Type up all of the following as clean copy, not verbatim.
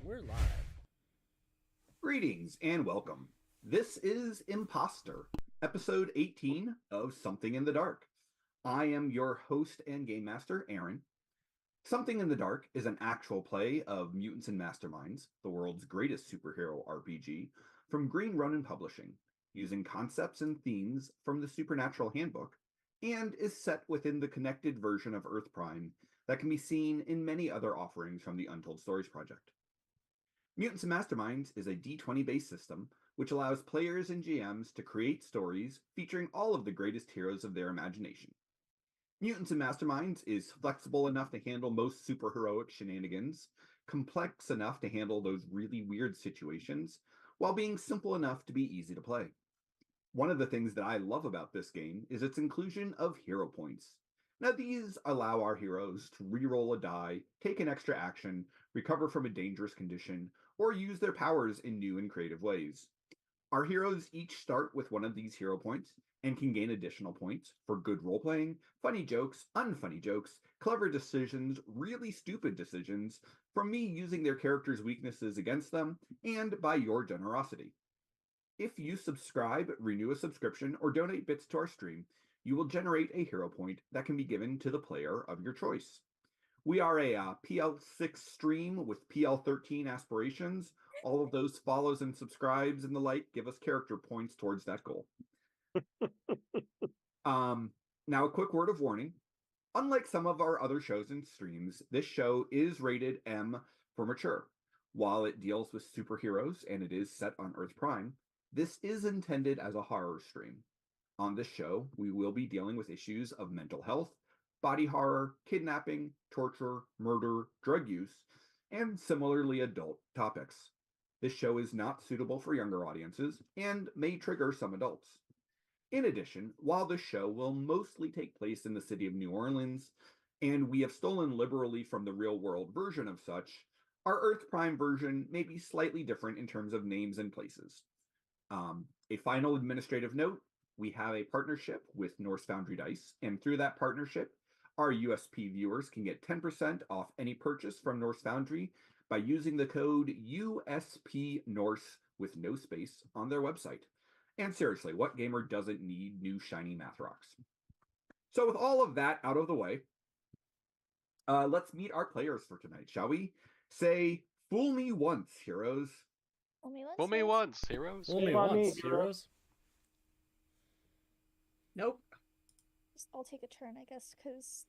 We're live. Greetings and welcome. This is Imposter, episode 18 of Something in the Dark. I am your host and game master, Aaron. Something in the Dark is an actual play of Mutants and Masterminds, the world's greatest superhero RPG, from Green Ronin Publishing, using concepts and themes from the Supernatural Handbook, and is set within the connected version of Earth Prime that can be seen in many other offerings from the Untold Stories project. Mutants and Masterminds is a D20 based system which allows players and GMs to create stories featuring all of the greatest heroes of their imagination. Mutants and Masterminds is flexible enough to handle most superheroic shenanigans, complex enough to handle those really weird situations, while being simple enough to be easy to play. One of the things that I love about this game is its inclusion of hero points. Now, these allow our heroes to reroll a die, take an extra action, recover from a dangerous condition, or use their powers in new and creative ways. Our heroes each start with one of these hero points and can gain additional points for good role-playing, funny jokes, unfunny jokes, clever decisions, really stupid decisions, from me using their characters' weaknesses against them, and by your generosity. If you subscribe, renew a subscription, or donate bits to our stream, you will generate a hero point that can be given to the player of your choice. We are a PL6 stream with PL13 aspirations. All of those follows and subscribes and the like give us character points towards that goal. Now, a quick word of warning. Unlike some of our other shows and streams, this show is rated M for mature. While it deals with superheroes and it is set on Earth Prime, this is intended as a horror stream. On this show, we will be dealing with issues of mental health, body horror, kidnapping, torture, murder, drug use, and similarly adult topics. This show is not suitable for younger audiences and may trigger some adults. In addition, while this show will mostly take place in the city of New Orleans, and we have stolen liberally from the real-world version of such, our Earth Prime version may be slightly different in terms of names and places. A final administrative note, we have a partnership with Norse Foundry Dice, and through that partnership, our USP viewers can get 10% off any purchase from Norse Foundry by using the code USP Norse with no space on their website. And seriously, what gamer doesn't need new shiny math rocks? So with all of that out of the way, let's meet our players for tonight, shall we? Say, fool me once, heroes. Fool me once, heroes. Fool me once, heroes. Nope. I'll take a turn, I guess, because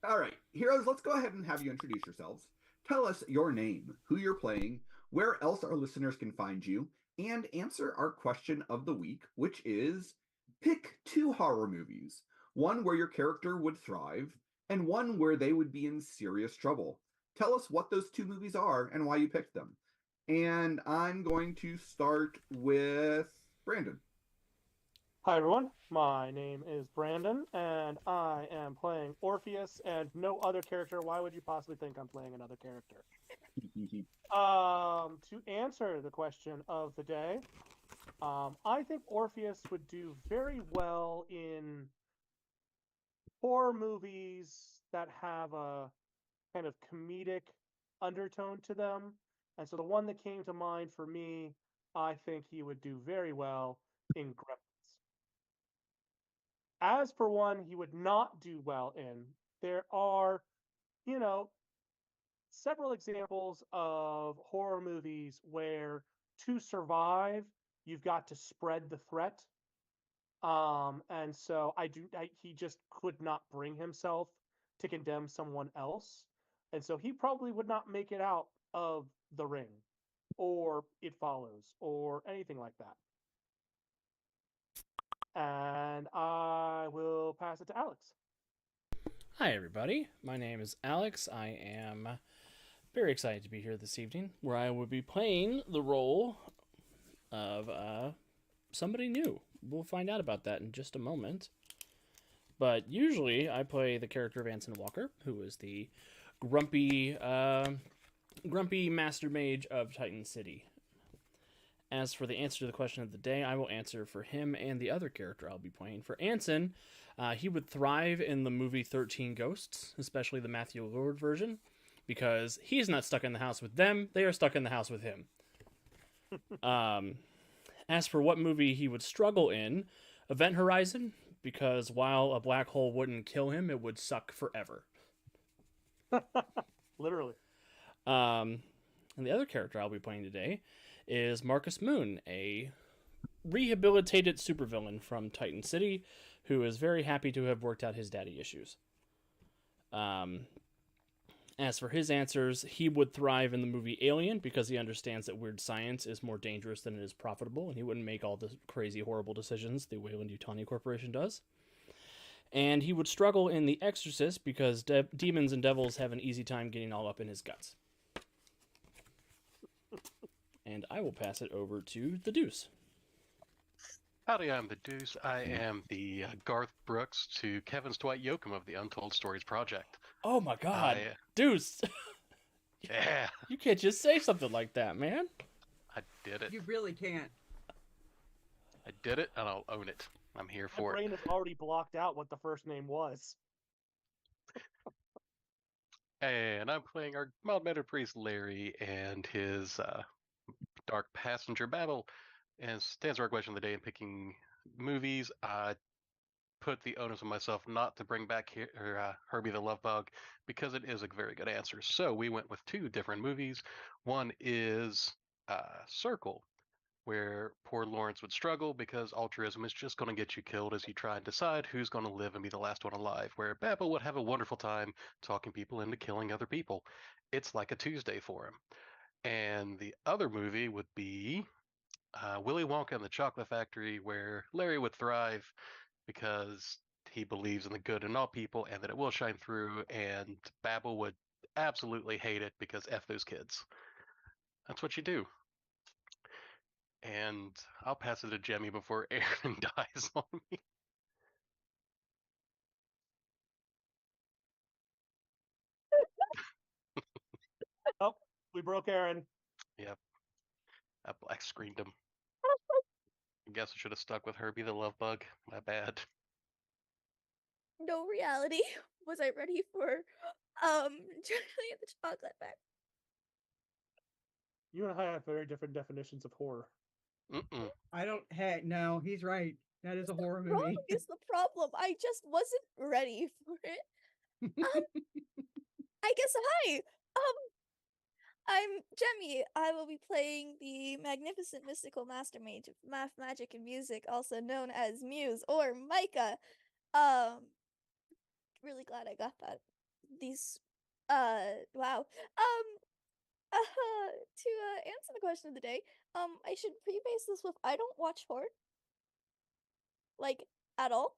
All right, heroes, let's go ahead and have you introduce yourselves. Tell us your name, who you're playing, where else our listeners can find you, and answer our question of the week, which is, pick 2 horror movies, one where your character would thrive, and one where they would be in serious trouble. Tell us what those 2 movies are and why you picked them. And I'm going to start with Brandon. Hi everyone, my name is Brandon, and I am playing Orpheus and no other character. Why would you possibly think I'm playing another character? To answer the question of the day, I think Orpheus would do very well in horror movies that have a kind of comedic undertone to them. And so the one that came to mind for me, I think he would do very well in Gremlins. As for one he would not do well in, there are, several examples of horror movies where to survive, you've got to spread the threat. And so he just could not bring himself to condemn someone else. And so he probably would not make it out of The Ring or It Follows or anything like that. And I will pass it to Alex. Hi, everybody. My name is Alex. I am very excited to be here this evening, where I will be playing the role of somebody new. We'll find out about that in just a moment. But usually, I play the character of Anson Walker, who is the grumpy master mage of Titan City. As for the answer to the question of the day, I will answer for him and the other character I'll be playing. For Anson, he would thrive in the movie 13 Ghosts, especially the Matthew Lillard version, because he's not stuck in the house with them, they are stuck in the house with him. As for what movie he would struggle in, Event Horizon, because while a black hole wouldn't kill him, it would suck forever. Literally. And the other character I'll be playing today is Marcus Moon, a rehabilitated supervillain from Titan City who is very happy to have worked out his daddy issues. As for his answers, he would thrive in the movie Alien because he understands that weird science is more dangerous than it is profitable, and he wouldn't make all the crazy, horrible decisions the Weyland-Yutani Corporation does. And he would struggle in The Exorcist because demons and devils have an easy time getting all up in his guts. And I will pass it over to the Deuce. Howdy, I'm the Deuce. I am the Garth Brooks to Kevin's Dwight Yoakam of the Untold Stories Project. Oh my god, Deuce! Yeah! You can't just say something like that, man. I did it. You really can't. I did it, and I'll own it. I'm here My for brain it. has already blocked out what the first name was. And I'm playing our mild-mannered priest Larry and his dark passenger Babel. And to answer our question of the day in picking movies, I put the onus on myself not to bring back Herbie the Love Bug because it is a very good answer. So we went with two different movies. One is Circle, where poor Lawrence would struggle because altruism is just going to get you killed as you try and decide who's going to live and be the last one alive, where Babel would have a wonderful time talking people into killing other people. It's like a Tuesday for him. And the other movie would be Willy Wonka and the Chocolate Factory, where Larry would thrive because he believes in the good in all people and that it will shine through, and Babel would absolutely hate it because F those kids. That's what you do. And I'll pass it to Jemmy before Aaron dies on me. Oh, we broke Aaron. Yep. I black screened him. I guess I should have stuck with Herbie the Love Bug. My bad. No reality. Was I ready for Charlie and the Chocolate Factory? You and I have very different definitions of horror. Mm-mm. I don't. Hey, no, he's right. That is a horror Wrong movie. is the problem. I just wasn't ready for it. I guess hi. I'm Jemmy. I will be playing the magnificent mystical master mage of math, magic, and music, also known as Muse or Micah. Really glad I got that. These, wow. To answer the question of the day, I should preface this with I don't watch horror. Like, at all.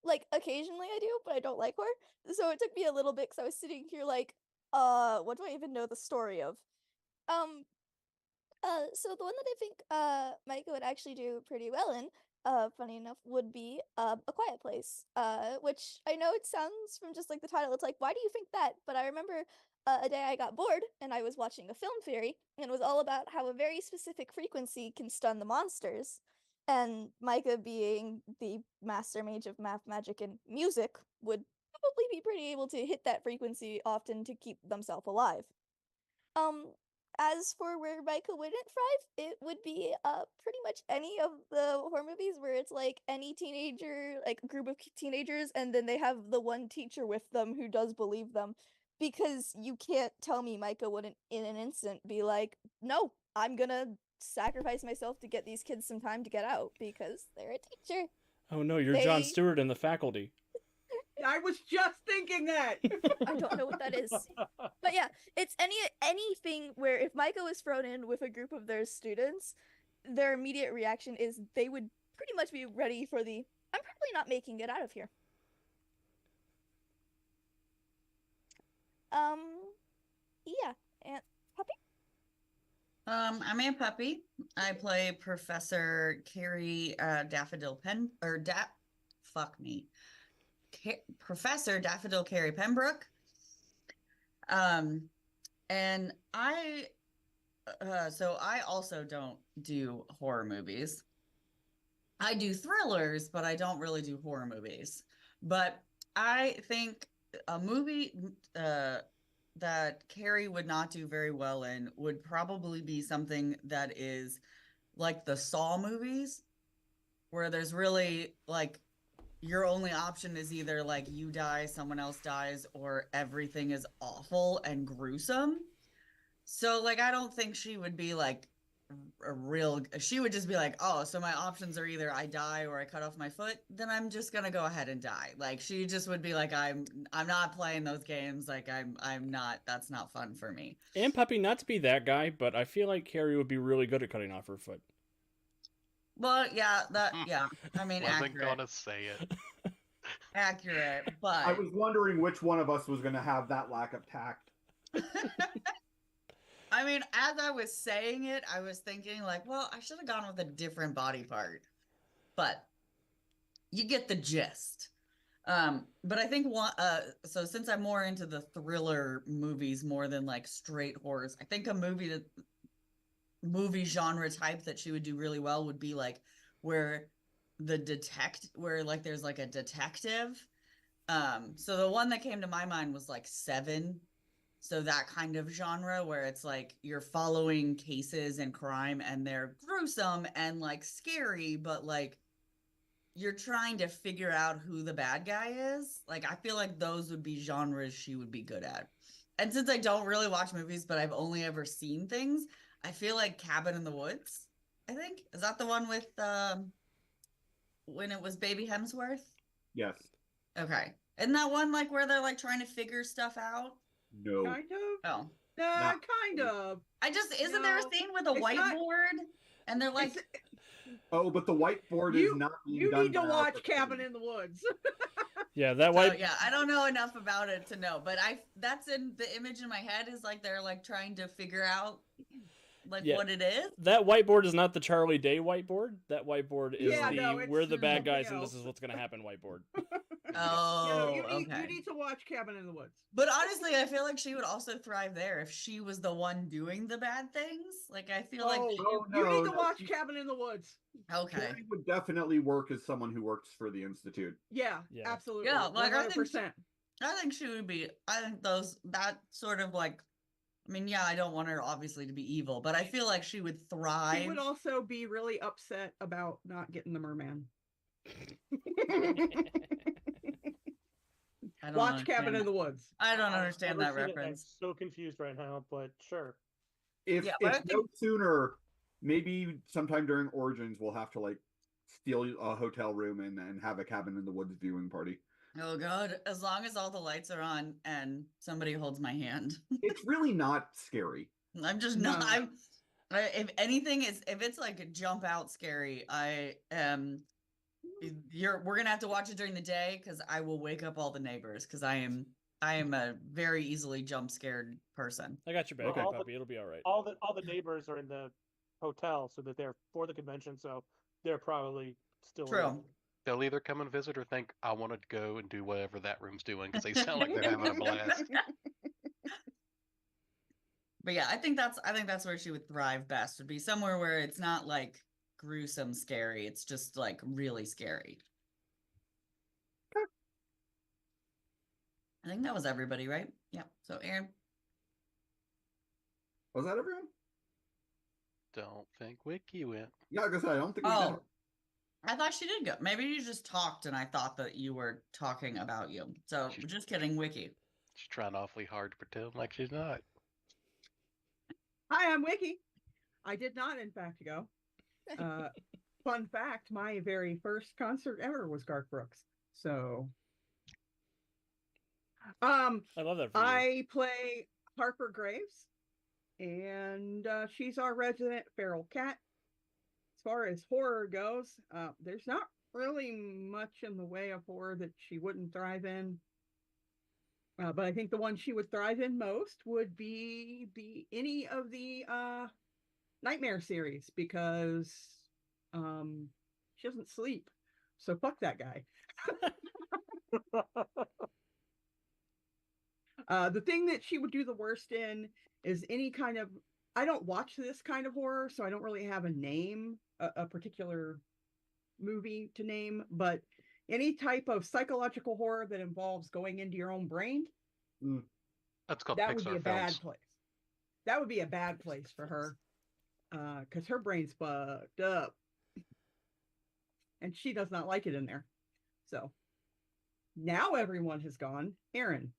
Like, occasionally I do, but I don't like horror. So it took me a little bit, because I was sitting here like, what do I even know the story of? So the one that I think, Micah would actually do pretty well in, funny enough, would be, A Quiet Place. Which I know it sounds from just, like, the title, it's like, why do you think that? But I remember, a day I got bored, and I was watching a film theory, and it was all about how a very specific frequency can stun the monsters. And Micah, being the master mage of math, magic, and music, would probably be pretty able to hit that frequency often to keep themselves alive. Um, as for where Micah wouldn't thrive, it would be pretty much any of the horror movies where it's like any teenager, like a group of teenagers, and then they have the one teacher with them who does believe them. Because you can't tell me Micah wouldn't in an instant be like, no, I'm gonna sacrifice myself to get these kids some time to get out because they're a teacher. Oh no, you're John Stewart in the faculty. I was just thinking that. I don't know what that is. But yeah, it's anything where if Micah was thrown in with a group of their students, their immediate reaction is they would pretty much be ready for the I'm probably not making it out of here. Yeah, Aunt Puppy? I'm Aunt Puppy. I play Professor Carrie Daffodil Pen or fuck me. Professor Daffodil Carrie Pembroke. And I so I also don't do horror movies. I do thrillers, but I don't really do horror movies. But I think a movie that Carrie would not do very well in would probably be something that is like the Saw movies, where there's really like your only option is either like you die, someone else dies, or everything is awful and gruesome. So like I don't think she would be like a real she would just be like, "Oh, so my options are either I die or I cut off my foot, then I'm just going to go ahead and die." Like she just would be like, I'm not playing those games. Like I'm not that's not fun for me." And Puppy, not to be that guy, but I feel like Carrie would be really good at cutting off her foot. Well, yeah, I mean, Wasn't accurate. gonna say it. Accurate, I but was wondering which one of us was going to have that lack of tact. I mean, as I was saying it, I was thinking like, well, I should have gone with a different body part. But you get the gist. But I think so since I'm more into the thriller movies more than like straight horrors, I think a movie genre type that she would do really well would be like where where like there's like a detective. So the one that came to my mind was like Seven. So that kind of genre where it's like you're following cases and crime and they're gruesome and like scary, but like you're trying to figure out who the bad guy is. Like I feel like those would be genres she would be good at. And since I don't really watch movies, but I've only ever seen things, I feel like Cabin in the Woods, I think. Is that the one with when it was Baby Hemsworth? Yes. Okay. Isn't that one like where they're like trying to figure stuff out? No. Kind of. Oh. Not Kind of. Isn't there a No, scene with a it's not- whiteboard? And they're like, Oh, but the whiteboard is not being You done need to by our watch person. Cabin in the Woods. Yeah, that so white. yeah, I don't know enough about it to know, but that's in the image in my head is like they're like trying to figure out like Yeah. what it is. That whiteboard is not the Charlie Day whiteboard. That whiteboard is Yeah, the no, it's we're the bad something guys and this else. is what's going to happen whiteboard. Oh, you okay. need to watch Cabin in the Woods. But honestly, I feel like she would also thrive there if she was the one doing the bad things. Like I feel like You need to watch Cabin in the Woods. okay. Carrie would definitely work as someone who works for the Institute. Yeah, Yeah. absolutely. Yeah, like I 100%. think she would be. I think that sort of like. I mean, yeah, I don't want her obviously to be evil, but I feel like she would thrive. She would also be really upset about not getting the merman. Watch Cabin in the Woods. I don't I've understand never that seen it, and I'm reference. so confused right now, but sure. If Yeah, but I no sooner, maybe sometime during Origins, we'll have to like steal a hotel room and have a Cabin in the Woods viewing party. Oh god, as long as all the lights are on and somebody holds my hand. It's really not scary. I'm just No. not if anything is if it's like a jump out scary, I am we're gonna have to watch it during the day because I will wake up all the neighbors because I am a very easily jump scared person. I got your back, Okay. puppy. It'll be all right. All the neighbors are in the hotel, so that they're for the convention, so they're probably still True. around. They'll either come and visit or think I want to go and do whatever that room's doing because they sound like they're having a blast. But yeah, I think that's where she would thrive best. Would be somewhere where it's not like gruesome scary. It's just like really scary. I think that was everybody, right? Yeah. So Aaron. Was that everyone? Don't think Wiki went. Yeah, like I said, I don't think we did. Oh, I thought she did go. Maybe you just talked and I thought that you were talking about you. So just kidding, Wiki. She's trying awfully hard to pretend like she's not. Hi, I'm Wiki. I did not, in fact, go. Fun fact, my very first concert ever was Garth Brooks. So I love that for you. I play Harper Graves, and she's our resident feral cat. As far as horror goes, there's not really much in the way of horror that she wouldn't thrive in. But I think the one she would thrive in most would be any of the Nightmare series, because she doesn't sleep. So fuck that guy. The thing that she would do the worst in is any kind of, I don't watch this kind of horror, so I don't really have a name, a particular movie to name, but any type of psychological horror that involves going into your own brain, That's called that would be Pixar a bad films. place. That would be a bad place for her, because her brain's fucked up, and she does not like it in there. So now everyone has gone. Aaron.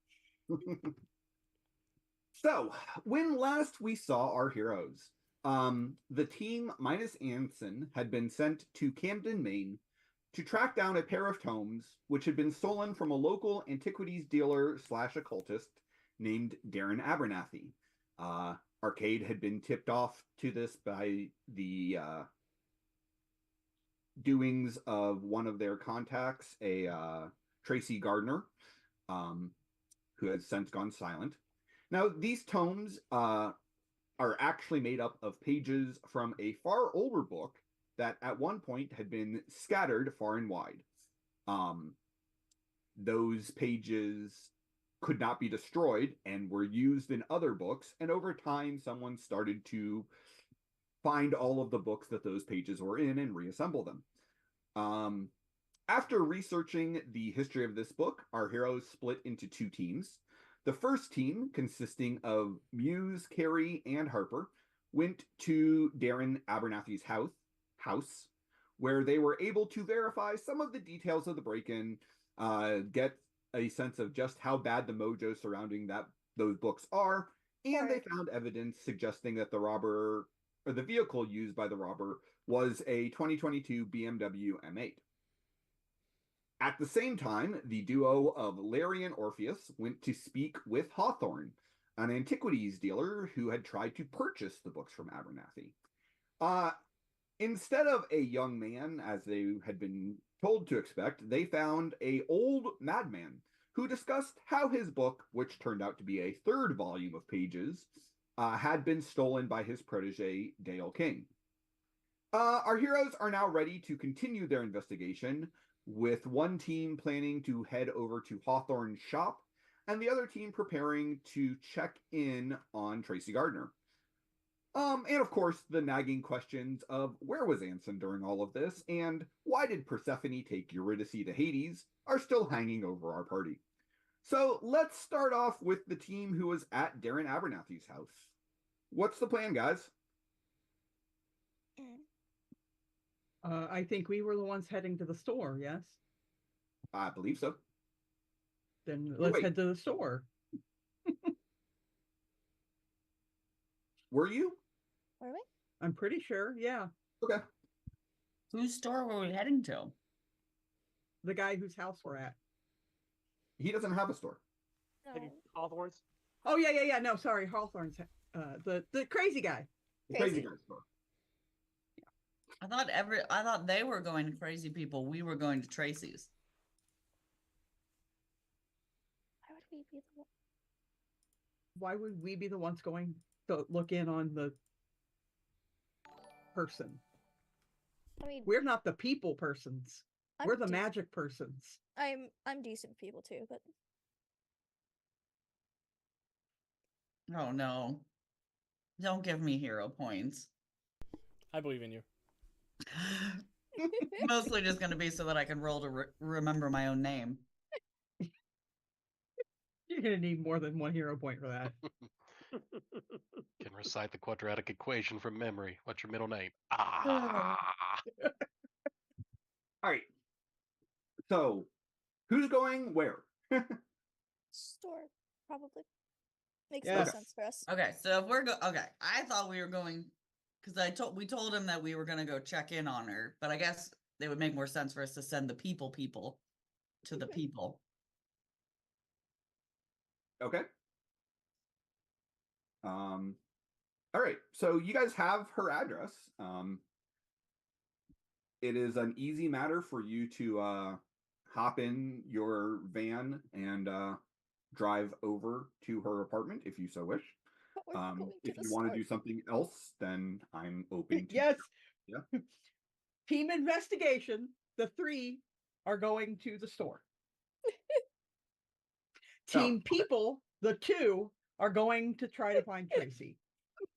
So, when last we saw our heroes, the team minus Anson had been sent to Camden, Maine to track down a pair of tomes which had been stolen from a local antiquities dealer / occultist named Darren Abernathy. Arcade had been tipped off to this by the doings of one of their contacts, a Tracy Gardner, who has since gone silent. Now, these tomes are actually made up of pages from a far older book that at one point had been scattered far and wide. Those pages could not be destroyed and were used in other books, and over time someone started to find all of the books that those pages were in and reassemble them. After researching the history of this book, our heroes split into two teams. The first team, consisting of Muse, Carrie, and Harper, went to Darren Abernathy's house, where they were able to verify some of the details of the break-in, get a sense of just how bad the mojo surrounding those books are, and they found evidence suggesting that the robber, or the vehicle used by the robber, was a 2022 BMW M8. At the same time, the duo of Larry and Orpheus went to speak with Hawthorne, an antiquities dealer who had tried to purchase the books from Abernathy. Instead of a young man, as they had been told to expect, they found an old madman who discussed how his book, which turned out to be a third volume of pages, had been stolen by his protege, Dale King. Our heroes are now ready to continue their investigation, with one team planning to head over to Hawthorne's shop, and the other team preparing to check in on Tracy Gardner. And of course, the nagging questions of where was Anson during all of this, and why did Persephone take Eurydice to Hades, are still hanging over our party. So let's start off with the team who was at Darren Abernathy's house. What's the plan, guys? I think we were the ones heading to the store, yes? I believe so. Then let's head to the store. Were you? Were we? I'm pretty sure, yeah. Okay. Whose store were we heading to? The guy whose house we're at. He doesn't have a store. No. Maybe Hawthorne's. Oh, yeah. No, sorry, Hawthorne's. The crazy guy. The crazy guy's store. I thought they were going to Crazy People. We were going to Tracy's. Why would we be the one? Why would we be the ones going to look in on the person? I mean, We're not the people persons. I'm We're the dec- magic persons. I'm decent people too, but Oh no. Don't give me hero points. I believe in you. Mostly just going to be so that I can roll to remember my own name. You're going to need more than one hero point for that. Can recite the quadratic equation from memory. What's your middle name? All right. So, who's going where? store probably makes Yes. more sense for us. Okay, so if we're okay, I thought we were going because we told him that we were going to go check in on her, but I guess it would make more sense for us to send the people to the people. Okay. All right. So you guys have her address. It is an easy matter for you to hop in your van and drive over to her apartment if you so wish. But we're going to If the you want to store. do something else, then I'm open to. Yes. Yeah. Team investigation. The three are going to the store. Team people, the two, are going to try to find Tracy.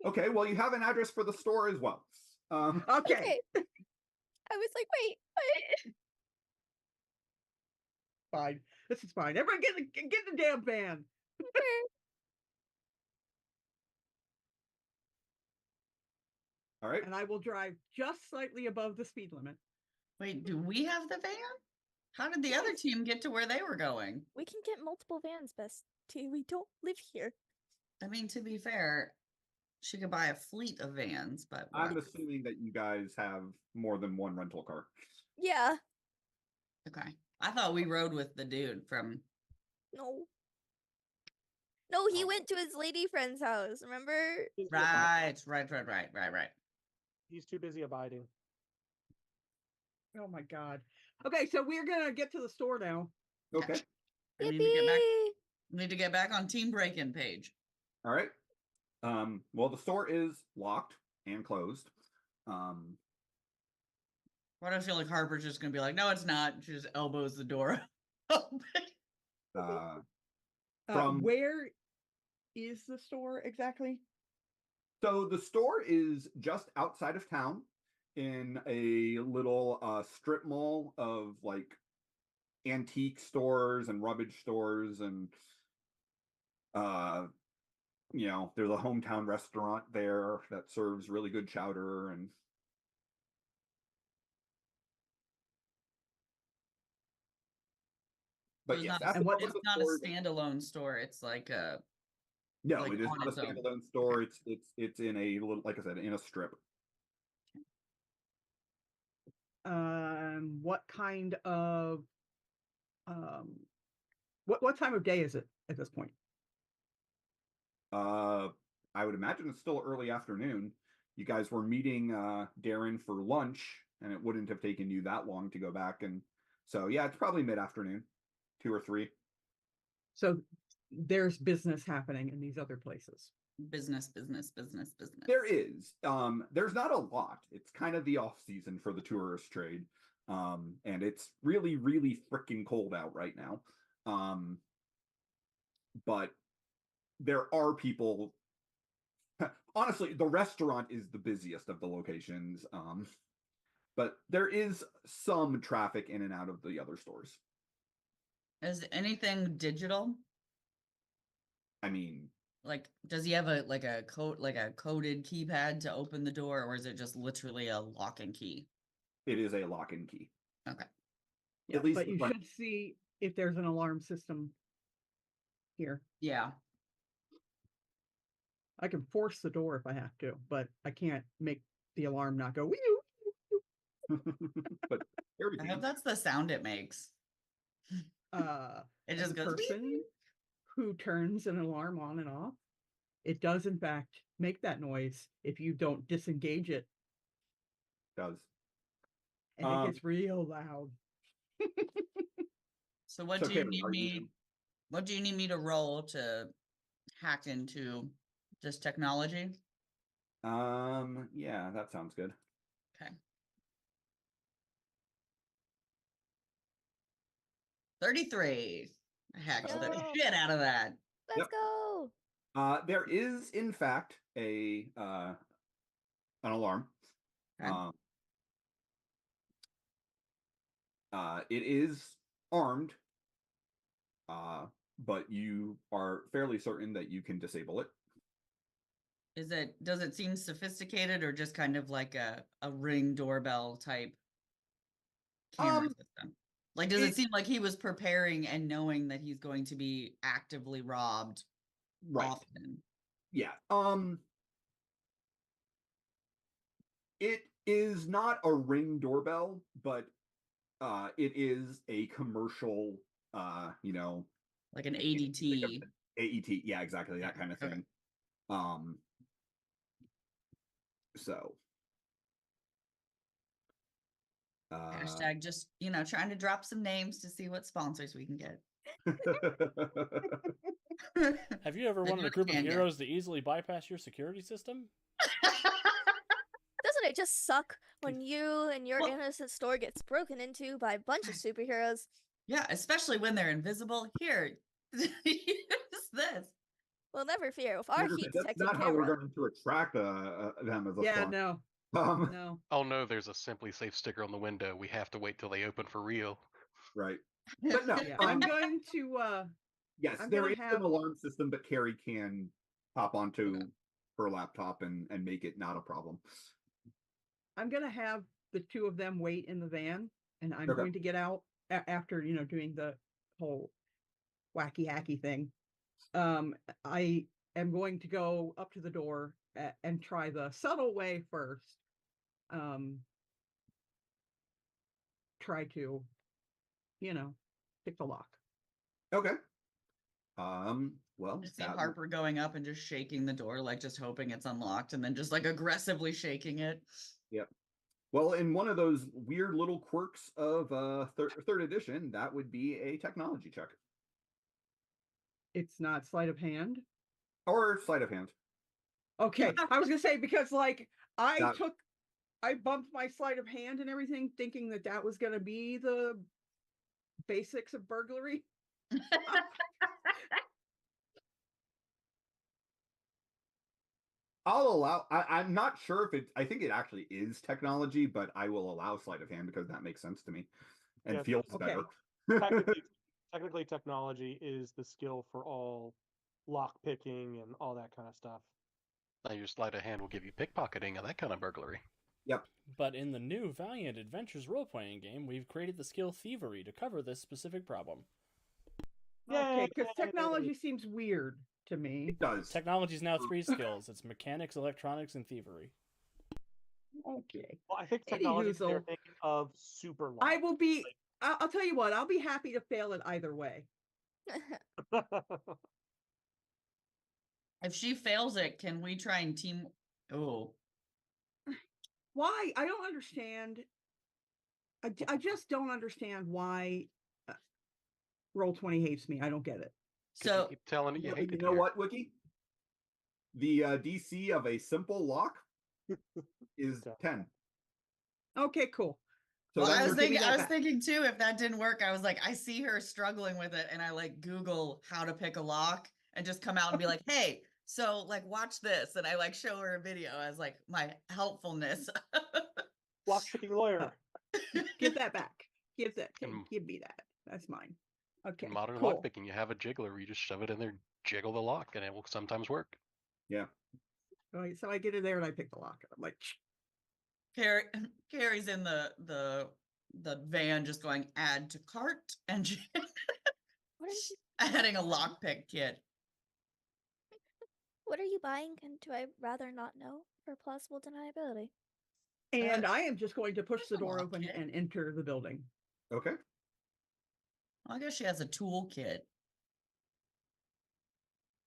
Okay. Well, you have an address for the store as well. Okay. I was like, wait. Fine. This is fine. Everyone get the damn van. All right. and I will drive just slightly above the speed limit. Wait, do we have the van? How did the other Yes. team get to where they were going? We can get multiple vans, Bestie. We don't live here. I mean, to be fair, she could buy a fleet of vans, but I'm whatever. assuming that you guys have more than one rental car. Yeah. Okay. I thought we rode with the dude from. No. No, he Oh. went to his lady friend's house. Remember? Busy abiding. Right. He's too busy abiding. Oh my god. Okay, so we're gonna get to the store now. Okay. I need to get back. Yippee! Need to get back on team break-in page. All right. Well, the store is locked and closed. Why do I feel like Harper's just gonna be like, no, it's not. She just elbows the door open. From Where is the store exactly? So the store is just outside of town in a little strip mall of like antique stores and rubbish stores, and there's a hometown restaurant there that serves really good chowder. And So it's not, that's And what- what it's the not a store is. standalone store. It's like a. No, like it is on not a its own. standalone store. It's in a little, like I said, in a strip. What kind of what time of day is it at this point? I would imagine it's still early afternoon. You guys were meeting Darren for lunch, and it wouldn't have taken you that long to go back. And so, yeah, it's probably mid-afternoon, 2 or 3. So there's business happening in these other places. Business. There is. There's not a lot. It's kind of the off season for the tourist trade. And it's really, really freaking cold out right now. But there are people. Honestly, the restaurant is the busiest of the locations. But there is some traffic in and out of the other stores. Is anything digital? I mean, Like, does he have a coded keypad to open the door, or is it just literally a lock and key? it is a lock and key. Okay. Yeah, At least but the you front- should see if there's an alarm system here. Yeah. I can force the door if I have to, but I can't make the alarm not go. Wee-oo. But I everything. hope that's the sound it makes. It As just a goes. person who turns an alarm on and off, it does in fact make that noise if you don't disengage it, does. and it gets real loud. So what So, do you Kevin, need are me? you- What do you need me to roll to hack into this technology? Yeah, that sounds good. Okay. 33. I hacked the Yo. shit out of that. Let's Yep. go. There is, in fact, an alarm. Okay. It is armed, but you are fairly certain that you can disable it. Does it seem sophisticated or just kind of like a Ring doorbell type camera system? Like, does it seem like he was preparing and knowing that he's going to be actively robbed Right. often? Yeah. It is not a Ring doorbell, but it is a commercial, Like an ADT. AET. Yeah, exactly, that kind of Okay. thing. So. Hashtag just, trying to drop some names to see what sponsors we can get. Have you ever Then wanted you a group of can get- heroes to easily bypass your security system? Doesn't it just suck when you and your Well- innocent store gets broken into by a bunch of superheroes? Yeah, especially when they're invisible. Here, use this. Well, never fear. With our Like I heat said, that's detecting not how we're camera, going to attract them as a Yeah, spawn. no, Um, no. Oh no, there's a Simply Safe sticker on the window. We have to wait till they open for real. right. But no, Yeah, I'm going to yes, I'm there gonna is have- an alarm system, but Carrie can hop onto her laptop and make it not a problem. I'm gonna have the two of them wait in the van, and I'm Okay. going to get out after doing the whole wacky hacky thing. I am going to go up to the door and try the subtle way first. Try to, pick the lock. Okay. Well, Just see Harper going up and just shaking the door, like just hoping it's unlocked, and then just like aggressively shaking it. Yep. Well, in one of those weird little quirks of third edition, that would be a technology check It's not sleight of hand. or sleight of hand. Okay, I was gonna say because like I That- bumped my sleight of hand and everything, thinking that was gonna be the basics of burglary. I'll allow. I'm not sure if it. I think it actually is technology, but I will allow sleight of hand because that makes sense to me and Yes. feels Okay. better. Technically, technology is the skill for all lock picking and all that kind of stuff. Now your sleight of hand will give you pickpocketing and that kind of burglary. Yep. But in the new Valiant Adventures role-playing game, we've created the skill Thievery to cover this specific problem. Okay, because technology seems weird to me. It does. Technology is now 3 skills. It's mechanics, electronics, and thievery. Okay. Well, I think technology is they're thinking of super lock. I will be. I'll tell you what. I'll be happy to fail it either way. If she fails it, can we try and team? Oh, Why? I don't understand. I just don't understand why Roll20 hates me. I don't get it. So so keep telling it you hate You it. know Here. what, Wiki? The DC of a simple lock is 10. Okay, cool. So well, then I was you're giving thinking, that back. too, if that didn't work, I was like, I see her struggling with it, and I like Google how to pick a lock and just come out and be like, hey, so like watch this, and I like show her a video as like my helpfulness. Lock picking lawyer. Give that back. Give In- me that. That's mine. Okay. In modern cool. lockpicking, you have a jiggler where you just shove it in there, jiggle the lock, and it will sometimes work. Yeah. So I get in there and I pick the lock. I'm like, Carrie's in the van, just going add to cart and What are you, adding a lockpick kit. what are you buying? And do I rather not know for plausible deniability? and I am just going to push there's the a door lock open kit. and enter the building. Okay. I guess she has a tool kit.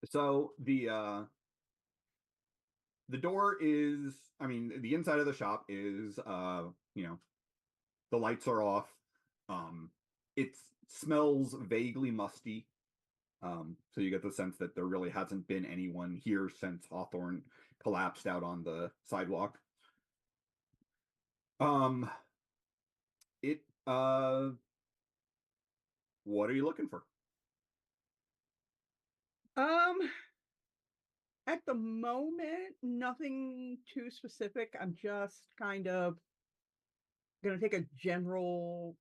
So the door is, I mean, the inside of the shop is the lights are off. It smells vaguely musty. So you get the sense that there really hasn't been anyone here since Hawthorne collapsed out on the sidewalk. What are you looking for? At the moment, nothing too specific. I'm just kind of gonna take a general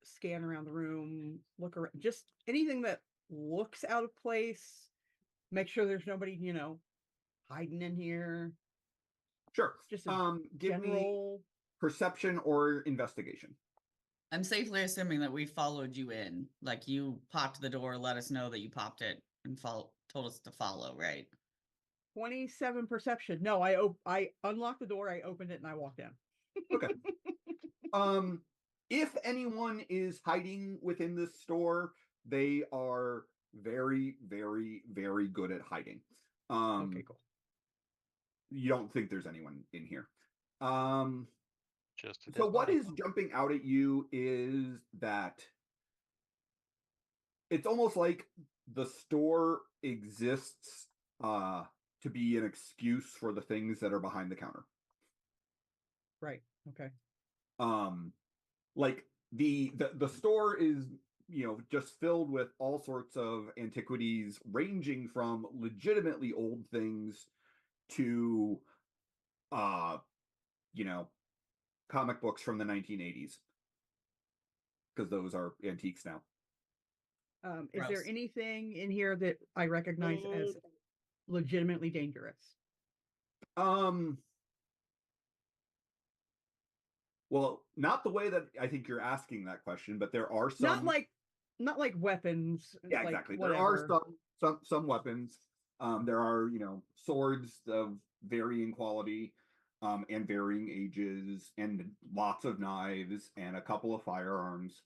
scan around the room, look around, just anything that looks out of place. Make sure there's nobody, hiding in here. Sure. Just a Give me general. perception or investigation. I'm safely assuming that we followed you in. Like you popped the door, let us know that you popped it, and told us to follow, right? 27 perception. No, I unlocked the door, I opened it, and I walked in. Okay. If anyone is hiding within this store, they are very, very, very good at hiding. Okay, cool. You don't think there's anyone in here. Just a So dead what body. is jumping out at you is that it's almost like the store exists to be an excuse for the things that are behind the counter. Right. Okay. Like the store is just filled with all sorts of antiquities, ranging from legitimately old things to comic books from the 1980s, because those are antiques now. Is there Gross. anything in here that I recognize as legitimately dangerous? Well, not the way that I think you're asking that question, but there are some. Not like weapons. Yeah, like exactly. There are whatever. some weapons. There are, swords of varying quality, and varying ages, and lots of knives and a couple of firearms.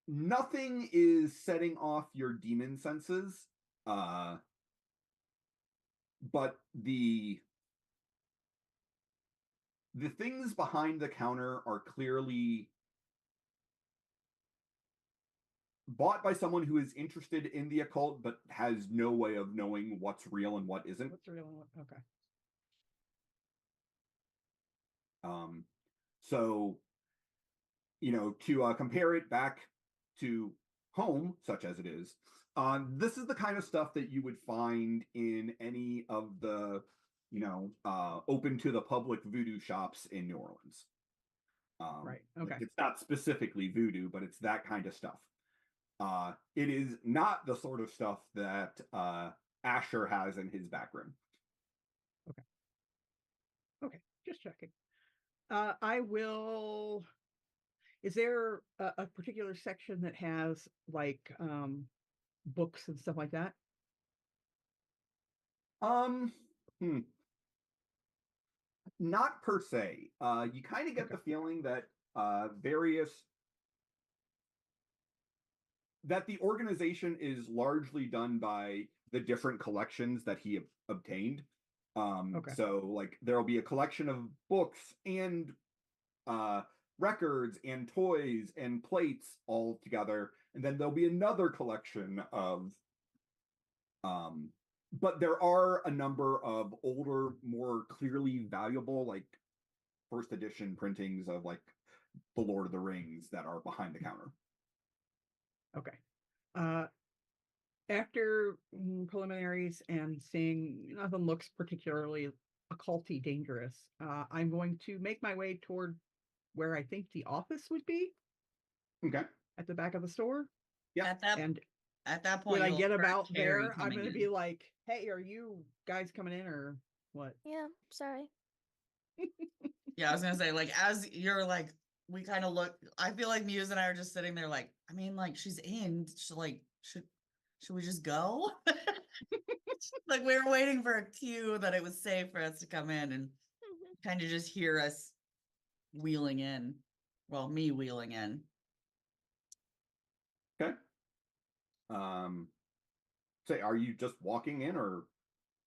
Nothing is setting off your demon senses, but the things behind the counter are clearly bought by someone who is interested in the occult but has no way of knowing what's real and what isn't. What's real and what? Okay. So, to compare it back to home, such as it is, this is the kind of stuff that you would find in any of the, open to the public voodoo shops in New Orleans. Right. Like, Okay. it's not specifically voodoo, but it's that kind of stuff. It is not the sort of stuff that Asher has in his back room. Okay. Just checking. I will. Is there a particular section that has like books and stuff like that? Not per se. You kind of get the feeling that that the organization is largely done by the different collections that he obtained. So like there'll be a collection of books and records and toys and plates all together, and then there'll be another collection of but there are a number of older, more clearly valuable, like first edition printings of like the Lord of the Rings that are behind the counter. Okay. After preliminaries and seeing nothing looks particularly occulty dangerous, I'm going to make my way toward where I think the office would be. Okay. At the back of the store. Yeah. At that point, when I get heard about Carrie there, I'm coming going to in. be like, "Hey, are you guys coming in or what?" Yeah, sorry. Yeah, I was gonna say, like, as you're like, we kind of look. I feel like Muse and I are just sitting there, like, I mean, like, she's in. Should we just go? Like, we were waiting for a cue that it was safe for us to come in, and kind of just hear us wheeling in. Well, me wheeling in. Okay. Say, are you just walking in, or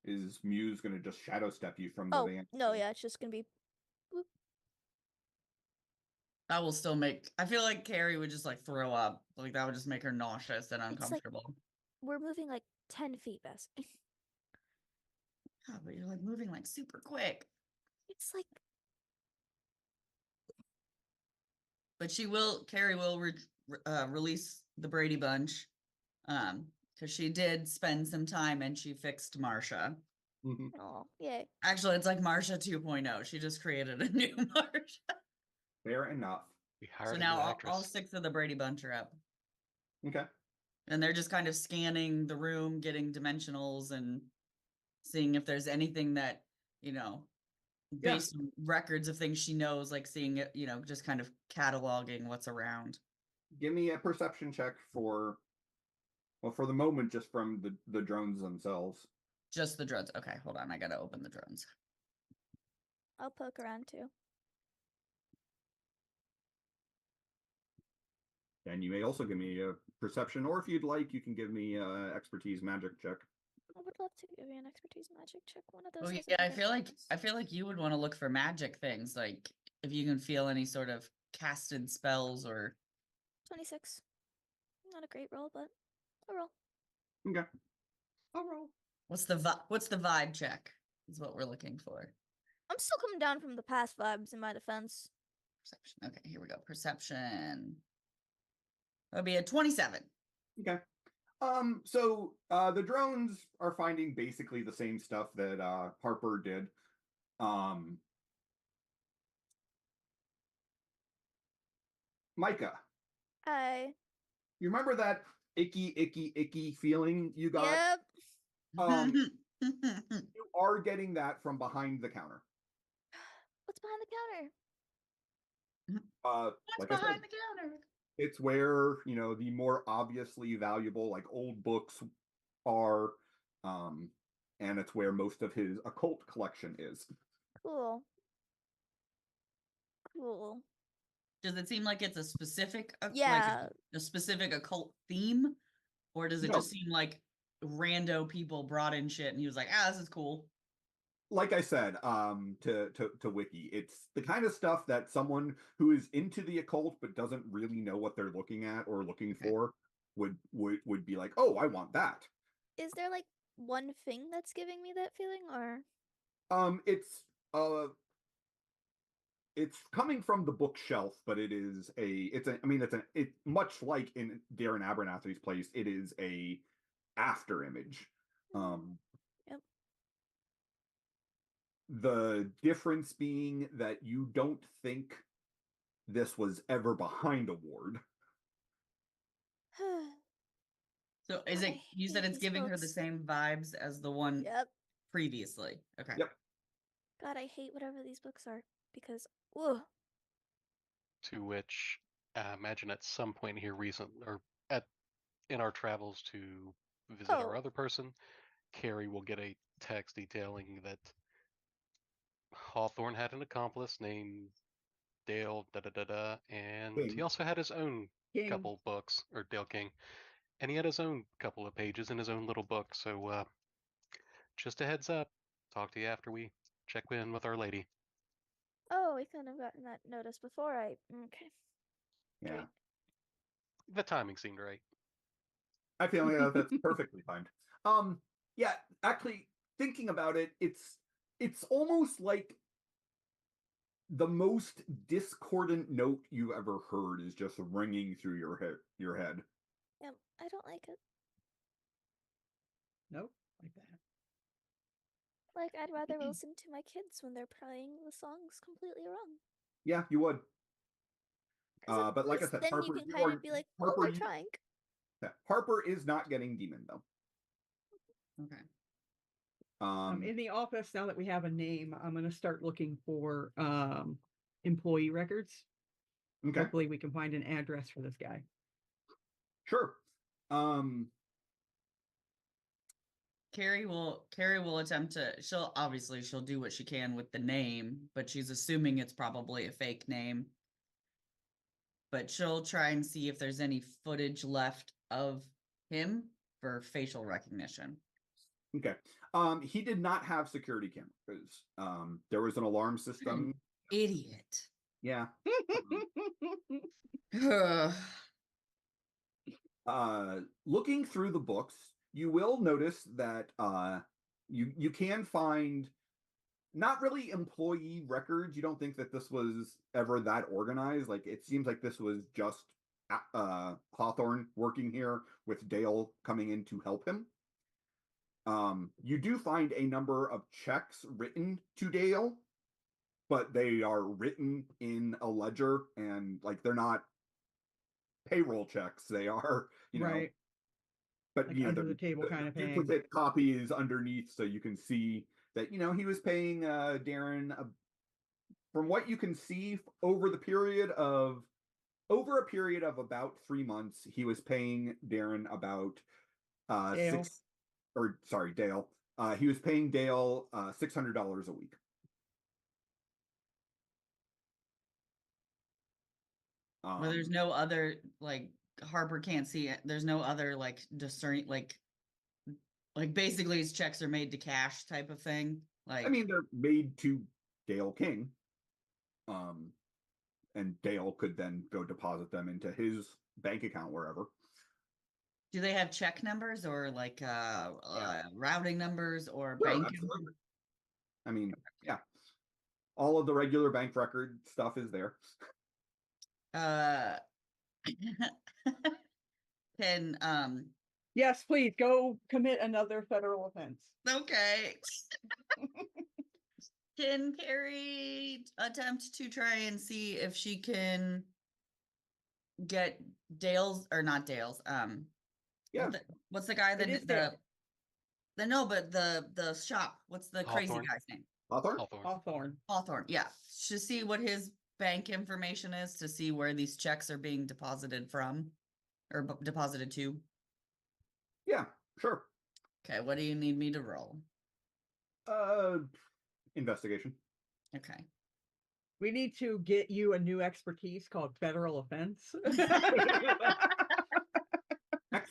is Muse going to just shadow step you from the van? No, yeah, it's just gonna be. Whoop. That will still make. I feel like Carrie would just like throw up. Like that would just make her nauseous and It's like uncomfortable. we're moving like 10 feet, Bess. Yeah, but you're like moving like super quick. It's like. But Carrie will release the Brady Bunch, because she did spend some time and she fixed Marsha. Oh, yay. Actually, it's like Marsha 2.0. She just created a new Marsha. Fair enough. We hired So a now new all actress. 6 of the Brady Bunch are up. Okay. And they're just kind of scanning the room, getting dimensionals and seeing if there's anything that, based on records of things she knows, like seeing it, just kind of cataloging what's around. Give me a perception check for the moment, just from the drones themselves. Just the drones. Okay, hold on. I gotta open the drones. I'll poke around too. And you may also give me a perception, or if you'd like, you can give me a expertise magic check. I would love to give you an expertise magic check. One of those. Oh has yeah, I advantage. feel like you would want to look for magic things, like if you can feel any sort of casted spells or 26. Not a great roll, but a roll. Okay. I'll roll. what's the vibe check is what we're looking for. I'm still coming down from the past vibes in my defense. Perception. Okay, here we go. Perception. That would be a 27. Okay. So the drones are finding basically the same stuff that Harper did. Micah, Hi. you remember that icky feeling you got? Yep. You are getting that from behind the counter. What's behind the counter? What's Like I said, behind the counter? it's where, you know, the more obviously valuable, like old books are, and it's where most of his occult collection is. Cool. Cool. Does it seem like it's a specific, like Yeah. a specific occult theme, or does it No. just seem like rando people brought in shit and he was like, ah, this is cool? Like I said, to Wiki, it's the kind of stuff that someone who is into the occult but doesn't really know what they're looking at or looking Okay. for would be like, oh, I want that. Is there like one thing that's giving me that feeling, or It's it's coming from the bookshelf, but it's much like in Darren Abernathy's place, it is a after image. Yep. The difference being that you don't think this was ever behind a ward. So is God, it, I you said hate it's these giving her the books. same vibes as the one Yep. previously? Okay. Yep. God, I hate whatever these books are because, ugh. To which, imagine at some point here recent, or in our travels to visit our Oh. other person, Carrie will get a text detailing that Hawthorne had an accomplice named Dale da da da da, and King. he also had his own King. couple books, or Dale King, and he had his own couple of pages in his own little book. So just a heads up, talk to you after we check in with Our Lady. Oh, we couldn't have gotten that notice before okay. Yeah. Great. The timing seemed right. I feel like that's perfectly fine. Yeah, actually, thinking about it, it's almost like the most discordant note you ever heard is just ringing through your head. Yep, I don't like it. Nope, like that. Like, I'd rather listen to my kids when they're playing the songs completely wrong. Yeah, you would. 'Cause at But like I least said, then Harper, you can kind of be like, oh, they're trying. Harper is not getting demon though. Okay. In the office, now that we have a name, I'm going to start looking for employee records. Okay. Hopefully we can find an address for this guy. Sure. Carrie will attempt to, she'll do what she can with the name, but she's assuming it's probably a fake name. But she'll try and see if there's any footage left of him for facial recognition. Okay. He did not have security cameras. There was an alarm system. Idiot. Yeah. Looking through the books, you will notice that you can find not really employee records. You don't think that this was ever that organized. Like it seems like this was just Hawthorne working here with Dale coming in to help him. You do find a number of checks written to Dale, but they are written in a ledger and like they're not payroll checks. They are, you know, right. but Like you know, under the table kind of thing. duplicate copies underneath, so you can see that he was paying Darren. From what you can see over a period of about 3 months, he was paying Darren about Dale. Dale. He was paying Dale $600 a week. Well, there's no other, like, Harper can't see it. There's no other, like, discerning, like basically his checks are made to cash type of thing. Like, I mean, they're made to Dale King. And Dale could then go deposit them into his bank account wherever. do they have check numbers or like routing numbers or Sure, bank? absolutely. I mean, yeah, all of the regular bank record stuff is there. Can Yes, please go commit another federal offense. okay. Can Carrie attempt to try and see if she can get Dale's, or not Dale's, Yeah. what's the guy that It is Dale. the shop, what's the crazy Hawthorne. guy's name? Hawthorne? Hawthorne. Hawthorne. Hawthorne, yeah. To see what his bank information is, to see where these checks are being deposited from or deposited to. Yeah, sure. Okay, what do you need me to roll? Investigation. Okay. We need to get you a new expertise called federal offense.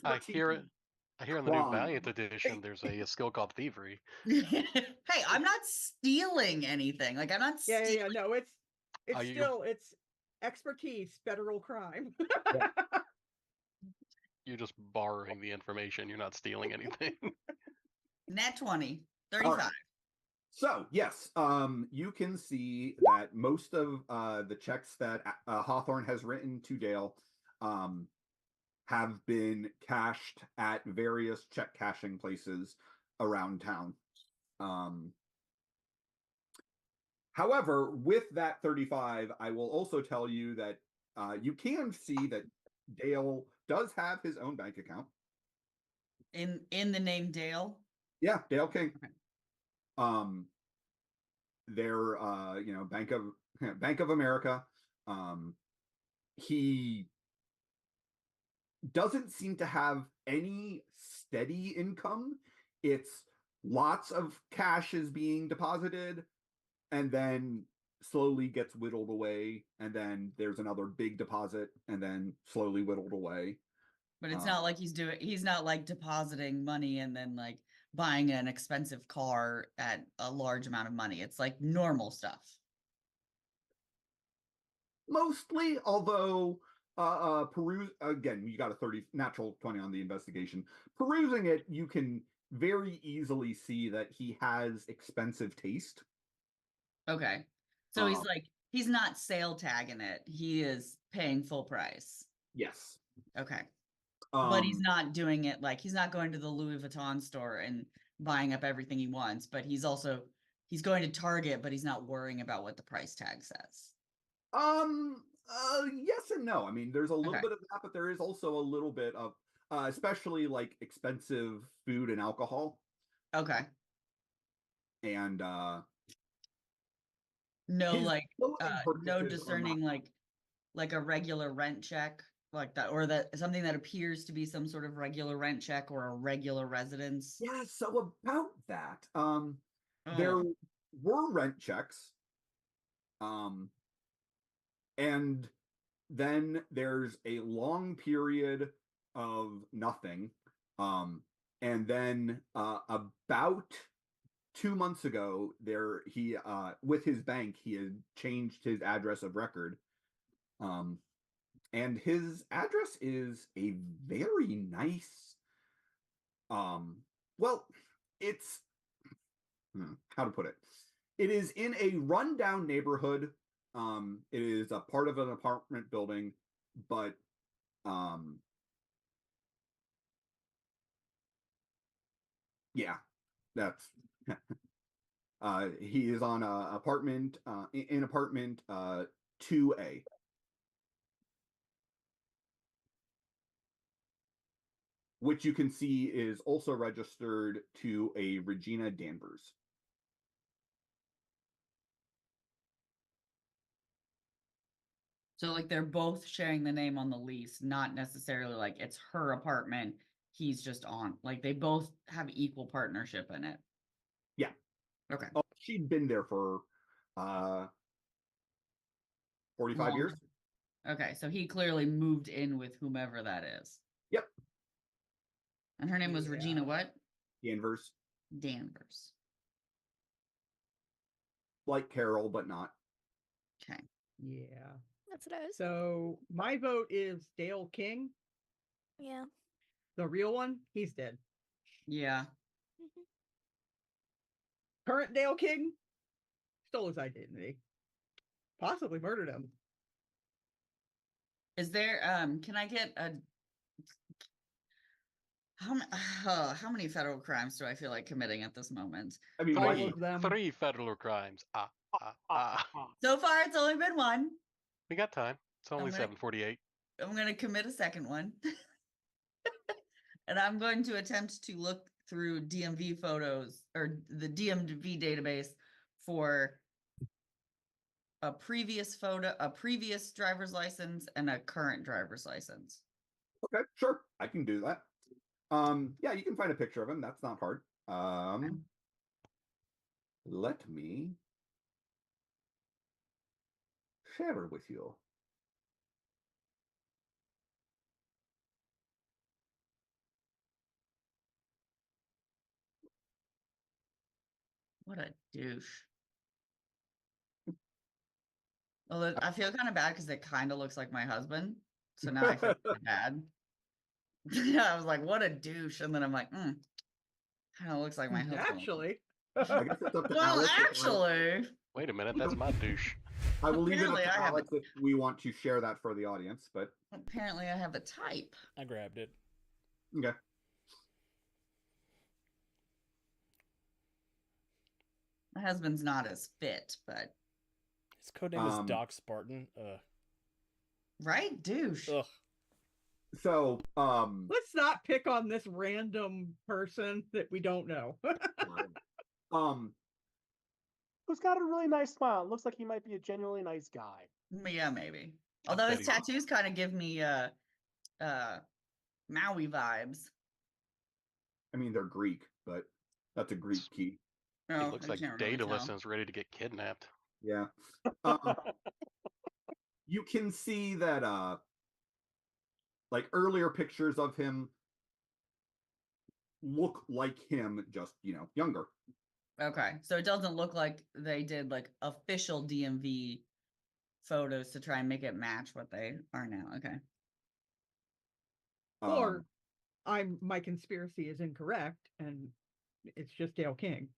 I hear it. I hear in the new Crime. Valiant edition, there's a skill called thievery. Hey, I'm not stealing anything. Like I'm not Yeah, stealing. yeah, yeah. No, it's Are you- still it's expertise, federal crime. You're just borrowing the information. You're not stealing anything. Nat 20, All 35. right. So yes, you can see that most of the checks that Hawthorne has written to Dale have been cashed at various check cashing places around town. However, with that 35, I will also tell you that you can see that Dale does have his own bank account. In the name Dale. Yeah, Dale King. Okay. They're Bank of America. He doesn't seem to have any steady income. It's lots of cash is being deposited and then slowly gets whittled away, and then there's another big deposit and then slowly whittled away. But it's not like he's not like depositing money and then like buying an expensive car at a large amount of money. It's like normal stuff. Mostly, although peruse again, you got a 30 natural 20 on the investigation. Perusing it, you can very easily see that he has expensive taste. Okay. So he's not sale tagging it. He is paying full price. Yes. Okay. But he's not doing it like he's not going to the Louis Vuitton store and buying up everything he wants, but he's going to Target, but he's not worrying about what the price tag says. Yes and no. I mean, there's a little Okay. bit of that, but there is also a little bit of especially like expensive food and alcohol. Okay. And No, his like clothing no purchases are discerning not- like a regular rent check like that, or that something that appears to be some sort of regular rent check or a regular residence. Yeah, so about that, there Oh. were rent checks, and then there's a long period of nothing, and then about 2 months ago, he with his bank he had changed his address of record, and his address is a very nice, well, it's how to put it. It is in a rundown neighborhood. It is a part of an apartment building, but yeah, that's he is on a apartment in apartment 2A. Which you can see is also registered to a Regina Danvers. So like they're both sharing the name on the lease, not necessarily like it's her apartment. He's just on. Like they both have equal partnership in it. Yeah. Okay. Oh, she'd been there for 45 years. Okay, so he clearly moved in with whomever that is. Yep. And her name was Regina what? Danvers. Danvers. Like Carol, but not. Okay. Yeah. That's what I was. So my vote is Dale King. Yeah. The real one, he's dead. Yeah. Mhm. Current Dale King stole his identity. Possibly murdered him. Is there can I get a how many federal crimes do I feel like committing at this moment? I mean, All why of them. 3 federal crimes. So far it's only been one. We got time. It's only I'm gonna- 7:48. I'm going to commit a second one. And I'm going to attempt to look through DMV photos or the DMV database for a previous photo, a previous driver's license, and a current driver's license. Okay, sure, I can do that. Yeah, you can find a picture of him. That's not hard. Let me share it with you. What a douche. Although I feel kind of bad because it kind of looks like my husband. So now I feel kind of bad. Yeah, I was like, what a douche. And then I'm like, kind of looks like my husband. Actually. I guess it's up to Well, Alex. actually. Wait a minute, that's my douche. I will leave it up Apparently to I have Alex if we want to share that for the audience, but Apparently I have a type. I grabbed it. okay. My husband's not as fit, but His codename is Doc Spartan. right, douche. Ugh. So, Let's not pick on this random person that we don't know. Who's got a really nice smile. Looks like he might be a genuinely nice guy. Yeah, maybe. Although his tattoos kind of give me Maui vibes. I mean, they're Greek, but that's a Greek key. He Oh, looks I like can't really Daedalus tell. and is ready to get kidnapped. Yeah. You can see that like earlier pictures of him look like him, just, younger. Okay, so it doesn't look like they did like official DMV photos to try and make it match what they are now. Okay. Or my conspiracy is incorrect and it's just Dale King.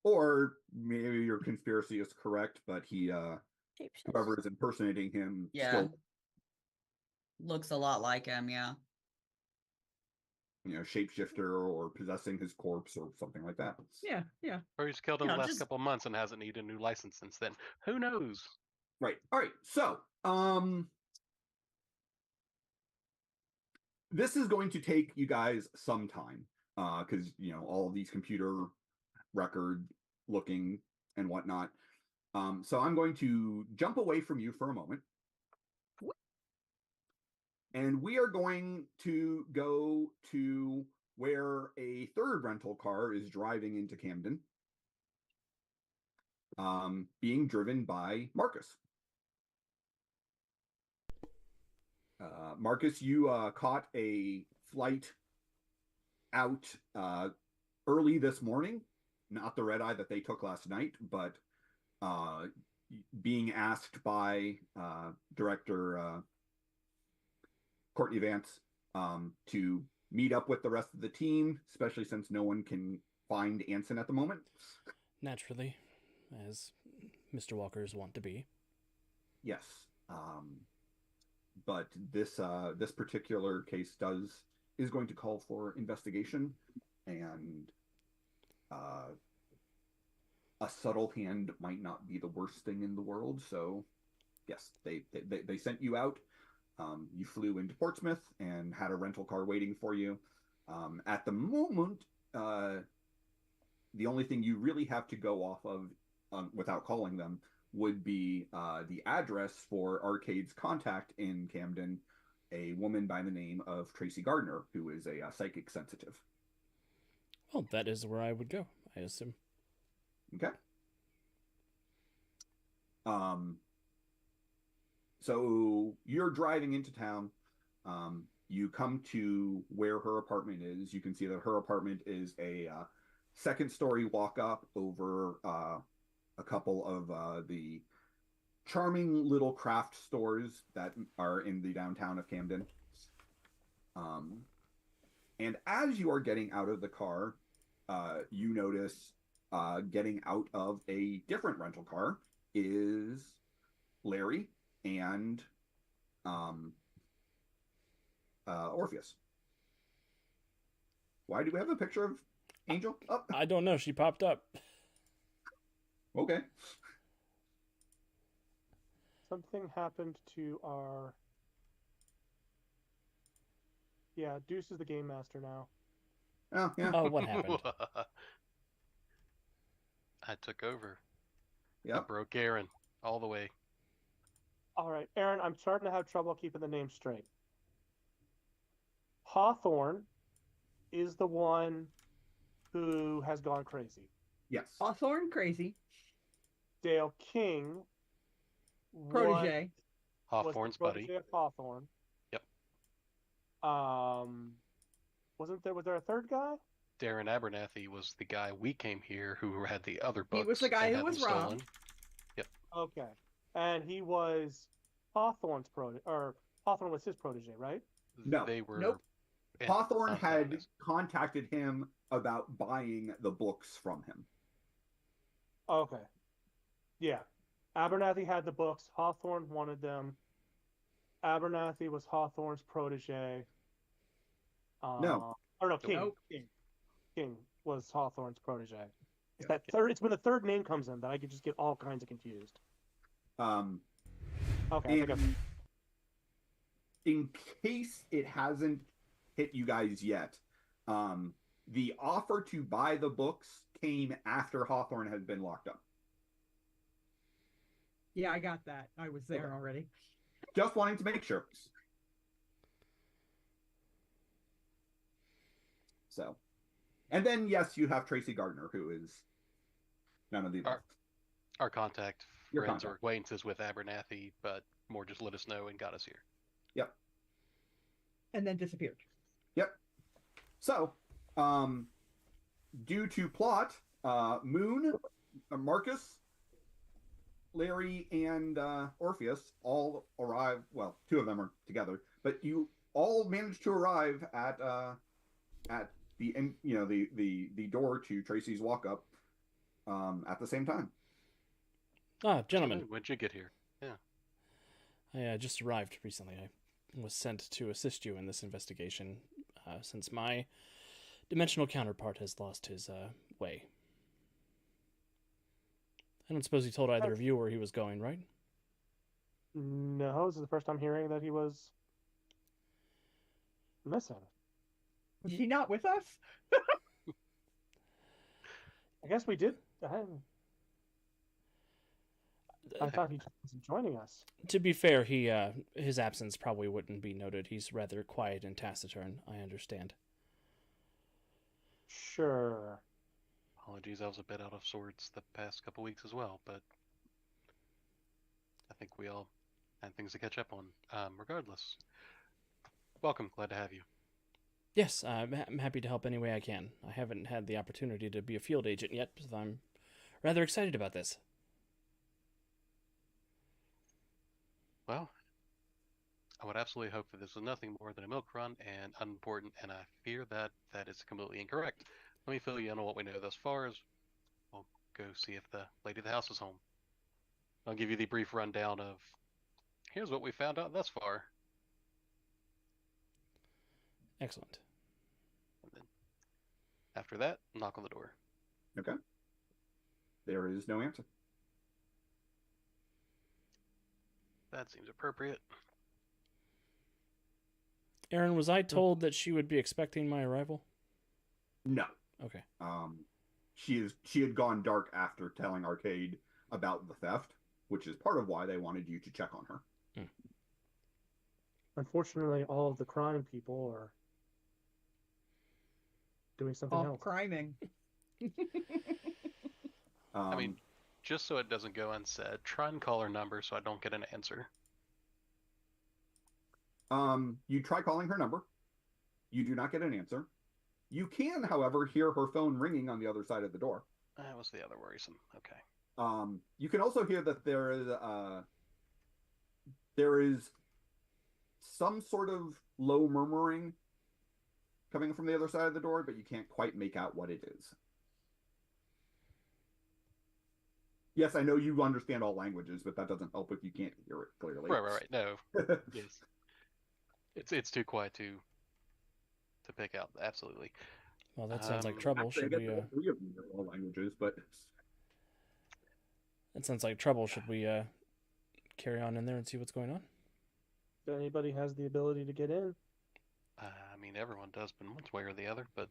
Or maybe your conspiracy is correct, but he Shapeshift. whoever is impersonating him Yeah. still, Looks a lot like him, yeah. shapeshifter or possessing his corpse or something like that. Yeah, yeah. Or he's killed in You the know, last just- couple of months and hasn't needed a new license since then. Who knows? Right. All right. So, this is going to take you guys some time, because all of these computer record looking and whatnot. So I'm going to jump away from you for a moment. And we are going to go to where a third rental car is driving into Camden, being driven by Marcus. Marcus, you caught a flight out early this morning, not the red eye that they took last night, but being asked by Director Courtney Vance to meet up with the rest of the team, especially since no one can find Anson at the moment. Naturally, as Mr. Walkers want to be. Yes. But this particular case is going to call for investigation, and a subtle hand might not be the worst thing in the world. So, yes, they sent you out. You flew into Portsmouth and had a rental car waiting for you. At the moment, the only thing you really have to go off of without calling them would be the address for Arcade's contact in Camden, a woman by the name of Tracy Gardner, who is a psychic sensitive. Well, that is where I would go, I assume. Okay. So you're driving into town. You come to where her apartment is. You can see that her apartment is a second story walk up over a couple of the charming little craft stores that are in the downtown of Camden. And as you are getting out of the car, you notice getting out of a different rental car is Larry and Orpheus. Why do we have a picture of Angel? Oh, I don't know. She popped up. okay. Something happened to our... Yeah, Deuce is the game master now. Oh, yeah. Oh, what happened? I took over. Yep. Broke Aaron all the way. All right, Aaron, I'm starting to have trouble keeping the name straight. Hawthorne is the one who has gone crazy. Yes. Hawthorne crazy. Dale King Protege. was the Hawthorne's buddy. protege of Hawthorne. Yep. Was there a third guy? Darren Abernathy was the guy we came here who had the other books. He was the guy and who had was them stolen. robbed. Yep. Okay. And he was Hawthorne's protege, or Hawthorne was his protege, right? No. They were. Nope. in Hawthorne had contact. contacted him about buying the books from him. Okay. Yeah. Abernathy had the books. Hawthorne wanted them. Abernathy was Hawthorne's protege. No. Or no, King. Nope. King was Hawthorne's protege. It's Yeah. that third. It's when the third name comes in that I could just get all kinds of confused. Okay. I think And in case it hasn't hit you guys yet, the offer to buy the books came after Hawthorne had been locked up. Yeah, I got that. I was there already. Just wanting to make sure. So, and then yes, you have Tracy Gardner, who is none of the above. Our contact, Your friends or contact. acquaintances with Abernathy, but more just let us know and got us here. Yep. And then disappeared. Yep. So, due to plot, Moon, Marcus, Larry, and Orpheus all arrive. Well, two of them are together, but you all managed to arrive at the the door to Tracy's walk up at the same time. Ah, gentlemen, When'd you get here? I just arrived recently. I was sent to assist you in this investigation since my dimensional counterpart has lost his way. I don't suppose he told either of you where he was going, right? No, this is the first time hearing that he was missing. Was he not with us? I guess we did. I thought he wasn't joining us. To be fair, his absence probably wouldn't be noted. He's rather quiet and taciturn, I understand. Sure. Apologies, I was a bit out of sorts the past couple weeks as well, but I think we all had things to catch up on. Regardless, welcome. Glad to have you. Yes, I'm happy to help any way I can. I haven't had the opportunity to be a field agent yet, but I'm rather excited about this. Well, I would absolutely hope that this is nothing more than a milk run and unimportant, and I fear that that is completely incorrect. Let me fill you in on what we know thus far as we'll go see if the lady of the house is home. I'll give you the brief rundown of here's what we found out thus far. Excellent. And then after that, knock on the door. Okay. There is no answer. That seems appropriate. Aaron, was I told that she would be expecting my arrival? No. Okay. She had gone dark after telling Arcade about the theft, which is part of why they wanted you to check on her. Unfortunately, all of the crime people are doing something Oh, else. criming. I mean, just so it doesn't go unsaid, try and call her number so I don't get an answer. You try calling her number. You do not get an answer. You can, however, hear her phone ringing on the other side of the door. That was the other worrisome. Okay. You can also hear that there is some sort of low murmuring coming from the other side of the door, but you can't quite make out what it is. Yes, I know you understand all languages, but that doesn't help if you can't hear it clearly. Right. No. Yes. It's too quiet to pick out. Absolutely. Well, that sounds like Um, trouble. Actually, Should I we? guess all three of you know all languages, but That sounds like trouble. Should we carry on in there and see what's going on? If anybody has the ability to get in, I mean, everyone does, but one way or the other. But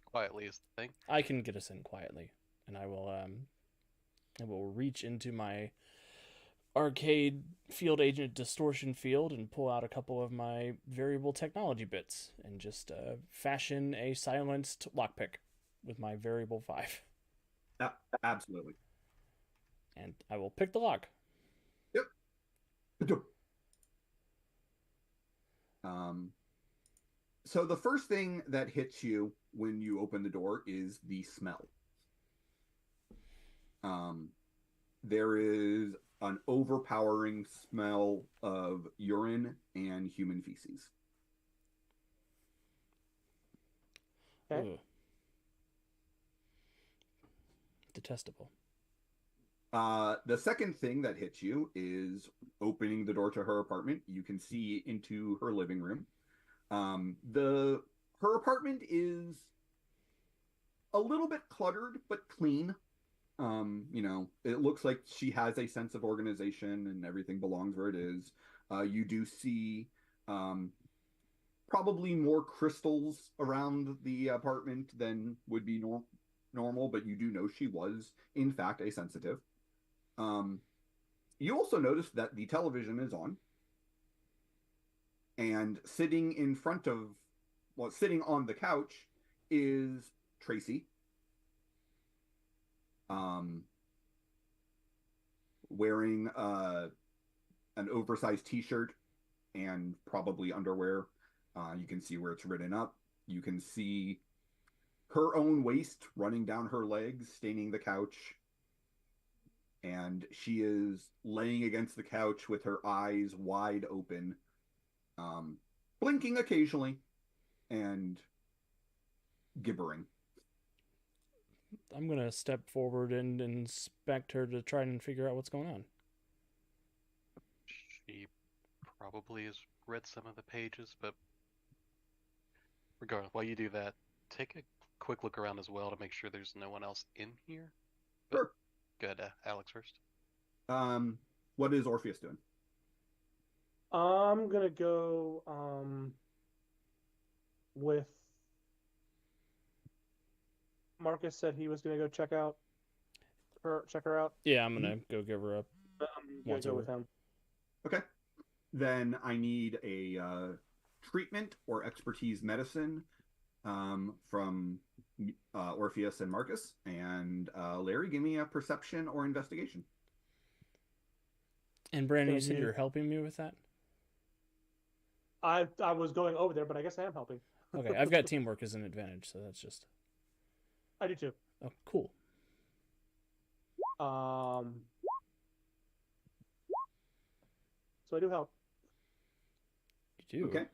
quietly is the thing. I can get us in quietly, and I will I will reach into my arcade field agent distortion field and pull out a couple of my variable technology bits and just fashion a silenced lockpick with my variable 5. Absolutely. And I will pick the lock. Yep. So the first thing that hits you when you open the door is the smell. There is an overpowering smell of urine and human feces. Okay. Ugh. Detestable. The second thing that hits you is opening the door to her apartment. You can see into her living room. Her apartment is a little bit cluttered but clean. It looks like she has a sense of organization and everything belongs where it is. You do see probably more crystals around the apartment than would be normal, but you do know she was, in fact, a sensitive. You also notice that the television is on, and sitting on the couch is Tracy. Wearing an oversized t-shirt and probably underwear. You can see where it's written up. You can see her own waste running down her legs, staining the couch. And she is laying against the couch with her eyes wide open, blinking occasionally and gibbering. I'm going to step forward and inspect her to try and figure out what's going on. She probably has read some of the pages, but regardless, while you do that, take a quick look around as well to make sure there's no one else in here. But Sure. Good, Alex first. What is Orpheus doing? I'm gonna go with Marcus said he was gonna go check her out. Yeah, I'm going to go give her up. I'm gonna Once go over. with him. Okay. Then I need a treatment or expertise medicine from Orpheus and Marcus. And Larry, give me a perception or investigation. And Brandon, you Can said you- you're helping me with that? I was going over there, but I guess I am helping. Okay, I've got teamwork as an advantage, so that's just... I do too. Oh, cool. So I do help. You do. Okay.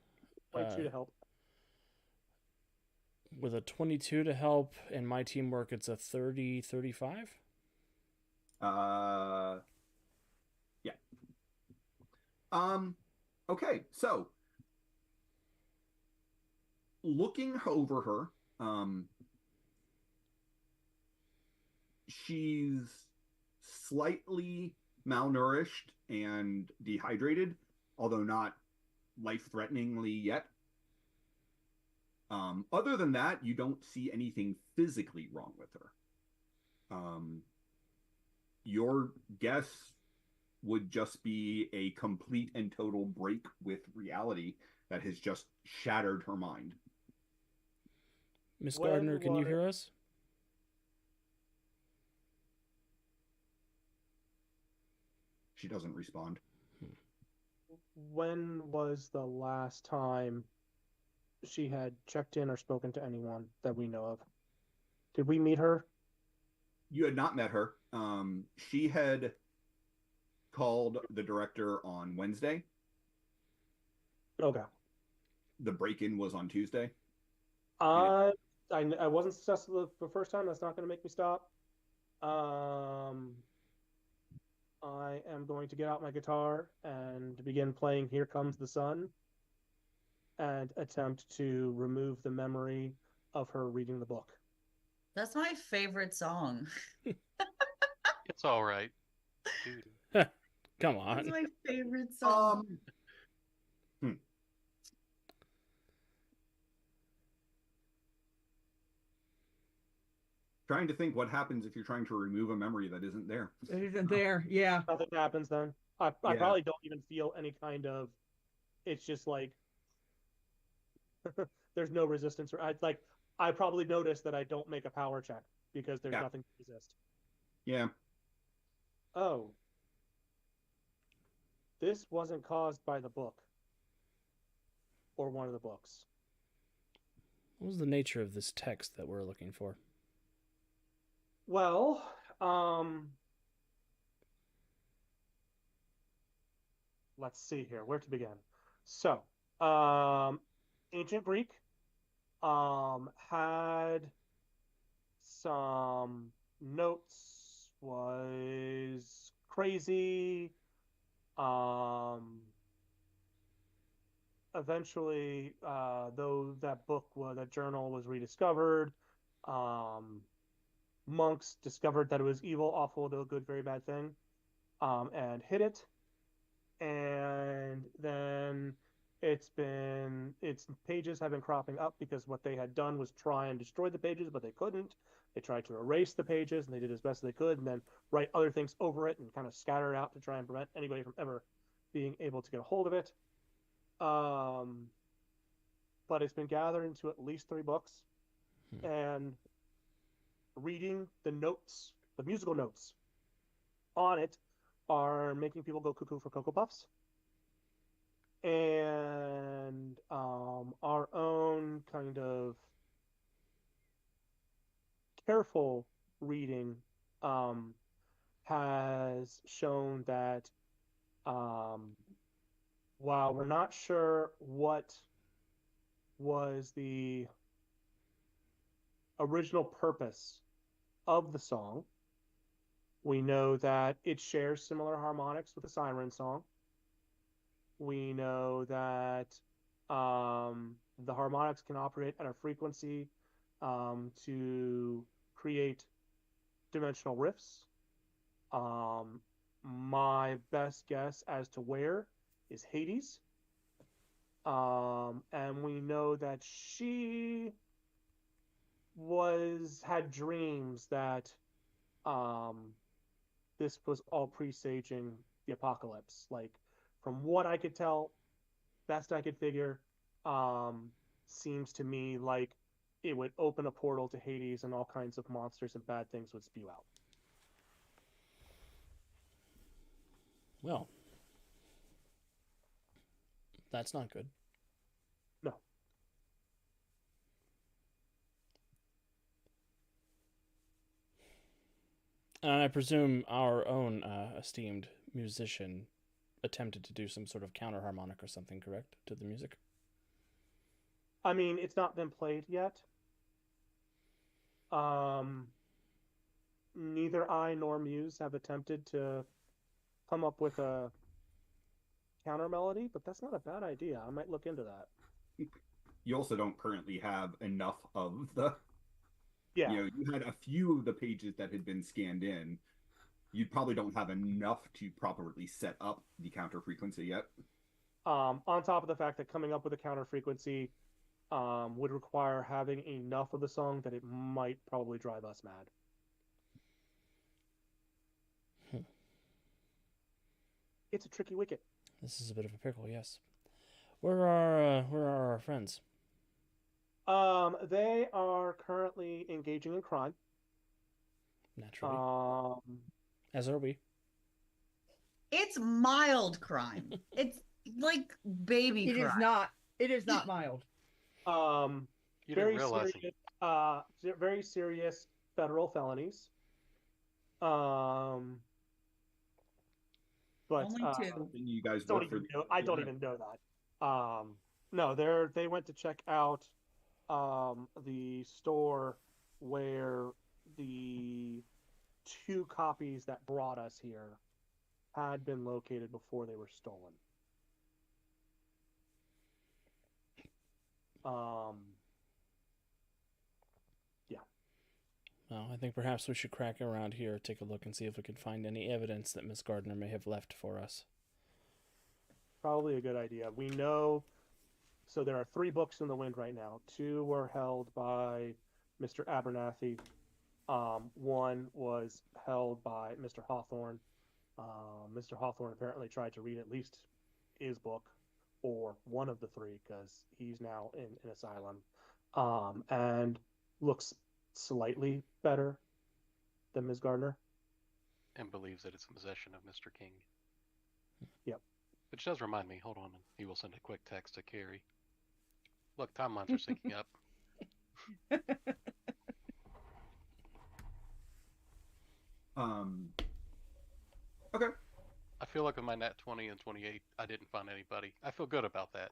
22 to help. With a 22 to help and my teamwork, it's a 30-35? Yeah. Okay, so looking over her, she's slightly malnourished and dehydrated, although not life-threateningly yet. Other than that, you don't see anything physically wrong with her. Your guess would just be a complete and total break with reality that has just shattered her mind. Miss When Gardner, can you was- hear us? She doesn't respond. When was the last time she had checked in or spoken to anyone that we know of? Did we meet her? You had not met her. She had called the director on Wednesday. Okay. The break-in was on Tuesday. I wasn't successful the first time. That's not going to make me stop. I am going to get out my guitar and begin playing Here Comes the Sun and attempt to remove the memory of her reading the book. That's my favorite song. It's all right. Dude. Come That's on. my favorite song. trying to think what happens if you're trying to remove a memory that isn't there. It isn't there. Yeah. Nothing happens then. I Yeah. probably don't even feel any kind of. It's just like there's no resistance. I probably notice that I don't make a power check because there's Yeah. nothing to resist. Yeah. Oh, this wasn't caused by the book or one of the books. What was the nature of this text that we're looking for? Well, let's see here. Where to begin? So, ancient Greek had some notes, was crazy. Eventually, though that journal was rediscovered, monks discovered that it was evil, awful, no good, very bad thing, and hid it. And then its pages have been cropping up because what they had done was try and destroy the pages, but they couldn't. They tried to erase the pages, and they did as best they could, and then write other things over it and kind of scatter it out to try and prevent anybody from ever being able to get a hold of it. But it's been gathered into at least 3 books, and reading the notes, the musical notes on it, are making people go cuckoo for Cocoa Puffs. And our own kind of careful reading has shown that while we're not sure what was the original purpose of the song, we know that it shares similar harmonics with the Siren song. We know that the harmonics can operate at a frequency to create dimensional rifts. My best guess as to where is Hades. And we know that she had dreams that this was all presaging the apocalypse. Like, from what I could tell, best I could figure, seems to me like it would open a portal to Hades and all kinds of monsters and bad things would spew out. Well, that's not good. No. And I presume our own esteemed musician attempted to do some sort of counter harmonic or something, correct, to the music? I mean, it's not been played yet. Neither I nor Muse have attempted to come up with a counter melody, but that's not a bad idea. I might look into that. You also don't currently have enough of the. Yeah. You had a few of the pages that had been scanned in. You probably don't have enough to properly set up the counter frequency yet. On top of the fact that coming up with a counter frequency would require having enough of the song that it might probably drive us mad. It's a tricky wicket. This is a bit of a pickle, yes. Where are our friends? They are currently engaging in crime. Naturally. As are we. It's mild crime. It's like baby It crime. is not. It is not mild. You didn't realize serious, very serious federal felonies. But Only 2. You guys don't even know. I don't even know that. No, they went to check out the store where the 2 copies that brought us here had been located before they were stolen. Yeah. Well, I think perhaps we should crack around here, take a look, and see if we can find any evidence that Miss Gardner may have left for us. Probably a good idea. We know. So there are 3 books in the wind right now. 2 were held by Mr. Abernathy. One was held by Mr. Hawthorne. Mr. Hawthorne apparently tried to read at least his book, or one of the three, because he's now in an asylum, and looks slightly better than Ms. Gardner. And believes that it's in possession of Mr. King. Yep. Which does remind me, hold on, he will send a quick text to Carrie. Look, timelines are syncing up. Okay. I feel like with my nat 20 and 28, I didn't find anybody. I feel good about that.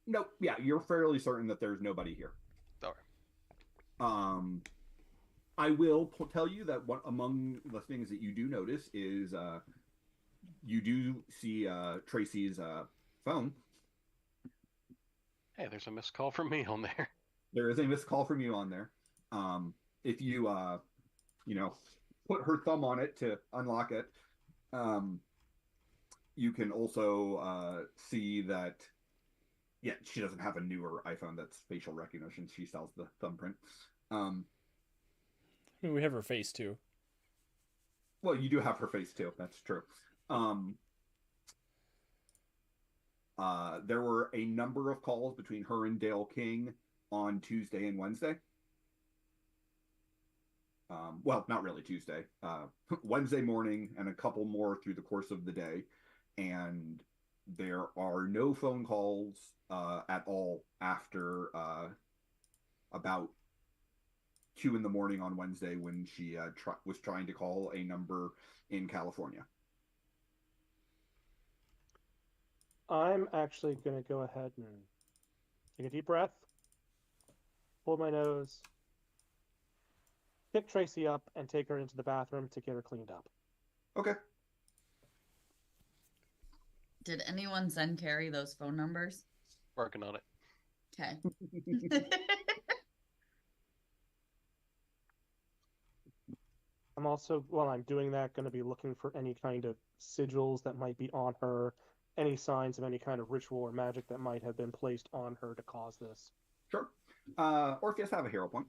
Nope. Yeah, you're fairly certain that there's nobody here. All right. I will tell you that one among the things that you do notice is you do see Tracy's phone. Hey, there's a missed call from me on there. There is a missed call from you on there. If you put her thumb on it to unlock it, you can also see that. Yeah, she doesn't have a newer iPhone that's facial recognition. She sells the thumbprint. I mean, we have her face too. Well, you do have her face too. That's true. There were a number of calls between her and Dale King on Tuesday and Wednesday. Well, not really Tuesday. Wednesday morning and a couple more through the course of the day. And there are no phone calls at all after about 2 in the morning on Wednesday when she was trying to call a number in California. I'm actually going to go ahead and take a deep breath, hold my nose, pick Tracy up, and take her into the bathroom to get her cleaned up. Okay. Did anyone send Carrie those phone numbers? Working on it. Okay. I'm also, while I'm doing that, going to be looking for any kind of sigils that might be on her, any signs of any kind of ritual or magic that might have been placed on her to cause this. Sure. Orpheus, have a hero point.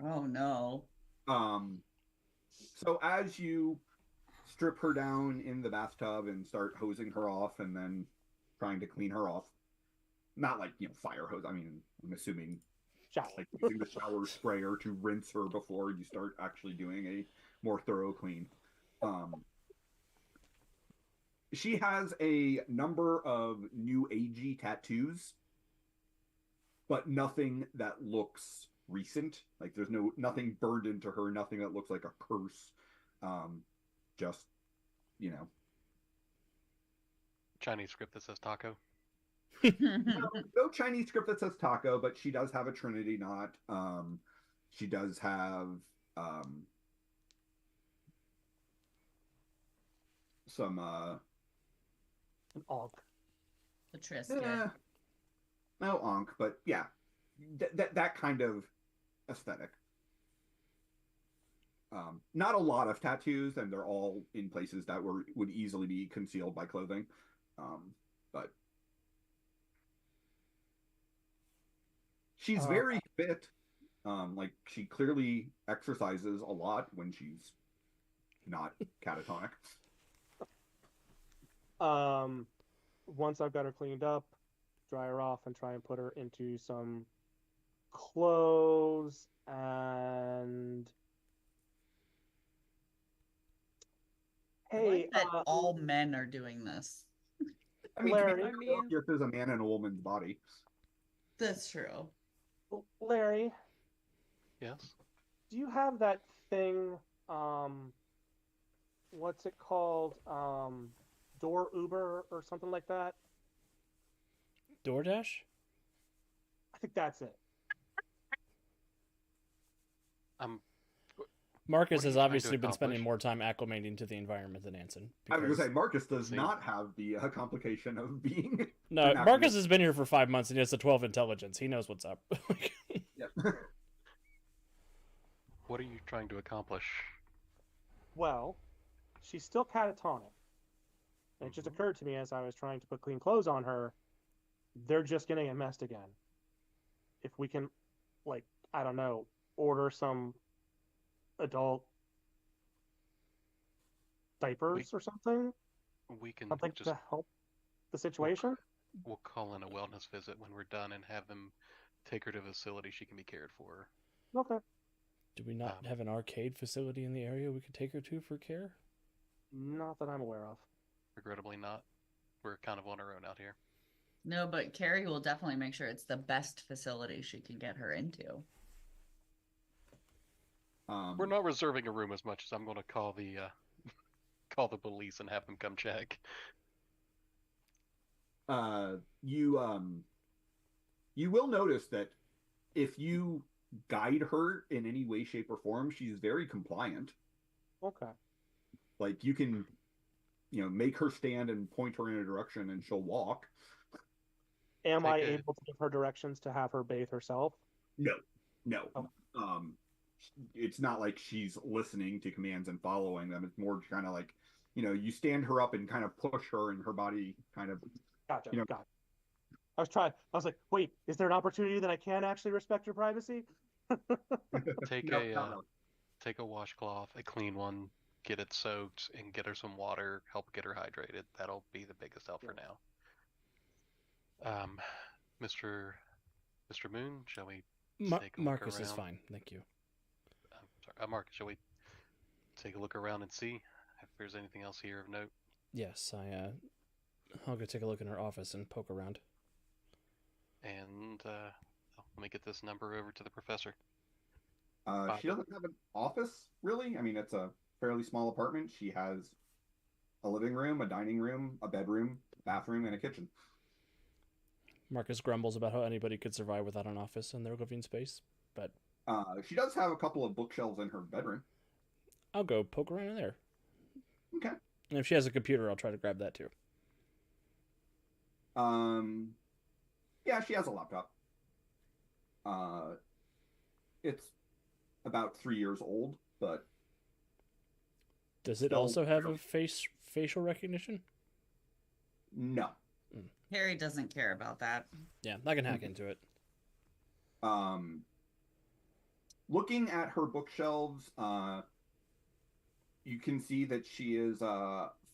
Oh no. So as you strip her down in the bathtub and start hosing her off and then trying to clean her off, not like, fire hose. I mean, I'm assuming Shower. like using the shower sprayer to rinse her before you start actually doing a more thorough clean. She has a number of new agey tattoos, but nothing that looks recent. Like there's nothing burned into her, nothing that looks like a curse. Just, Chinese script that says taco. no Chinese script that says taco, but she does have a Trinity knot. She does have some An Ankh. The Trisker. no Ankh, but yeah, that kind of aesthetic. Not a lot of tattoos, and they're all in places that would easily be concealed by clothing. But she's very fit. Like she clearly exercises a lot when she's not catatonic. Once I've got her cleaned up, dry her off, and try and put her into some clothes and. I like that all men are doing this. I mean, Larry, if there's a man in a woman's body. That's true. Larry, Yes. do you have that thing? What's it called? Door Uber or something like that? DoorDash? I think that's it. Marcus What are has you trying to obviously been spending accomplish? more time acclimating to the environment than Anson. I was going to because- say, Marcus does See? not have the complication of being. No, an Marcus acronym. has been here for 5 months and he has a 12 intelligence. He knows what's up. Yep. What are you trying to accomplish? Well, she's still catatonic. And it just occurred to me as I was trying to put clean clothes on her, they're just getting it messed again. If we can, I don't know, order some adult diapers or something? We can Something just to help the situation? we'll call in a wellness visit when we're done and have them take her to a facility she can be cared for. Okay. Do we not have an arcade facility in the area we could take her to for care? Not that I'm aware of. Regrettably not. We're kind of on our own out here. No, but Carrie will definitely make sure it's the best facility she can get her into. We're not reserving a room as much as I'm going to call the call the police and have them come check. You will notice that if you guide her in any way, shape, or form, she's very compliant. Okay. Like you can, make her stand and point her in a direction, and she'll walk. Am I able to give her directions to have her bathe herself? No. Okay. It's not like she's listening to commands and following them. It's more kind of like, you stand her up and kind of push her, and her body kind of. Gotcha. Gotcha. I was like, wait, is there an opportunity that I can actually respect your privacy? Take No, not really. take a washcloth, a clean one, get it soaked, and get her some water. Help get her hydrated. That'll be the biggest help for now. Mr. Moon, shall we take a Marcus look is around? fine, thank you. I'm sorry, Marcus, shall we take a look around and see if there's anything else here of note? Yes, I'll go take a look in her office and poke around. And let me get this number over to the professor. She doesn't have an office, really. I mean, it's a fairly small apartment. She has a living room, a dining room, a bedroom, bathroom, and a kitchen. Marcus grumbles about how anybody could survive without an office in their living space, but she does have a couple of bookshelves in her bedroom. I'll go poke around in there. Okay. And if she has a computer, I'll try to grab that too. Yeah, she has a laptop. It's about 3 years old, but does it also have a facial recognition? No. Harry doesn't care about that. Yeah, I can hack into it. Looking at her bookshelves, you can see that she is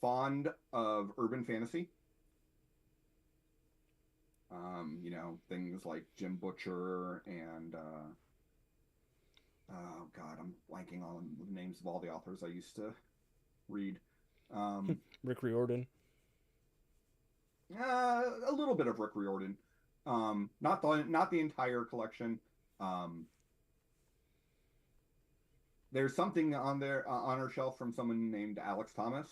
fond of urban fantasy. Things like Jim Butcher and oh god, I'm blanking on the names of all the authors I used to read. Rick Riordan. A little bit of Rick Riordan. Not the entire collection. There's something on there on her shelf from someone named Alex Thomas.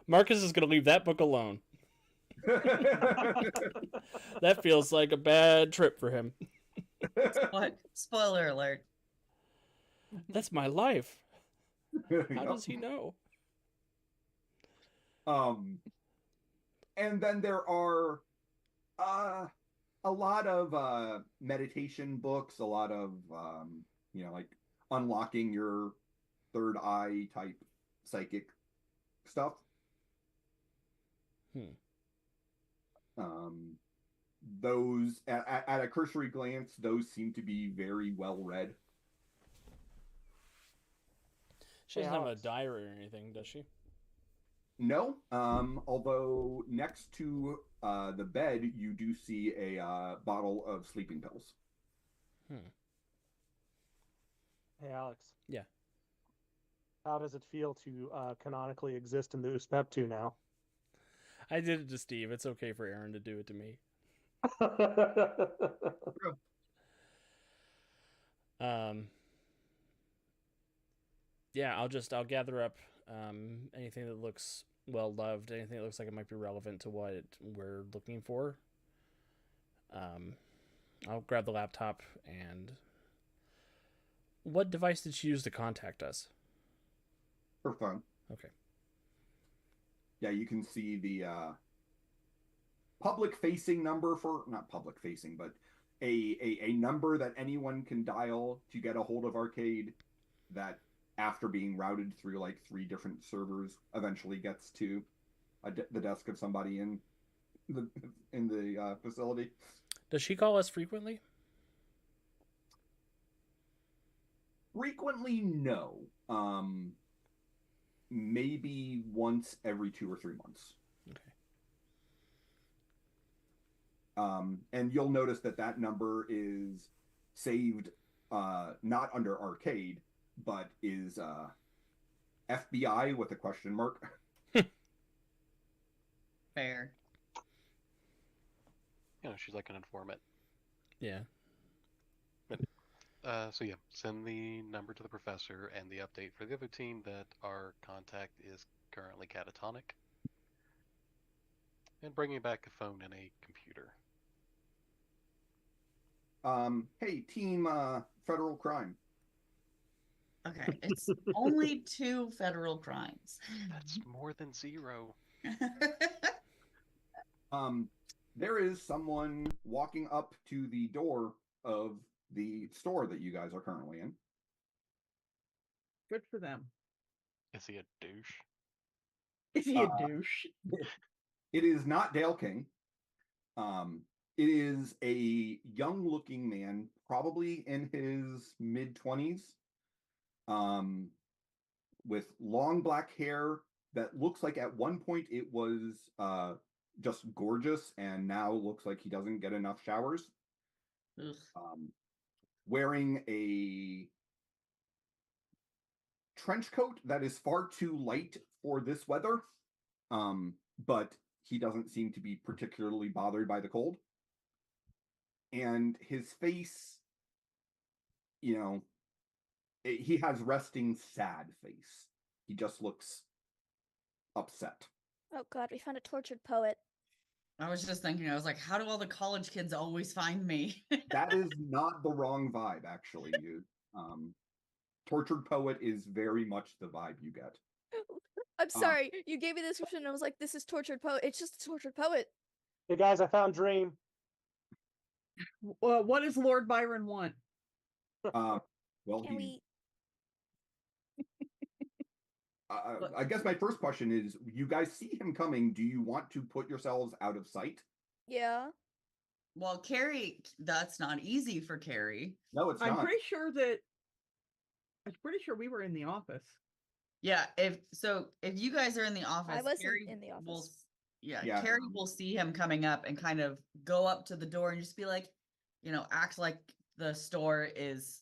Marcus is going to leave that book alone. That feels like a bad trip for him. What? Spoiler alert. That's my life. How does he know? And then there are a lot of meditation books, a lot of like unlocking your third eye type psychic stuff. Those at a cursory glance, those seem to be very well read. She doesn't have a diary or anything, does she? No. Although next to the bed, you do see a bottle of sleeping pills. Hey, Alex. Yeah. How does it feel to canonically exist in the Uspeptu now? I did it to Steve. It's okay for Aaron to do it to me. Yeah, I'll gather up anything that looks well loved, anything that looks like it might be relevant to what we're looking for. I'll grab the laptop. And what device did she use to contact us? Her phone. Okay. Yeah, you can see the public-facing number not public-facing, but a number that anyone can dial to get a hold of Arcade that, after being routed through like 3 different servers, eventually gets to the desk of somebody in the facility. Does she call us frequently? Frequently, no. Maybe once every 2 or 3 months. Okay. And you'll notice that number is saved not under arcade, but is FBI with a question mark. Fair. She's like an informant. Yeah. So yeah, send the number to the professor and the update for the other team that our contact is currently catatonic. And bringing back a phone and a computer. Hey, team federal crime. Okay, it's only 2 federal crimes. That's more than 0. There is someone walking up to the door of the store that you guys are currently in. Good for them. Is he a douche? Is he a douche? It is not Dale King. It is a young-looking man, probably in his mid-20s, with long black hair that looks like at one point it was just gorgeous, and now looks like he doesn't get enough showers. Wearing a trench coat that is far too light for this weather, but he doesn't seem to be particularly bothered by the cold. And his face, he has resting sad face. He just looks upset. Oh god, we found a tortured poet. I was just thinking, I was like, how do all the college kids always find me? That is not the wrong vibe, actually. Tortured poet is very much the vibe you get. I'm sorry, you gave me the description and I was like, this is tortured poet. It's just a tortured poet. Hey guys, I found Dream. What does Lord Byron want? Well, Can we? I guess my first question is, you guys see him coming. Do you want to put yourselves out of sight? Yeah. Well, Carrie, that's not easy for Carrie. No, it's I'm not. pretty sure we were in the office. Yeah, if you guys are in the office, I wasn't Carrie in the office. will, Yeah. Carrie will see him coming up and kind of go up to the door and just be like, act like the store is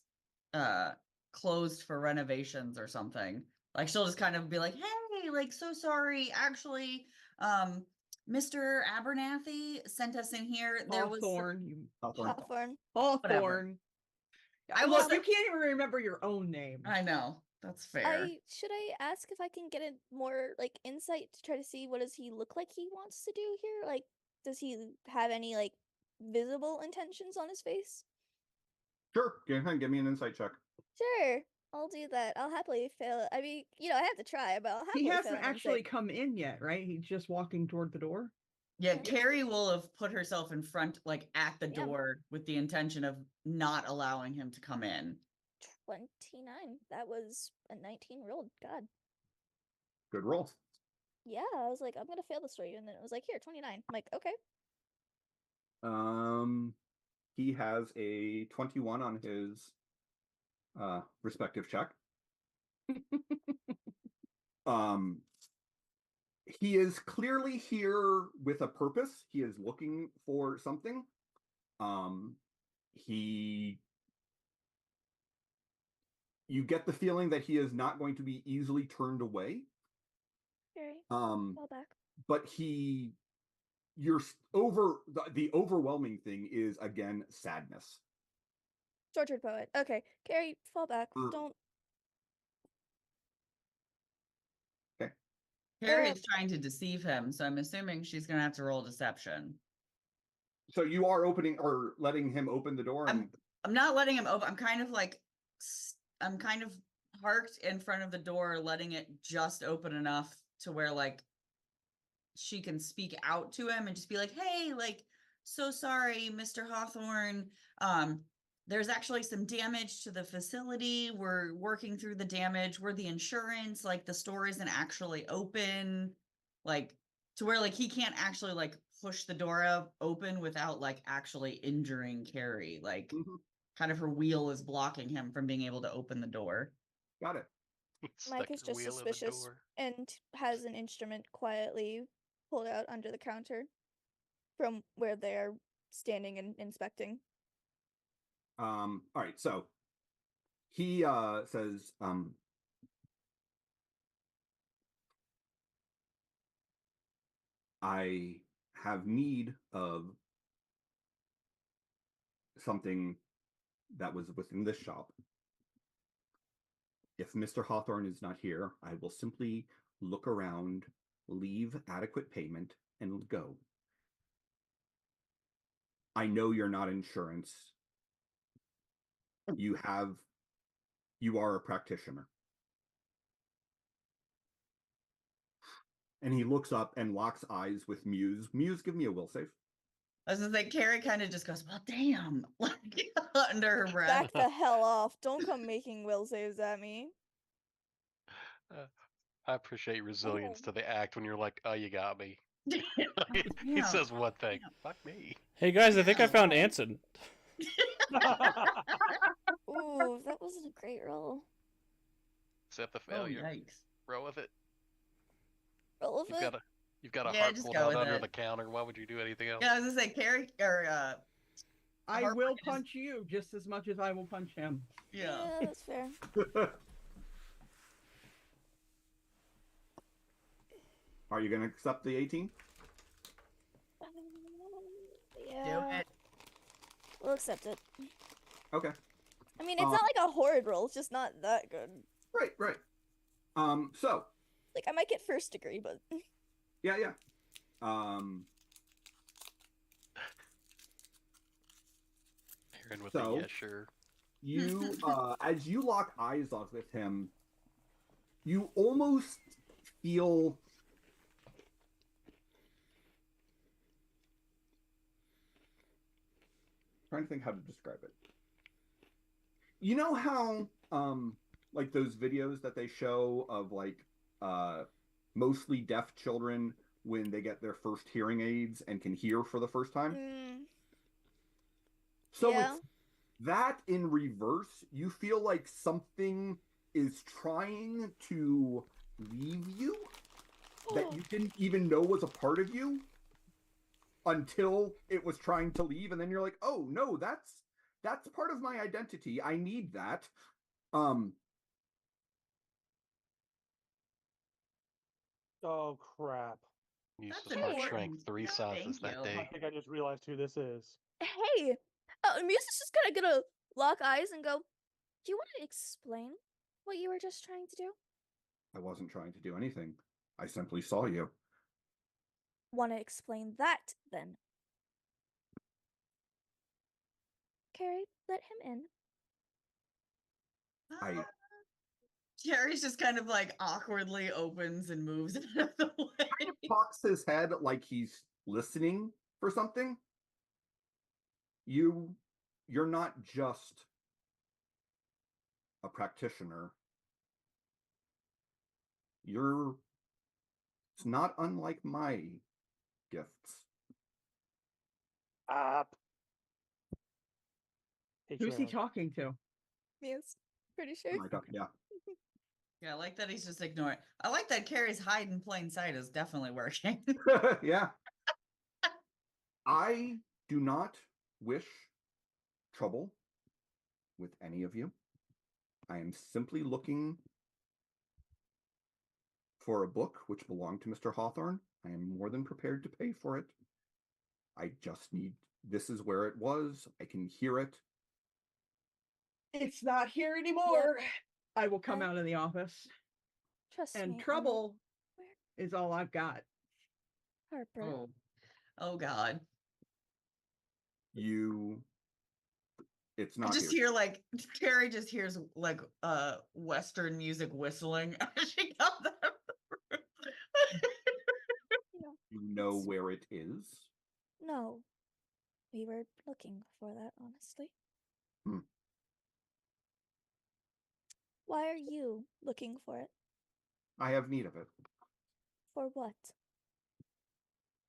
closed for renovations or something. Like she'll just kind of be like, hey, like, so sorry, actually, Mr. Abernathy sent us in here. There was Hawthorne. Hawthorne. Hawthorne. I Look, will you can't even remember your own name. I know. That's fair. Should I ask if I can get a more like insight to try to see what does he look like he wants to do here? Like, does he have any like visible intentions on his face? Sure. Go ahead and give me an insight check. Sure, I'll do that. I'll happily fail. I mean, I have to try, but I'll happily He fail hasn't an actually insight. come in yet, right? He's just walking toward the door. Yeah, Carrie will have put herself in front, like at the Yeah. door with the intention of not allowing him to come in. 29. That was a 19 rolled. God. Good roll. Yeah, I was like, I'm gonna fail the story, and then it was like, here, 29. I'm like, okay. He has a 21 on his respective check. He is clearly here with a purpose. He is looking for something. You get the feeling that he is not going to be easily turned away. Very. Fall back. But the overwhelming thing is, again, sadness. Tortured poet. Okay, Carrie, fall back. Don't. Okay. Carrie is trying to deceive him, so I'm assuming she's gonna have to roll deception. So you are opening or letting him open the door? I'm not letting him open. I'm kind of parked in front of the door, letting it just open enough to where like she can speak out to him and just be like, hey, like, so sorry, Mr. Hawthorne. There's actually some damage to the facility. We're working through the damage. We're the insurance. Like, the store isn't actually open. Like, to where, like, he can't actually, like, push the door open without, like, actually injuring Carrie. Like, kind of her wheel is blocking him from being able to open the door. Got it. Stuck Mike is your just wheel in the suspicious door. and has an instrument quietly pulled out under the counter from where they are standing and inspecting. All right, so he says, I have need of something that was within this shop. If Mr. Hawthorne is not here, I will simply look around, leave adequate payment, and go. I know you're not insurance. You are a practitioner. And he looks up and locks eyes with Muse. Muse, give me a will save. I was just like, Carrie kind of just goes, well, damn, like under her breath. Back the hell off. Don't come making will saves at me. I appreciate resilience to the act when you're like, oh, you got me. he Yeah. says one thing. Fuck me. Hey guys, I think I Yeah. found Anson. Ooh, that wasn't a great roll. Accept the Oh, failure. yikes. Roll with it. Roll of it. You've got a Yeah, heart just pulled go out with under it. the counter. Why would you do anything else? Yeah, I was gonna say, Carrie, or I Harper will is- punch you just as much as I will punch him. yeah. That's fair. Are you going to accept the 18? Yeah. Do it. We'll accept it. Okay. I mean, it's not like a horrid roll. It's just not that good. Right. So, Like, I might get first degree, but yeah. Aaron with So- a yeah, sure. You, as you lock eyes on with him, you almost feel trying to think how to describe it. You know how, like those videos that they show of like, mostly deaf children when they get their first hearing aids and can hear for the first time? So yeah. it's that in reverse. You feel like something is trying to leave you that you didn't even know was a part of you until it was trying to leave, and then you're like, oh no, that's part of my identity. I need that. Oh crap! Uses That's my important. strength 3 No, sizes thank that you. I day. think I just realized who this is. Hey, Muse is just kind of gonna lock eyes and go, do you want to explain what you were just trying to do? I wasn't trying to do anything. I simply saw you. Want to explain that, then? Carrie, let him in. I Carrie's just kind of like awkwardly opens and moves out of the way. cocks his head like he's listening for something. You're not just a practitioner. It's not unlike my gifts. Hey, Who's he Sharon. talking to? Muse, pretty sure. Oh my God, yeah. Yeah, I like that he's just ignoring. I like that Carrie's hide in plain sight is definitely working. Yeah. I do not wish trouble with any of you. I am simply looking for a book which belonged to Mr. Hawthorne. I am more than prepared to pay for it. I just need, this is where it was. I can hear it. It's not here anymore. I will come out of the office. Trust And me. trouble Where? is all I've got. Harper. Oh God. It's I not just here. hear like Carrie just hears like Western music whistling as she comes out of the room. You know where it is? No. We were looking for that, honestly. Why are you looking for it? I have need of it. For what?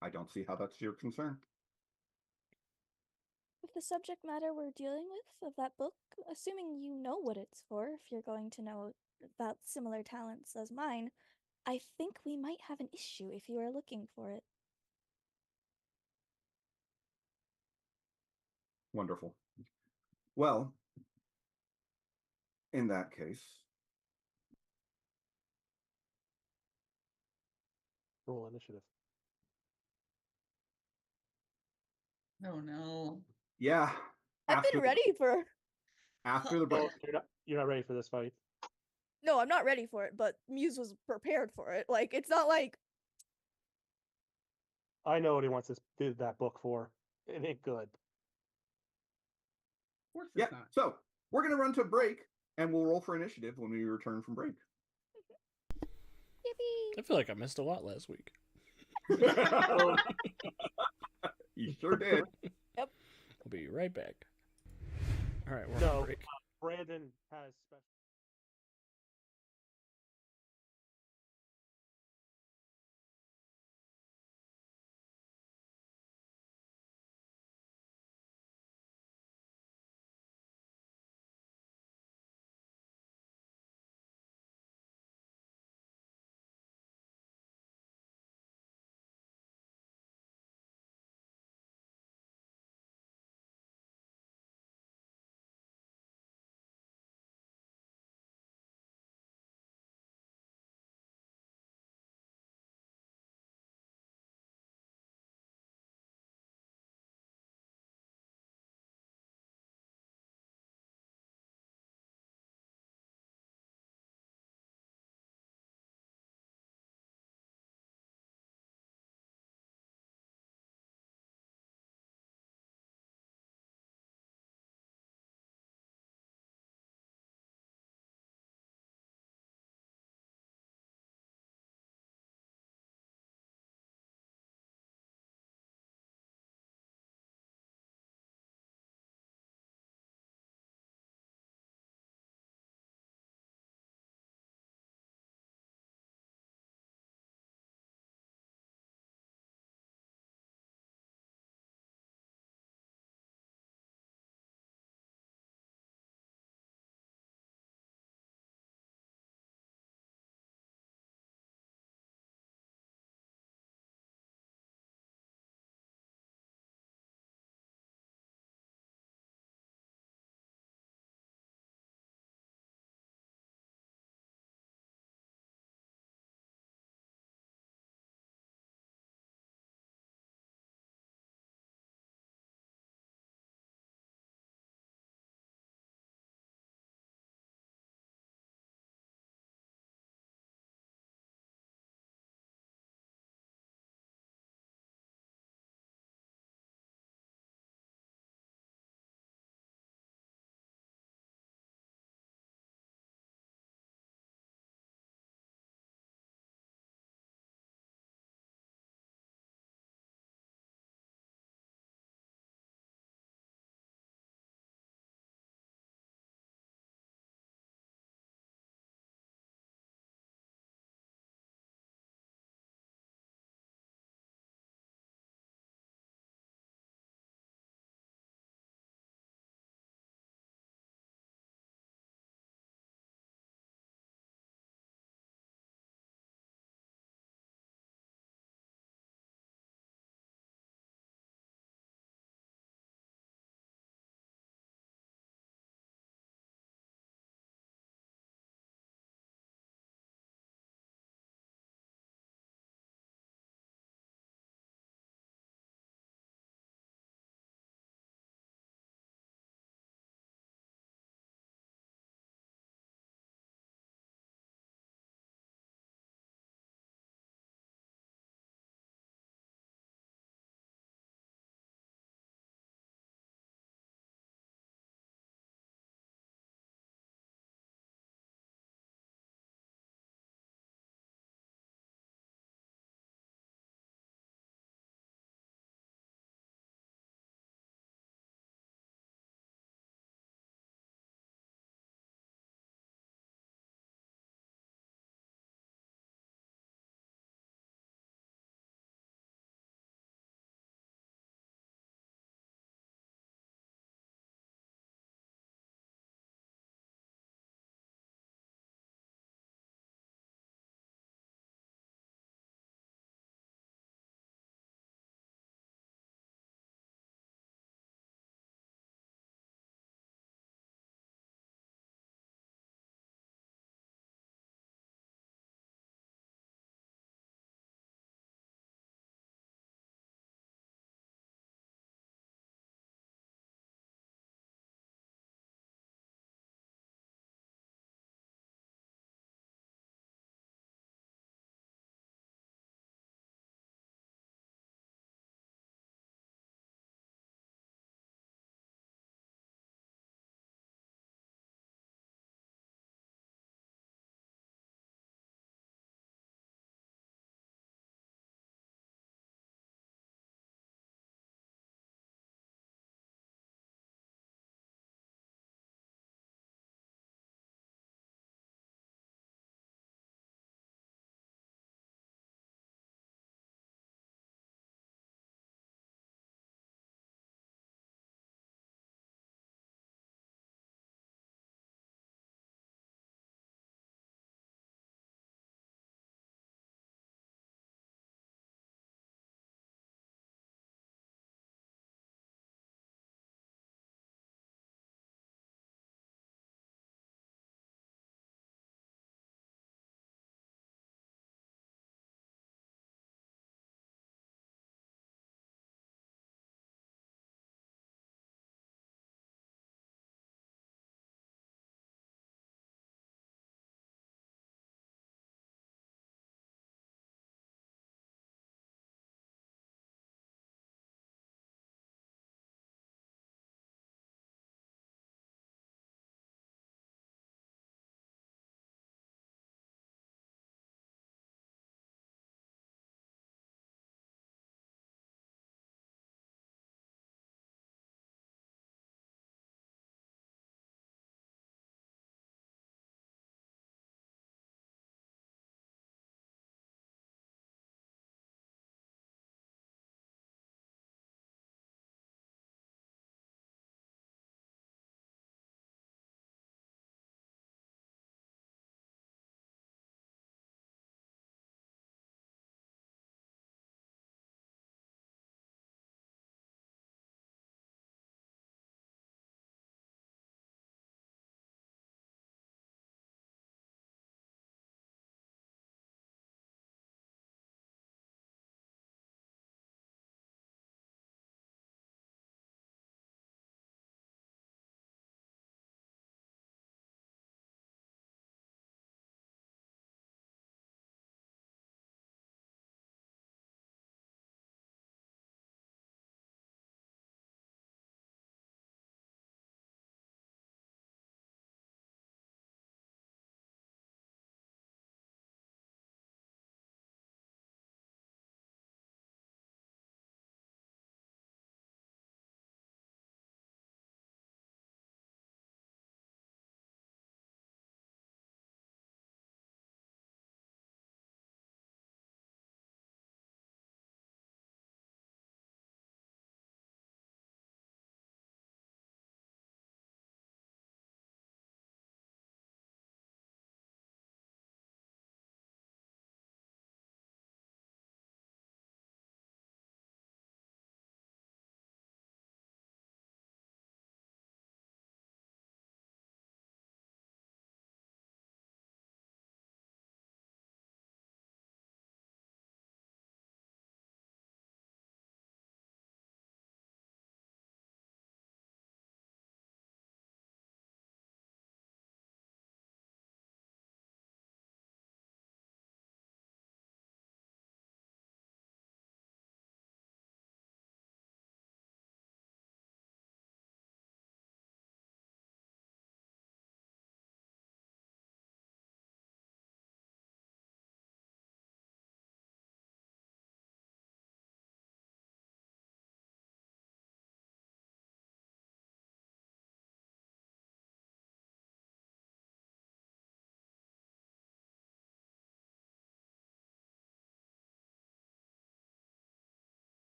I don't see how that's your concern. the subject matter we're dealing with of that book, assuming you know what it's for, if you're going to know about similar talents as mine, I think we might have an issue if you are looking for it. Wonderful. Well, in that case, Roll initiative. Oh no. yeah. I've after been the- ready for. after the break. Oh, you're not ready for this fight. No, I'm not ready for it, but Muse was prepared for it. Like, it's not like. I know what he wants that book for. It ain't good. Of course Yeah. it's not. So we're gonna run to a break, and we'll roll for initiative when we return from break. Yippee! I feel like I missed a lot last week. You sure did. We'll be right back. All right, we're on No, break. Brandon has special.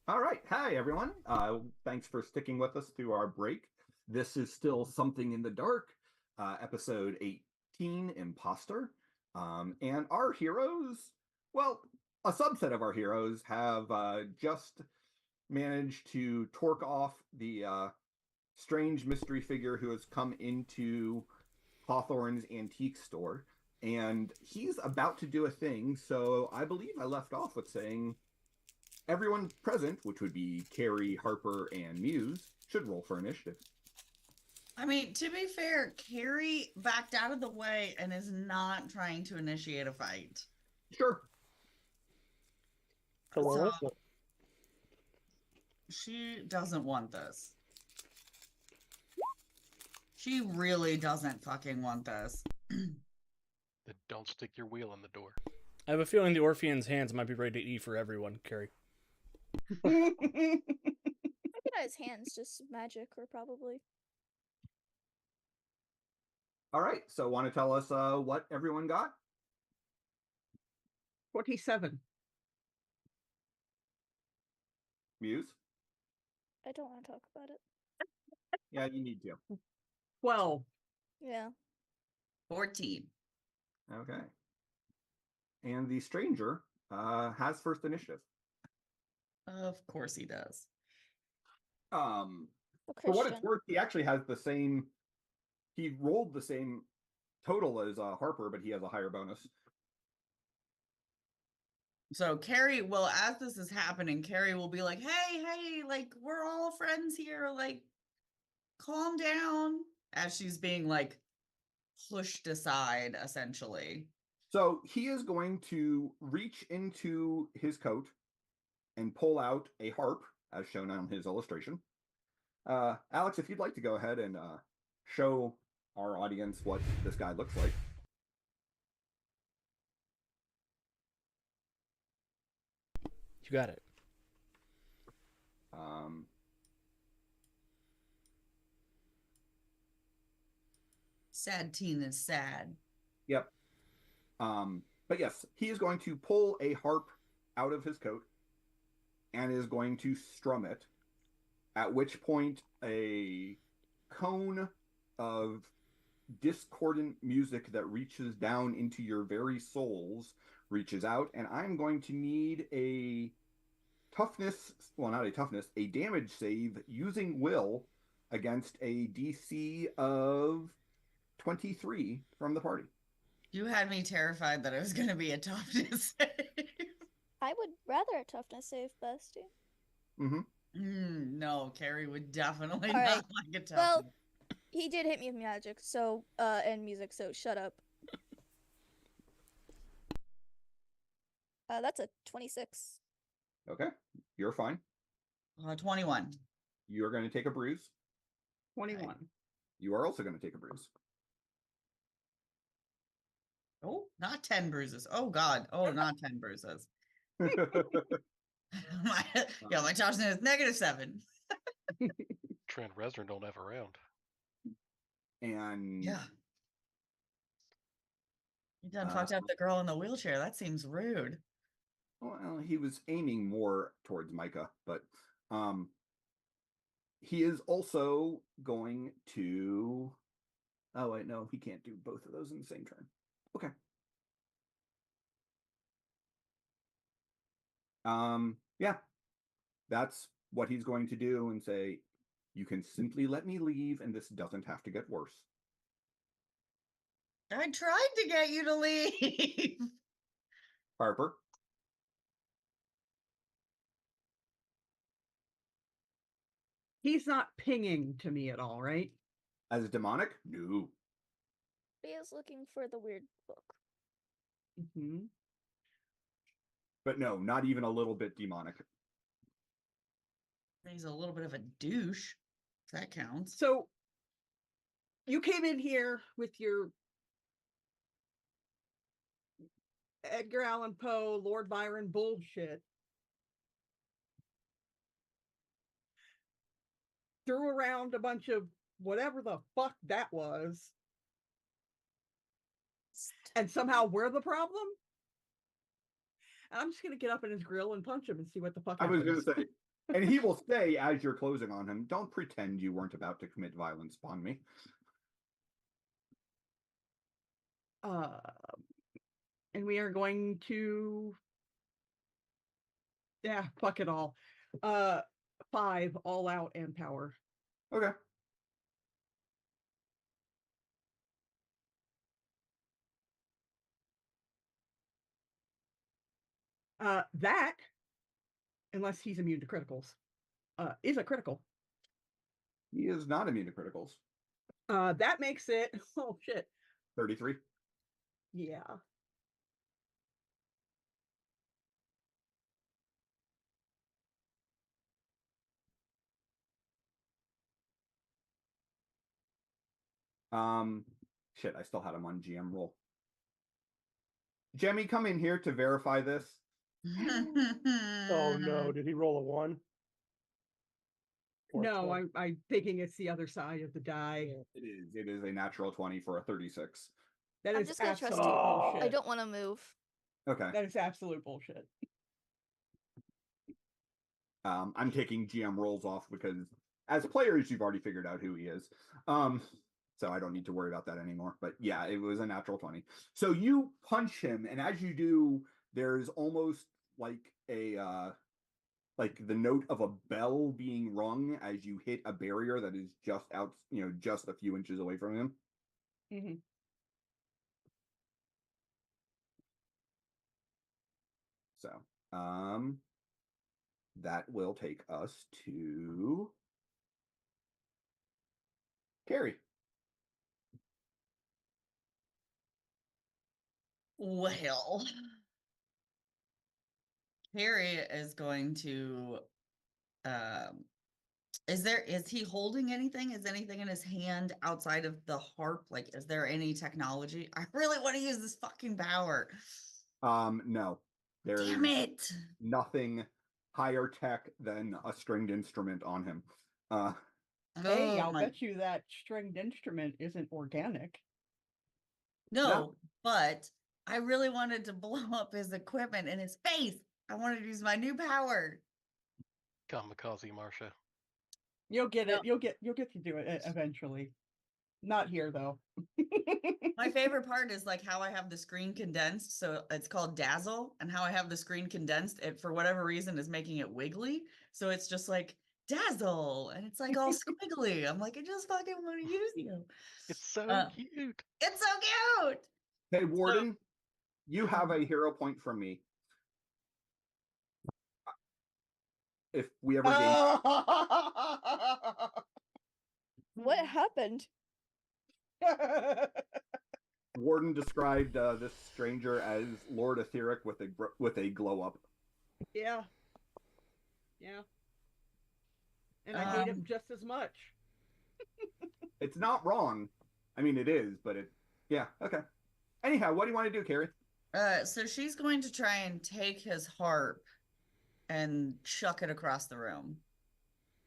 All right. Hi, everyone. Thanks for sticking with us through our break. This is still Something in the Dark, episode 18, Imposter. And our heroes, well, a subset of our heroes have just managed to torque off the strange mystery figure who has come into Hawthorne's antique store. And he's about to do a thing, so I believe I left off with saying everyone present, which would be Carrie, Harper, and Muse, should roll for initiative. I mean, to be fair, Carrie backed out of the way and is not trying to initiate a fight. Sure. So, She doesn't want this. She really doesn't fucking want this. Then don't stick your wheel in the door. I have a feeling the Orphean's hands might be ready to eat for everyone, Carrie. Maybe not his hands, just magic, or probably. All right. So, want to tell us what everyone got? 27. Muse? I don't want to talk about it. Yeah, you need to. 12. Yeah. 14. Okay. And the stranger has first initiative. Of course he does. The For what it's Christian. worth, he actually has the same. He rolled the same total as Harper, but he has a higher bonus. So Carrie, well, as this is happening, Carrie will be like, hey, like, we're all friends here. Like, calm down. As she's being, like, pushed aside, essentially. So he is going to reach into his coat and pull out a harp, as shown on his illustration. Alex, if you'd like to go ahead and show our audience what this guy looks like. You got it. Sad teen is sad. Yep. But yes, he is going to pull a harp out of his coat and is going to strum it, at which point a cone of discordant music that reaches down into your very souls reaches out, and I'm going to need a toughness, well, not a toughness, a damage save using will against a DC of 23 from the party. You had me terrified that it was going to be a toughness save. I would rather a toughness save, bestie. Mm-hmm. No, Carrie would definitely All not right. like a toughness. Well, he did hit me with magic, so and music, so shut up. That's a 26. Okay, you're fine. 21. You're going to take a bruise. 21. You are also going to take a bruise. Oh, not 10 bruises. Oh, God. Oh, not 10 bruises. my toughness is -7. Trent Reznor don't have around. And Yeah. You done fucked up the girl in the wheelchair. That seems rude. Well, he was aiming more towards Micah, but he is also going to. Oh wait, no, he can't do both of those in the same turn. Okay. Yeah, that's what he's going to do and say, you can simply let me leave and this doesn't have to get worse. I tried to get you to leave. Harper. He's not pinging to me at all, right? As a demonic? No. He is looking for the weird book. Mm-hmm. But no, not even a little bit demonic. He's a little bit of a douche. If that counts. So you came in here with your Edgar Allan Poe, Lord Byron bullshit. Threw around a bunch of whatever the fuck that was. And somehow we're the problem? I'm just going to get up in his grill and punch him and see what the fuck I was going happens. to say, And he will say, as you're closing on him, don't pretend you weren't about to commit violence upon me. And we are going to, yeah, fuck it all. 5 all out and power. Okay. That, unless he's immune to criticals, is a critical. He is not immune to criticals. That makes it, oh shit. 33. Yeah. Shit, I still had him on GM roll. Jemmy, come in here to verify this. Oh no, did he roll a 1? Or a No, 20? I'm thinking it's the other side of the die. Yeah. It is a natural 20 for a 36. That I'm is just gonna trust absolute you. bullshit. I don't want to move. Okay. That is absolute bullshit. I'm taking GM rolls off because as players, you've already figured out who he is. So I don't need to worry about that anymore. But yeah, it was a natural 20. So you punch him, and as you do, there's almost like a like the note of a bell being rung as you hit a barrier that is just out, just a few inches away from him. Mm-hmm. So, that will take us to Carrie. Well, Harry is going to. Is he holding anything? Is anything in his hand outside of the harp? Like, is there any technology? I really want to use this fucking power. No, there's Damn it. nothing higher tech than a stringed instrument on him. Hey, Oh I'll my bet you that stringed instrument isn't organic. no, but I really wanted to blow up his equipment in his face. I wanted to use my new power. Kamikaze Marsha. You'll get No. it. You'll get to do it eventually. Not here though. My favorite part is like how I have the screen condensed. So it's called Dazzle, and how I have the screen condensed, it for whatever reason is making it wiggly. So it's just like Dazzle, and it's like all squiggly. I'm like, I just fucking want to use you. It's so cute. It's so cute. Hey, Warden, you have a hero point from me. If we ever gain, What happened? Warden described this stranger as Lord Etheric with a glow up. Yeah. Yeah. And I hate him just as much. It's not wrong. I mean, it is, but yeah, okay. Anyhow, what do you want to do, Carrie? So she's going to try and take his harp and chuck it across the room.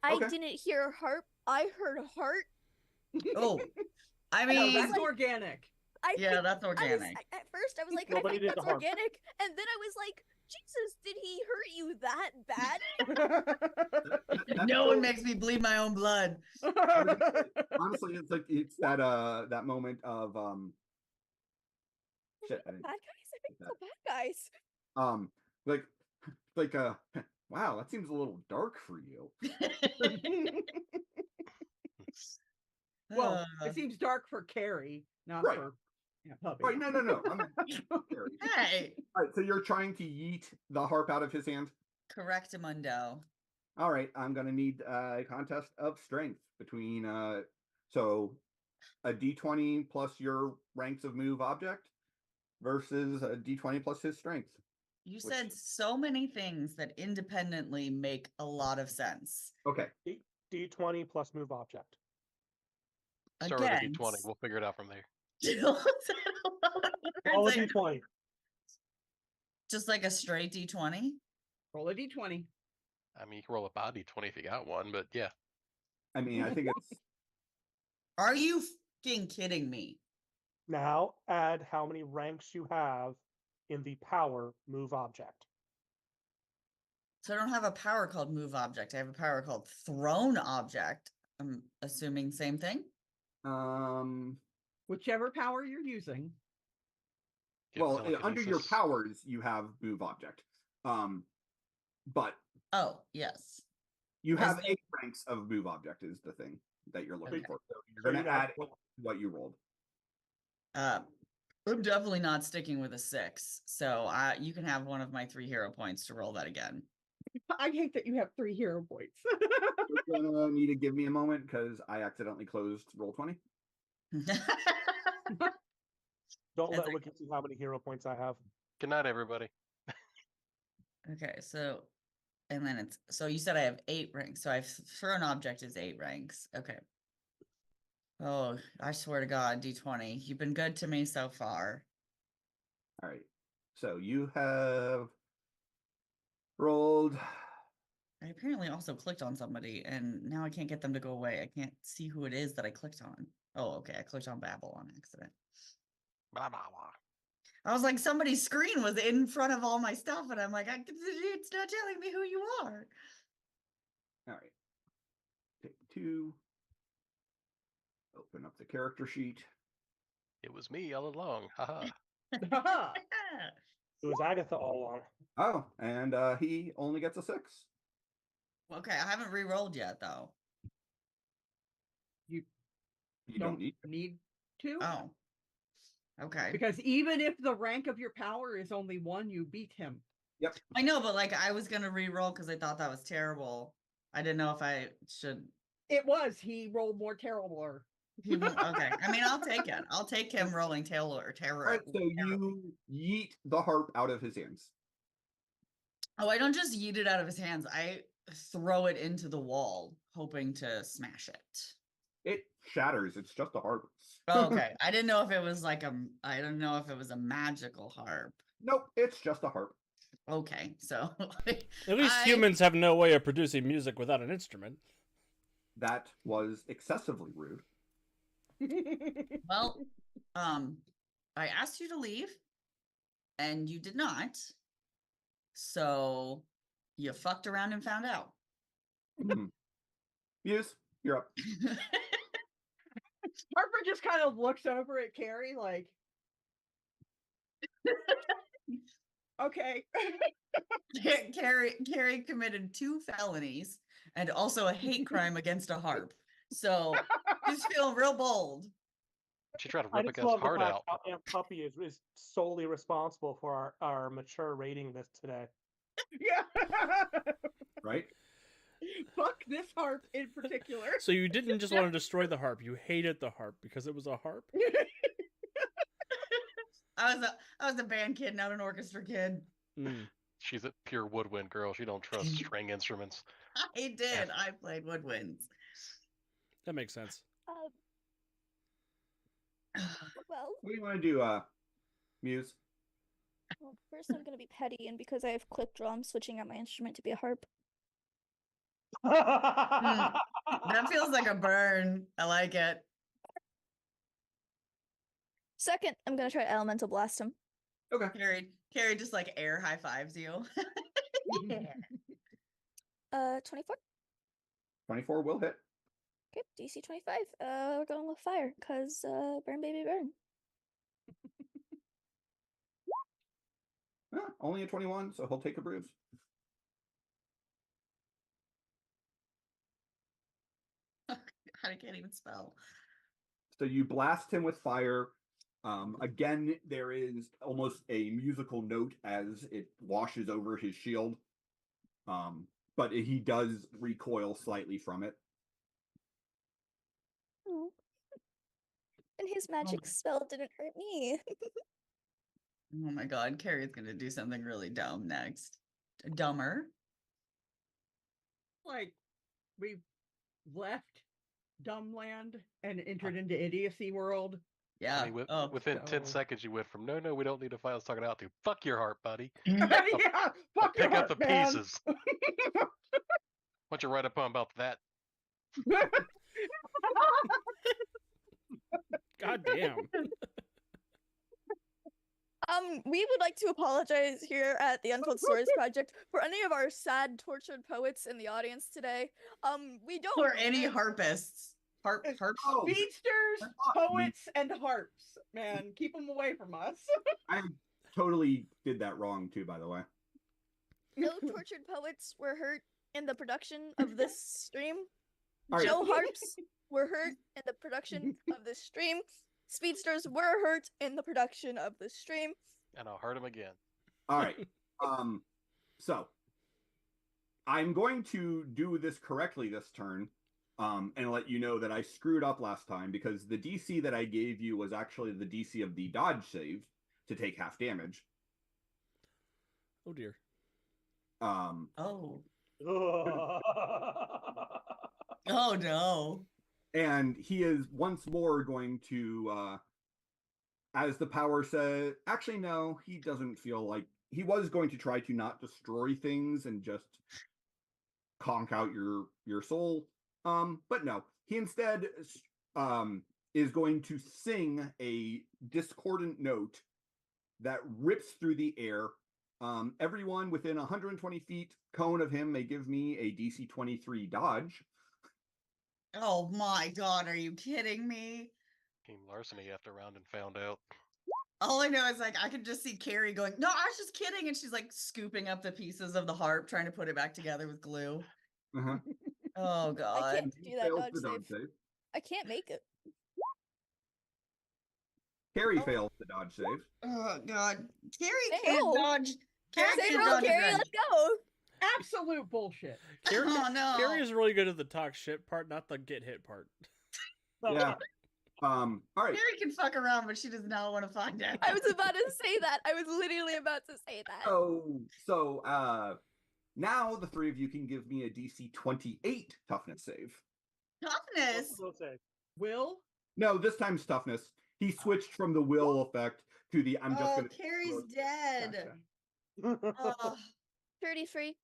I Okay. didn't hear harp. I heard heart. Oh, I No, mean, that's organic. yeah, that's organic. At first, I was like, I Nobody think did the that's harp. organic, and then I was like, Jesus, did he hurt you that bad? No one makes me bleed my own blood. Honestly, it's that moment of shit. Bad guys? I think they're bad guys. Like wow, that seems a little dark for you. Well, it seems dark for Carrie, not Right. for Puppy. Right, no. I'm Carrie. Hey, All right, so you're trying to yeet the harp out of his hand. correctamundo. All right, I'm gonna need a contest of strength between so a d20 plus your ranks of move object versus a d20 plus his strength. You said so many things that independently make a lot of sense. Okay. D20 plus move object. Start with a D20. We'll figure it out from there. Roll a D20. Just like a straight D20? Roll a D20. I mean, you can roll a body 20 if you got one, but yeah. I mean, I think it's. Are you fucking kidding me? Now add how many ranks you have in the power move object. So I don't have a power called move object. I have a power called thrown object. I'm assuming same thing. Whichever power you're using. Get Well, under your telekinesis. powers, you have move object. But Oh, yes. you Is have there- 8 ranks of move object is the thing that you're looking Okay. for. So you're So going you'd to have add what you rolled. I'm definitely not sticking with a 6. So you can have one of my 3 hero points to roll that again. I hate that you have 3 hero points. You're going to need to give me a moment because I accidentally closed roll 20. Don't That's let Wiki see how many hero points I have. Good night, everybody. Okay, so and then it's so you said I have 8 ranks. So I've thrown object is 8 ranks. Okay. Oh, I swear to God, D20. You've been good to me so far. All right. So you have rolled. I apparently also clicked on somebody and now I can't get them to go away. I can't see who it is that I clicked on. Oh, okay. I clicked on Babel on accident. Blah, blah, blah. I was like, somebody's screen was in front of all my stuff, and I'm like, it's not telling me who you are. All right. Take 2. Open up the character sheet. It was me all along. Haha. It was Agatha all along. Oh, and he only gets a 6. Okay, I haven't re-rolled yet though. You don't need. need to. Oh, okay. Because even if the rank of your power is only 1, you beat him. Yep. I know, but like I was gonna re-roll because I thought that was terrible. I didn't know if I should. It was. He rolled more terribler. Okay, I mean, I'll take it. I'll take him rolling tail or terror. All right. So you yeet the harp out of his hands. Oh, I don't just yeet it out of his hands. I throw it into the wall, hoping to smash it. It shatters. It's just a harp. Oh, okay. I didn't know if it was like I don't know if it was a magical harp. Nope. It's just a harp. Okay, so At least humans have no way of producing music without an instrument. That was excessively rude. well, I asked you to leave, and you did not. So you fucked around and found out. Muse, you're up. Harper just kind of looks over at Carrie like, okay. Carrie committed 2 felonies and also a hate crime against a harp. So she's feeling real bold. She tried to I rip just against love the heart fact out. how Aunt Puppy is solely responsible for our mature rating this today. Yeah. Right? Fuck this harp in particular. So you didn't just want to destroy the harp; you hated the harp because it was a harp. I was a band kid, not an orchestra kid. Mm. She's a pure woodwind girl. She don't trust string instruments. I did. I played woodwinds. That makes sense. Well, What do you want to do, Muse? well, first I'm gonna be petty, and because I have click draw, I'm switching out my instrument to be a harp. That feels like a burn. I like it. Second, I'm gonna try to elemental blast him. Okay. Carrie just like air high fives you. 24. 24 will hit. Okay, DC 25. We're going with fire, cause burn baby burn. Only a 21, so he'll take a bruise. I can't even spell. So you blast him with fire. Again, there is almost a musical note as it washes over his shield. But he does recoil slightly from it. Oh. And his magic spell didn't hurt me. Oh my god, Carrie's gonna do something really dumb next. Dumber. Like, we've left Dumbland and entered into Idiocy World. Yeah. I mean, within 10 so- seconds, you went from no, we don't need to fight. Let's talk it out to fuck your heart, buddy. Yeah, fuck your Pick up the heart, man. pieces. What you write up on about that? God damn. We would like to apologize here at the Untold Stories Project for any of our sad, tortured poets in the audience today. We don't. Or any harpists. Harp. Oh, Speedsters, poets, and harps. Man, keep them away from us. I totally did that wrong too, by the way. No tortured poets were hurt in the production of this stream. All right. No harps were hurt in the production of this stream. Speedsters were hurt in the production of this stream. And I'll hurt him again. All right. So I'm going to do this correctly this turn, and let you know that I screwed up last time because the DC that I gave you was actually the DC of the dodge save to take half damage. Oh dear. Oh. Oh no. And he is once more going to, as the power said, actually, no, he doesn't feel like he was going to try to not destroy things and just conk out your soul. But no, he instead is going to sing a discordant note that rips through the air. Everyone within 120 feet cone of him may give me a DC 23 dodge. Oh my god, are you kidding me? Team larceny after round and found out. All I know is like I could just see Carrie going, "No, I was just kidding," and she's like scooping up the pieces of the harp, trying to put it back together with glue. Uh-huh. Oh I god. can't do that Fails dodge the dodge save. save. I can't make it. Carrie Oh. fails the dodge save. Oh god. Carrie Say can't roll. dodge. Carrie Say can't roll, dodge a Carrie. dodge. Let's go. Absolute bullshit. Carrie, Oh no. Carrie is really good at the talk shit part, not the get hit part. Yeah. All right. Carrie can fuck around, but she does not want to find out. I was about to say that. I was literally about to say that. So now the three of you can give me a DC 28 toughness save. Toughness. Will save. Will? No, this time's toughness. He switched from the will effect to the I'm just Oh, gonna. Carrie's dead. Gotcha. Oh, 33.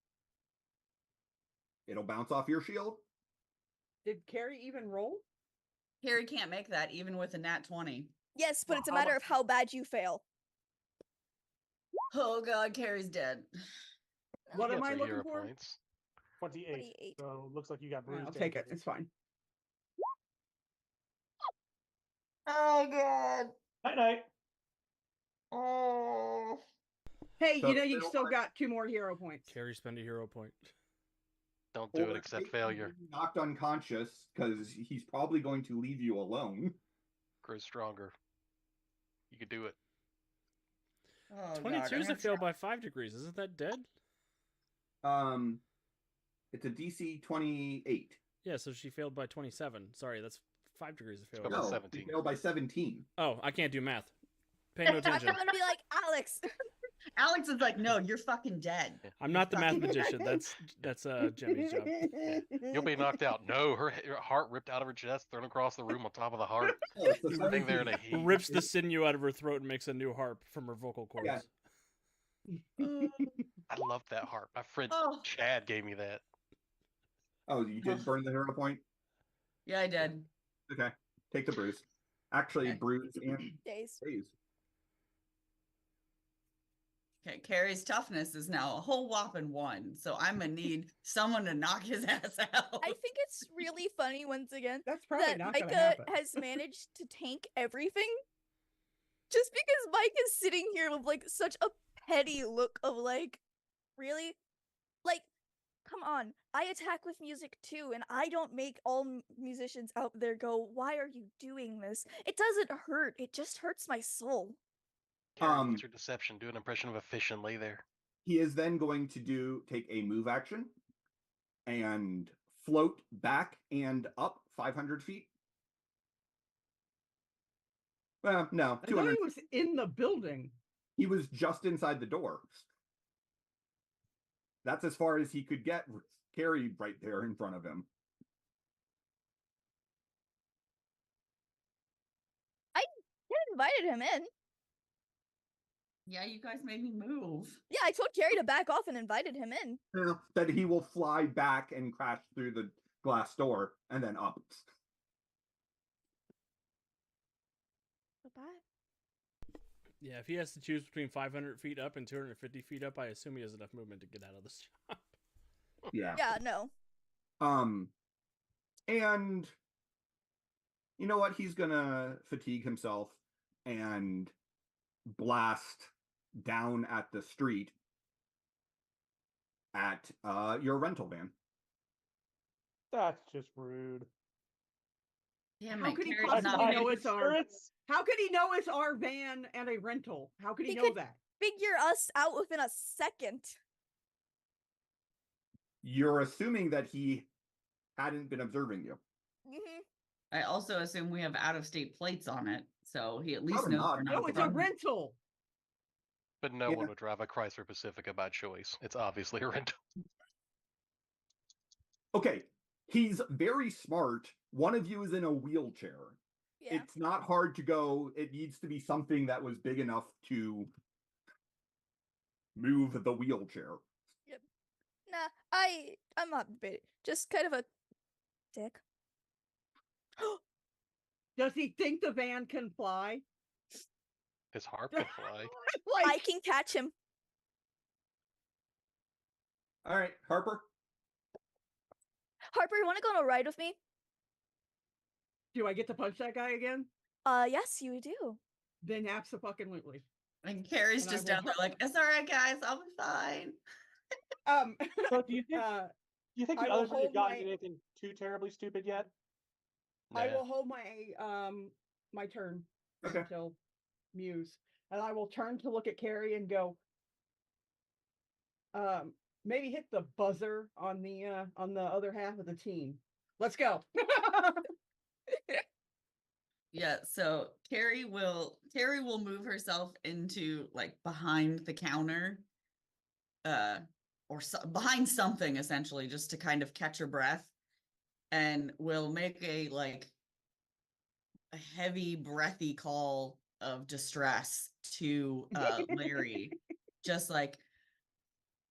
It'll bounce off your shield. Did Carrie even roll? Carrie can't make that even with a nat 20. Yes, but it's a Well, how matter about- of how bad you fail. Oh god, Carrie's dead. What He am gets I the looking hero for? Points. 28. 28. So looks like you got bruised. I'll and take it. injured. It's fine. Oh god. Night night. Oh. Hey, So you know you Phil, still got 2 more hero points. Carrie spend a hero point. Don't do Or it except take failure. you knocked unconscious because he's probably going to leave you alone. Grow stronger. You could do it. Oh, God, 22 is I'm a fail gonna by 5 degrees. Isn't that dead? It's a DC 28. Yeah, so she failed by 27. Sorry, that's 5 degrees of Failed failure. by No, 17. he failed by 17. Oh, I can't do math. Pay no I'm attention. gonna be like, Alex. Alex is like, no, you're fucking dead. I'm not the math Fucking- magician. That's Jimmy's job. You'll be knocked out. No, her heart ripped out of her chest, thrown across the room on top of the heart. Oh, it's a Sitting there in a 17. heap. Rips the sinew out of her throat and makes a new harp from her vocal cords. Yeah. I love that harp. My friend Oh. Chad gave me that. Oh, you did burn the hero point? Yeah, I did. Okay. Take the bruise. Actually, Okay. bruise and Days. phase. Okay, Carrie's toughness is now a whole whopping 1, so I'm gonna need someone to knock his ass out. I think it's really funny once again That's probably that not going to Micah happen. has managed to tank everything. Just because Mike is sitting here with like such a petty look of like, really? Like, come on. I attack with music too, and I don't make all musicians out there go, why are you doing this? It doesn't hurt. It just hurts my soul. Karen, what's your deception? Do an impression of a fish and lay there. He is then going to take a move action and float back and up 500 feet. Well, no, I thought 200. he was in the building. He was just inside the door. That's as far as he could get with Carrie right there in front of him. I invited him in. Yeah, you guys made me move. Yeah, I told Carrie to back off and invited him in. That he will fly back and crash through the glass door and then up. Bye-bye. Yeah, if he has to choose between 500 feet up and 250 feet up, I assume he has enough movement to get out of the shop. Yeah. Yeah, no. And you know what? He's gonna fatigue himself and blast down at the street at your rental van. That's just rude. Damn How it, could he Carrie's That's not possibly not know ready. it's our? insurance. How could he know it's our van and a rental? How could he He know could- that? Figure us out within a second. You're assuming that he hadn't been observing you. Hmm. I also assume we have out-of-state plates on it, so he at least Probably knows not. we're not. No, it's a from- rental. But no Yeah. one would drive a Chrysler Pacifica by choice. It's obviously a rental. Okay, he's very smart. One of you is in a wheelchair. Yeah. It's not hard to go. It needs to be something that was big enough to move the wheelchair. Nah, I'm not bit. Just kind of a dick. Does he think the van can fly? His harp can fly. I Like, can catch him. All right, Harper. Harper, you want to go on a ride with me? do I get to punch that guy again? Yes, you do. Then absolutely. And Carrie's And I just will down there like, it's all right, guys, I'll be fine. So do you think I the will others have hold gotten my- anything too terribly stupid yet? I Nah. will hold my turn Okay. until Muse, and I will turn to look at Carrie and go, maybe hit the buzzer on the other half of the team. Let's go. Yeah, so Carrie will move herself into like behind the counter, or behind something essentially, just to kind of catch her breath, and will make a heavy, breathy call of distress to Larry, just like,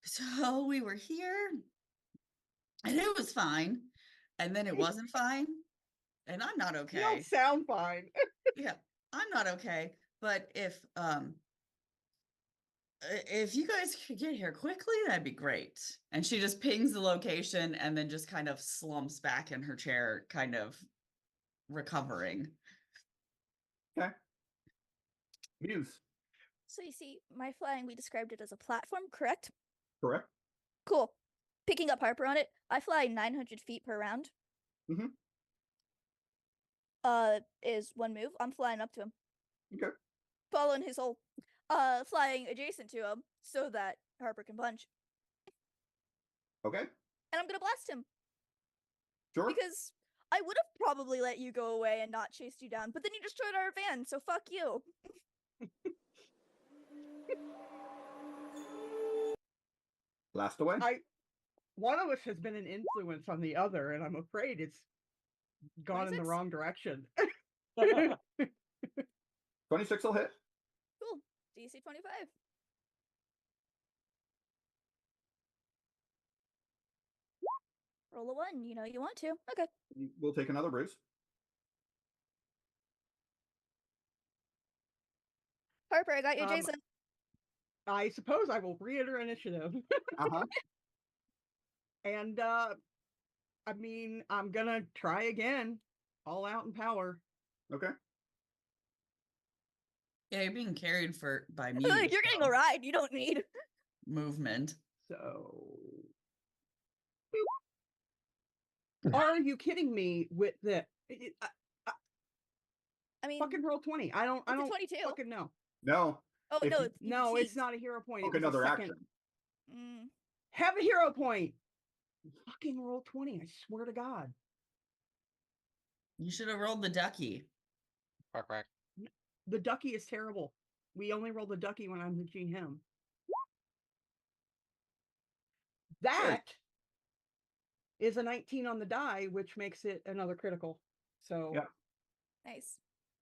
so we were here, and it was fine, and then it wasn't fine, and I'm not You okay. don't sound fine. Yeah, I'm not okay. But if you guys could get here quickly, that'd be great. And she just pings the location and then just kind of slumps back in her chair, kind of recovering. Okay. Muse. So you see, my flying, we described it as a platform, correct? Correct. Cool. Picking up Harper on it, I fly 900 feet per round. Mhm. Is one move. I'm flying up to him. Okay. Following his whole, flying adjacent to him so that Harper can punch. Okay. And I'm gonna blast him. Sure. Because I would have probably let you go away and not chased you down, but then you destroyed our van, so fuck you. Blast away. One of us has been an influence on the other, and I'm afraid it's gone in the 26? wrong direction. 26 will hit. Cool. DC 25. Roll a 1, you know you want to. Okay. We'll take another bruise. Harper, I got you, Um, Jason. I suppose I will re-enter initiative. Uh-huh. And I mean, I'm gonna try again. All out in power. Okay. Yeah, you're being carried by me. You're getting a ride. You don't need. movement. So are you kidding me with the I mean, fucking roll 20? I don't it's a 22. fucking know. No. Oh if no, you- it's you No, it's fatigued. not a hero point. Book It was a another second. action. Mm. Have a hero point. Fucking roll 20. I swear to God. You should have rolled the ducky. Quack, quack. The ducky is terrible. We only roll the ducky when I'm the GM. That is a 19 on the die, which makes it another critical. So Yeah. Nice.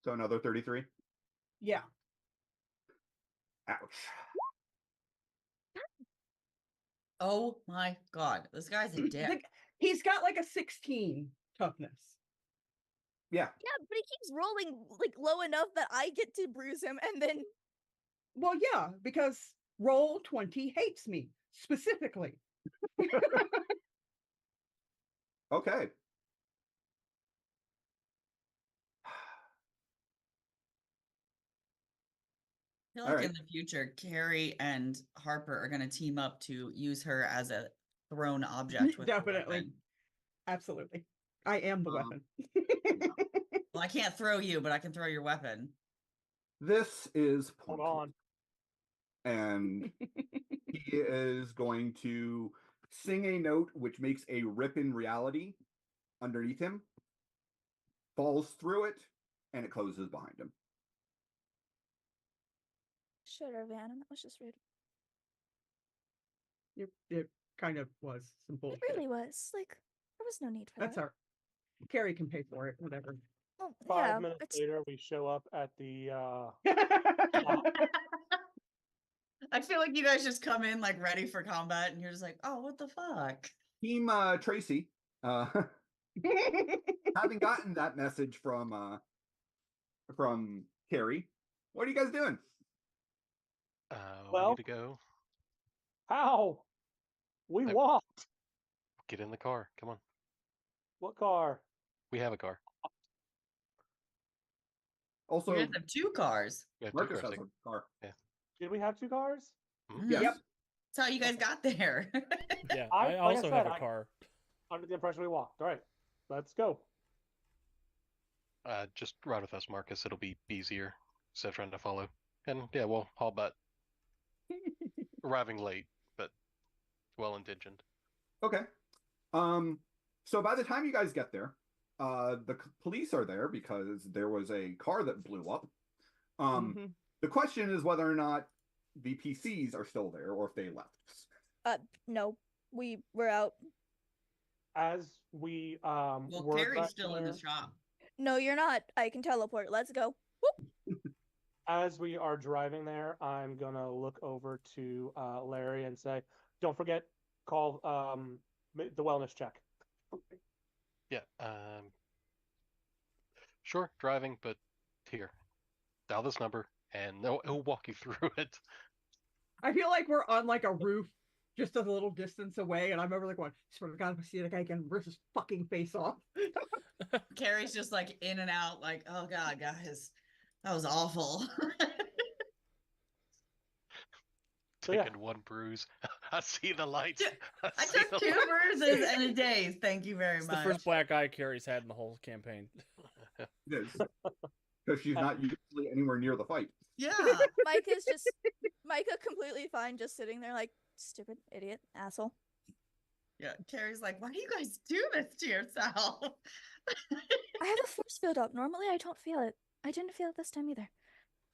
So another 33. yeah. Ouch. Oh my god, this guy's a dick. He's got like a 16 toughness. Yeah. Yeah, but he keeps rolling like low enough that I get to bruise him, and then Well, yeah, because roll 20 hates me specifically. Okay. I feel All like right. in the future, Carrie and Harper are going to team up to use her as a thrown object with her Definitely. weapon. Absolutely. I am the Um, weapon. Well, I can't throw you, but I can throw your weapon. This is Hold pointless. on. And he is going to sing a note which makes a rip in reality underneath him, falls through it, and it closes behind him. Should have ran, and that was just rude. It kind of was some bullshit. It really was. Like, there was no need for That's that. our Carrie can pay for it, whatever. Well, 5 yeah, minutes it's later, we show up at the. I feel like you guys just come in like ready for combat, and you're just like, "Oh, what the fuck?" Team Tracy, having gotten that message from Carrie, what are you guys doing? We Well- need to go. How? We I- walked. Get in the car. Come on. What car? We have a car. Also, You guys have 2 cars. We have two Marcus cars. has a car. Did we have 2 cars? Mhm. Yep. That's how you guys got there. Yeah, I- I like I also have said, a car. Under the impression we walked. All right, let's go. Just ride with us, Marcus. It'll be easier instead of trying to follow. And yeah, we'll haul butt. Arriving late, but well intentioned. Okay. So by the time you guys get there, the police are there because there was a car that blew up. Mhm. The question is whether or not the PCs are still there or if they left. no, we're out. As we Well, were Carrie's driving still in the there- shop. No, you're not. I can teleport. Let's go. As we are driving there, I'm gonna look over to Larry and say, "Don't forget, call the wellness check." Yeah. Sure, driving, but here, dial this number, and it'll walk you through it. I feel like we're on like a roof just a little distance away, and I'm over like going, swear to God, if I see that guy again, rip his fucking face off. Carrie's just like in and out, like, "Oh God, guys, that was awful." So, yeah. Taking one bruise. I see the lights. I see took the 2 lights. bruises and a daze. Thank you very It's much. the first black eye Carrie's had in the whole campaign. It is. Because she's not usually anywhere near the fight. Yeah. Micah completely fine, just sitting there like stupid idiot asshole. Yeah. Carrie's like, "Why do you guys do this to yourself?" I have a force field up. Normally, I don't feel it. I didn't feel it this time either.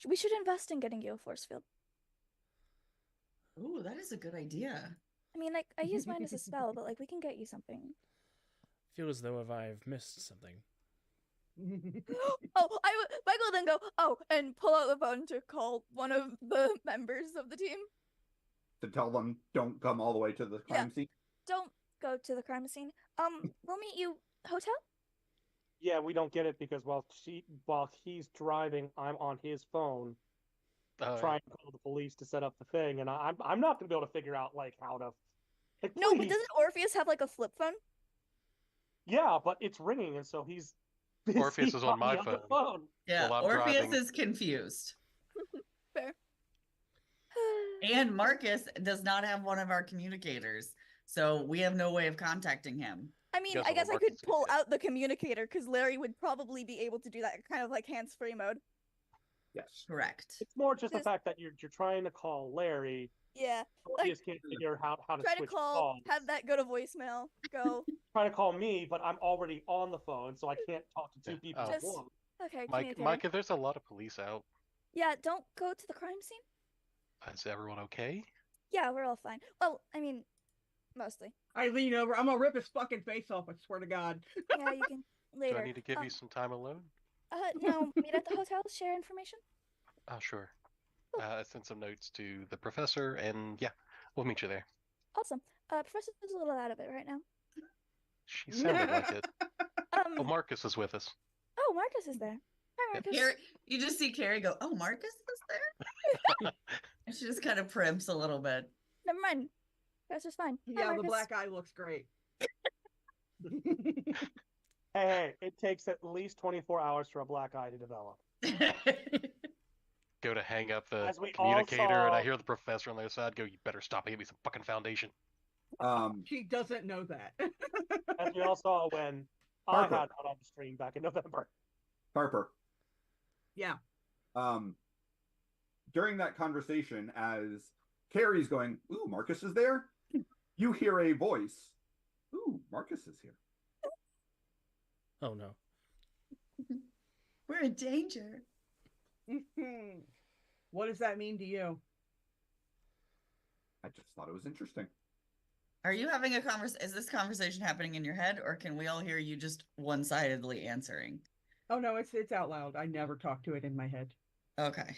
We should invest in getting you a force field. Ooh, that is a good idea. I mean, like, I use mine as a spell, but like, we can get you something. Feel as though if I've missed something. Michael will then go, oh, and pull out the phone to call one of the members of the team. To tell them don't come all the way to the crime scene. Don't go to the crime scene. We'll meet you hotel. Yeah, we don't get it because while he's driving, I'm on his phone trying to call the police to set up the thing, and I'm not gonna be able to figure out like how to. Like, No, but please. doesn't Orpheus have like a flip phone? Yeah, but it's ringing, and so he's. Orpheus is on my the phone. phone. Yeah. While I'm Orpheus driving. is confused. Fair. And Marcus does not have one of our communicators, so we have no way of contacting him. I mean, Guess I what guess I Marcus could is pull gonna out the communicator because Larry would probably be able to do that kind of like hands-free mode. Yes. Correct. It's more just the Just- fact that you're trying to call Larry. Yeah. Orpheus can't figure out how to Try to switch call, calls. have that go to voicemail, go. Try to call me, but I'm already on the phone, so I can't talk to two Yeah, people at Just- once. Okay, Mike, communicator. Micah, there's a lot of police out. Yeah, don't go to the crime scene. Is everyone okay? Yeah, we're all fine. Well, I mean, mostly. I lean over, I'm gonna rip his fucking face off, I swear to God. Yeah, you can later. Do I need to give you some time alone? No, meet at the hotel, share information. Oh, sure. I sent some notes to the professor, and yeah, we'll meet you there. Awesome. Professor's a little out of it right now. She sounded like it. Oh, Um, Marcus is with us. oh, Marcus is there. Hi, Marcus. Carrie, you just see Carrie go, "Oh, Marcus is there?" She just kind of primps a little bit. Never mind. That's just fine. Hi, Yeah, the Marcus. black eye looks great. Hey, it takes at least 24 hours for a black eye to develop. Go to hang up the As we all communicator, and I saw- hear the professor on the other side go, "You better stop and give me some fucking foundation." She doesn't know that. As we all saw when Harper. I had that on the stream back in November. Harper. Yeah. During that conversation, as Carrie's going, "Ooh, Marcus is there," you hear a voice. "Ooh, Marcus is here." Oh no. We're in danger. What does that mean to you? I just thought it was interesting. Are you having a conversation? Is this conversation happening in your head, or can we all hear you just one-sidedly answering? Oh no, it's out loud. I never talk to it in my head. Okay.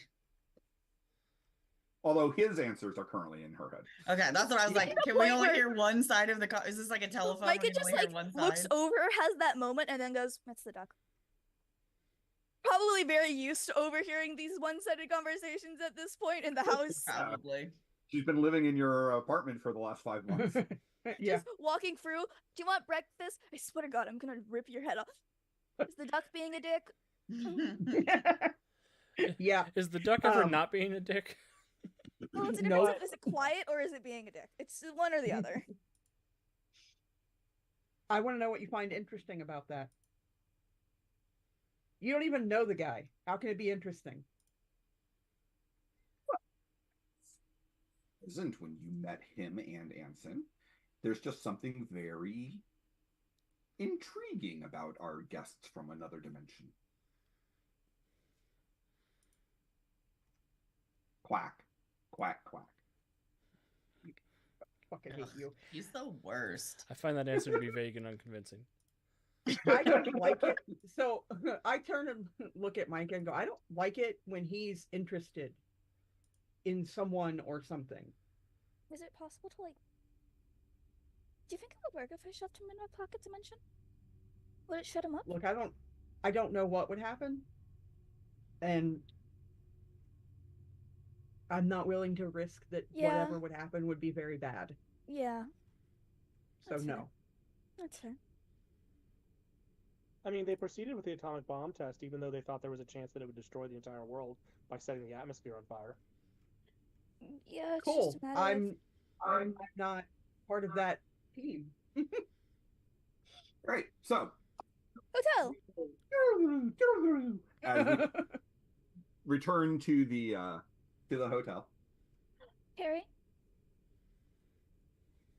Although his answers are currently in her head. Okay, that's what I was like. Can we only hear one side of the Is this like a telephone? Micah We can just only hear like one looks side? over, has that moment, and then goes, "That's the duck." Probably very used to overhearing these one-sided conversations at this point in the house. Probably. She's been living in your apartment for the last 5 months. Yeah. Just walking through. Do you want breakfast? I swear to God, I'm gonna rip your head off. Is the duck being a dick? Yeah. Is the duck ever not being a dick? Well, it's a No. difference. Is it quiet or is it being a dick? It's one or the other. I want to know what you find interesting about that. You don't even know the guy. How can it be interesting? Isn't when you met him and Anson. There's just something very intriguing about our guests from another dimension. Quack, quack, quack. Fucking hate you. He's the worst. I find that answer to be vague and unconvincing. I don't like it. So I turn and look at Mike and go, I don't like it when he's interested in someone or something. Is it possible to like? Do you think it would work if I shoved him in my pocket dimension? Would it shut him up? Look, I don't know what would happen. And I'm not willing to risk that whatever would happen would be very bad. Yeah. So That's fair. no. That's fair. I mean, they proceeded with the atomic bomb test, even though they thought there was a chance that it would destroy the entire world by setting the atmosphere on fire. Yeah, it's Cool. just a matter of... I'm not part of that team. Right. So Hotel! as we return to the hotel. Carrie?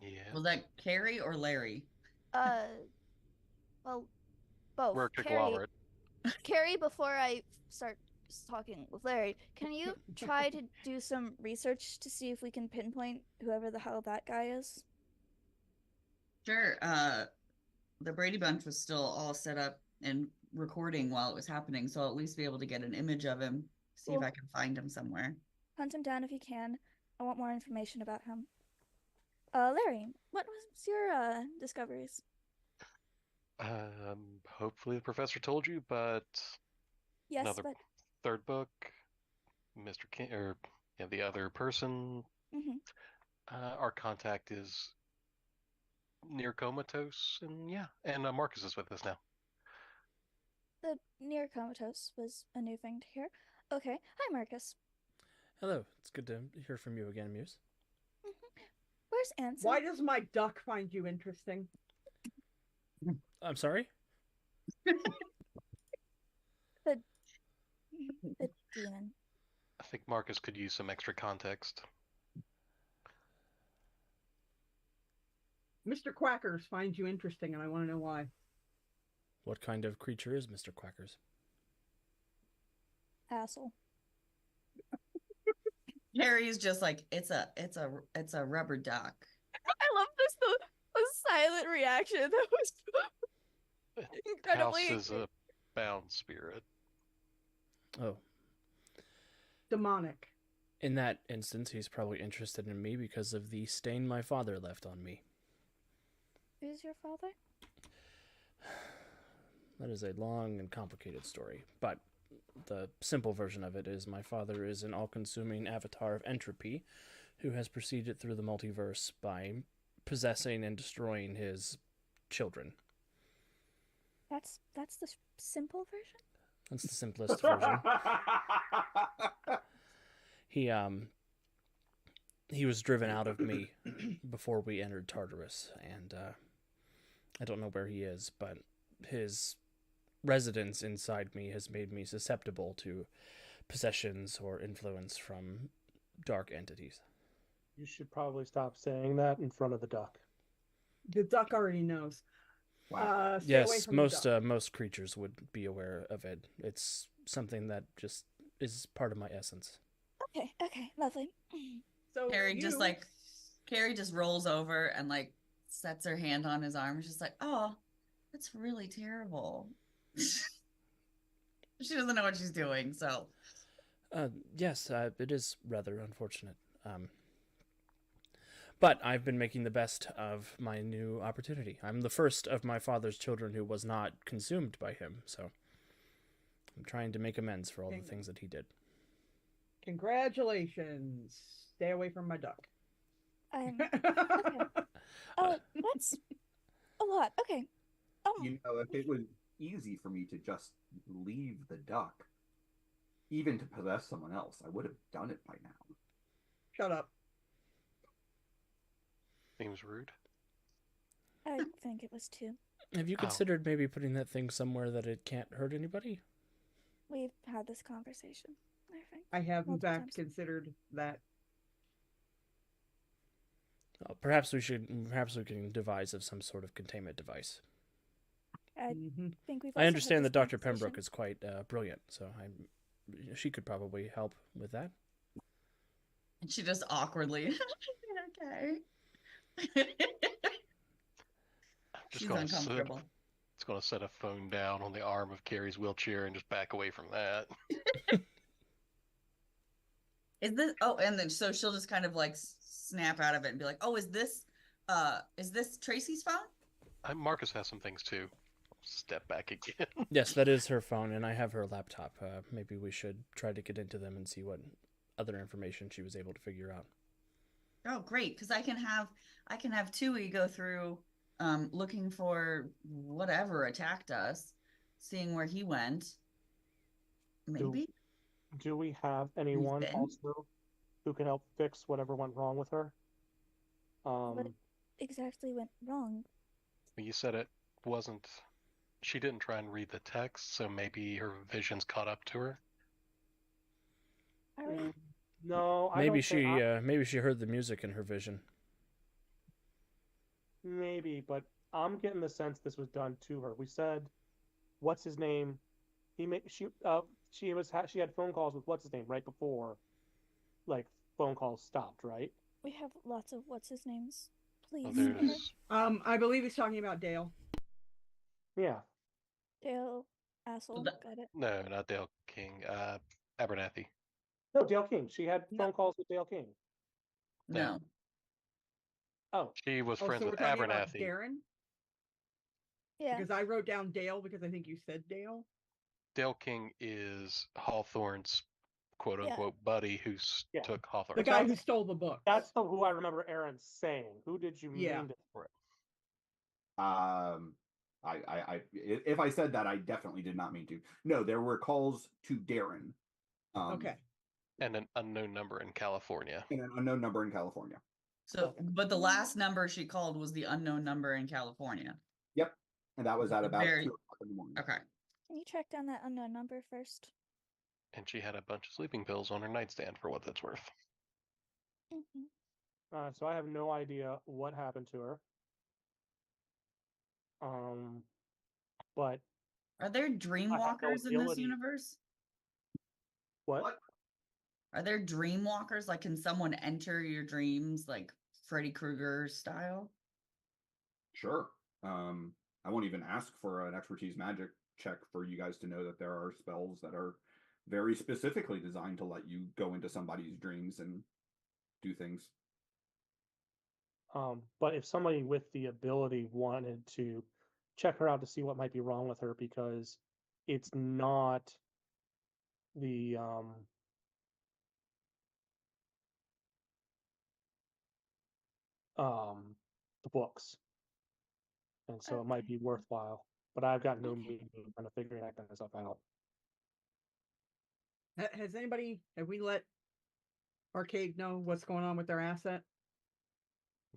Yeah. Was that Carrie or Larry? Well, both. We're a conglomerate. Carrie, before I start talking with Larry, can you try to do some research to see if we can pinpoint whoever the hell that guy is? Sure. The Brady Bunch was still all set up and recording while it was happening, so I'll at least be able to get an image of him, see if Cool. I can find him somewhere. Hunt him down if you can. I want more information about him. Larry, what was your discoveries? Hopefully the professor told you, but Yes, another but third book, Mr. King, or yeah, the other person, our contact is near comatose, and yeah, and Marcus is with us now. the near comatose was a new thing to hear. Okay, hi Marcus. Hello, it's good to hear from you again, Muse. Where's Anson? Why does my duck find you interesting? I'm sorry? The demon. I think Marcus could use some extra context. Mr. Quackers finds you interesting, and I want to know why. What kind of creature is Mr. Quackers? Asshole. Carrie's just like, it's a rubber duck. I love this the silent reaction. That was incredibly House is a bound spirit. Oh, Demonic. in that instance, he's probably interested in me because of the stain my father left on me. Who's your father? That is a long and complicated story, but the simple version of it is my father is an all-consuming avatar of entropy who has proceeded through the multiverse by possessing and destroying his children. That's the simple version. That's the simplest version. He was driven out of me before we entered Tartarus, and I don't know where he is, but his residence inside me has made me susceptible to possessions or influence from dark entities. You should probably stop saying that in front of the duck. The duck already knows. Wow. Stay away Yes, from the duck. most creatures would be aware of it. It's something that just is part of my essence. Okay, lovely. So Carrie you, Carrie just rolls over and like sets her hand on his arm. She's like, "Oh, that's really terrible." She doesn't know what she's doing, so Yes, it is rather unfortunate. But I've been making the best of my new opportunity. I'm the first of my father's children who was not consumed by him, so I'm trying to make amends for all the things that he did. congratulations. Stay away from my duck. Okay. That's a lot. Okay. You know, if it was easy for me to just leave the duck, even to possess someone else, I would have done it by now. Shut up. Seems rude. I think it was too. Have you considered maybe putting that thing somewhere that it can't hurt anybody? We've had this conversation, I think. I have in multiple fact times. considered that. Perhaps we can devise of some sort of containment device. I Mhm. think we've. I also understand had that this Dr. Pembroke conversation. is quite brilliant, so she could probably help with that. and she just awkwardly, okay. Just She's gonna uncomfortable. It's gonna set a phone down on the arm of Carrie's wheelchair and just back away from that. Is this? Oh, and then so she'll just kind of like snap out of it and be like, "Oh, is this Tracy's phone?" Marcus has some things too. Step back again. Yes, that is her phone, and I have her laptop. Maybe we should try to get into them and see what other information she was able to figure out. Oh, great, because I can have Tui go through looking for whatever attacked us, seeing where he went. Maybe. Do we have anyone been? also who can help fix whatever went wrong with her? What exactly went wrong? You said it wasn't. She didn't try and read the text, so maybe her vision's caught up to her. Are we? No, I Maybe don't think maybe she heard the music in her vision. maybe, but I'm getting the sense this was done to her. We said, "What's his name?" She had phone calls with what's his name right before, like phone calls stopped, right? We have lots of what's his names. Please. Well, Aaron. there's I believe he's talking about Dale. Yeah. Dale, asshole. that- Got it. no, not Dale King. Abernathy. No, Dale King. She had No. phone calls with Dale King. No. Oh, She was Oh, friends so we're with talking about Abernathy. Darren? Yeah. Because I wrote down Dale because I think you said Dale. Dale King is Hawthorne's quote Yeah. unquote buddy who Yeah. took Hawthorne's The guy who phone. stole the book. that's who I remember Aaron saying. Who did you Yeah. mean to? If I said that, I definitely did not mean to. No, there were calls to Darren. Okay. And an unknown number in California. And an unknown number in California. So, but the last number she called was the unknown number in California. Yep. And that was at about Very- 2:00 in the morning. Okay. Can you track down that unknown number first? And she had a bunch of sleeping pills on her nightstand for what that's worth. Mm-hmm. So I have no idea what happened to her. But Are there dreamwalkers in this ability- universe? what? Are there dreamwalkers? Like, can someone enter your dreams, like Freddy Krueger style? Sure. I won't even ask for an expertise magic check for you guys to know that there are spells that are very specifically designed to let you go into somebody's dreams and do things. But if somebody with the ability wanted to check her out to see what might be wrong with her, because it's not the books, and so it might be worthwhile. But I've got no means of kind of figuring that kind of stuff out. Have we let Arcade know what's going on with their asset?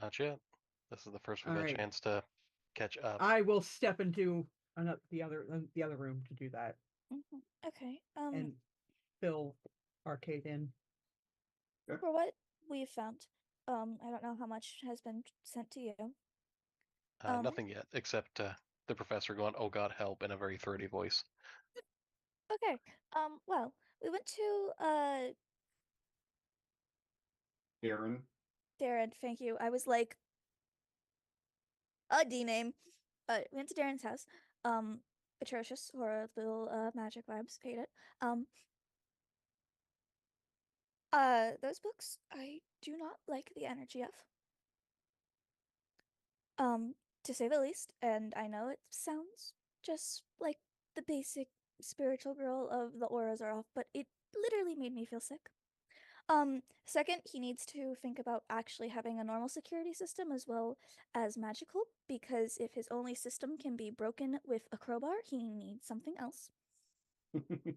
Not yet. This is the first we've All had a right. chance to catch up. I will step into the other room to do that Okay. and fill Arcade in. For what we've found, I don't know how much has been sent to you. Nothing yet, except the professor going, "Oh God, help!" in a very throaty voice. Okay. Well, we went to Aaron. Darren, thank you. I was like a D name. We went to Darren's house. Atrocious, horrible, magic vibes. Hate it. Those books I do not like the energy of. To say the least, and I know it sounds just like the basic spiritual girl of the auras are off, but it literally made me feel sick. Second, he needs to think about actually having a normal security system as well as magical, because if his only system can be broken with a crowbar, he needs something else.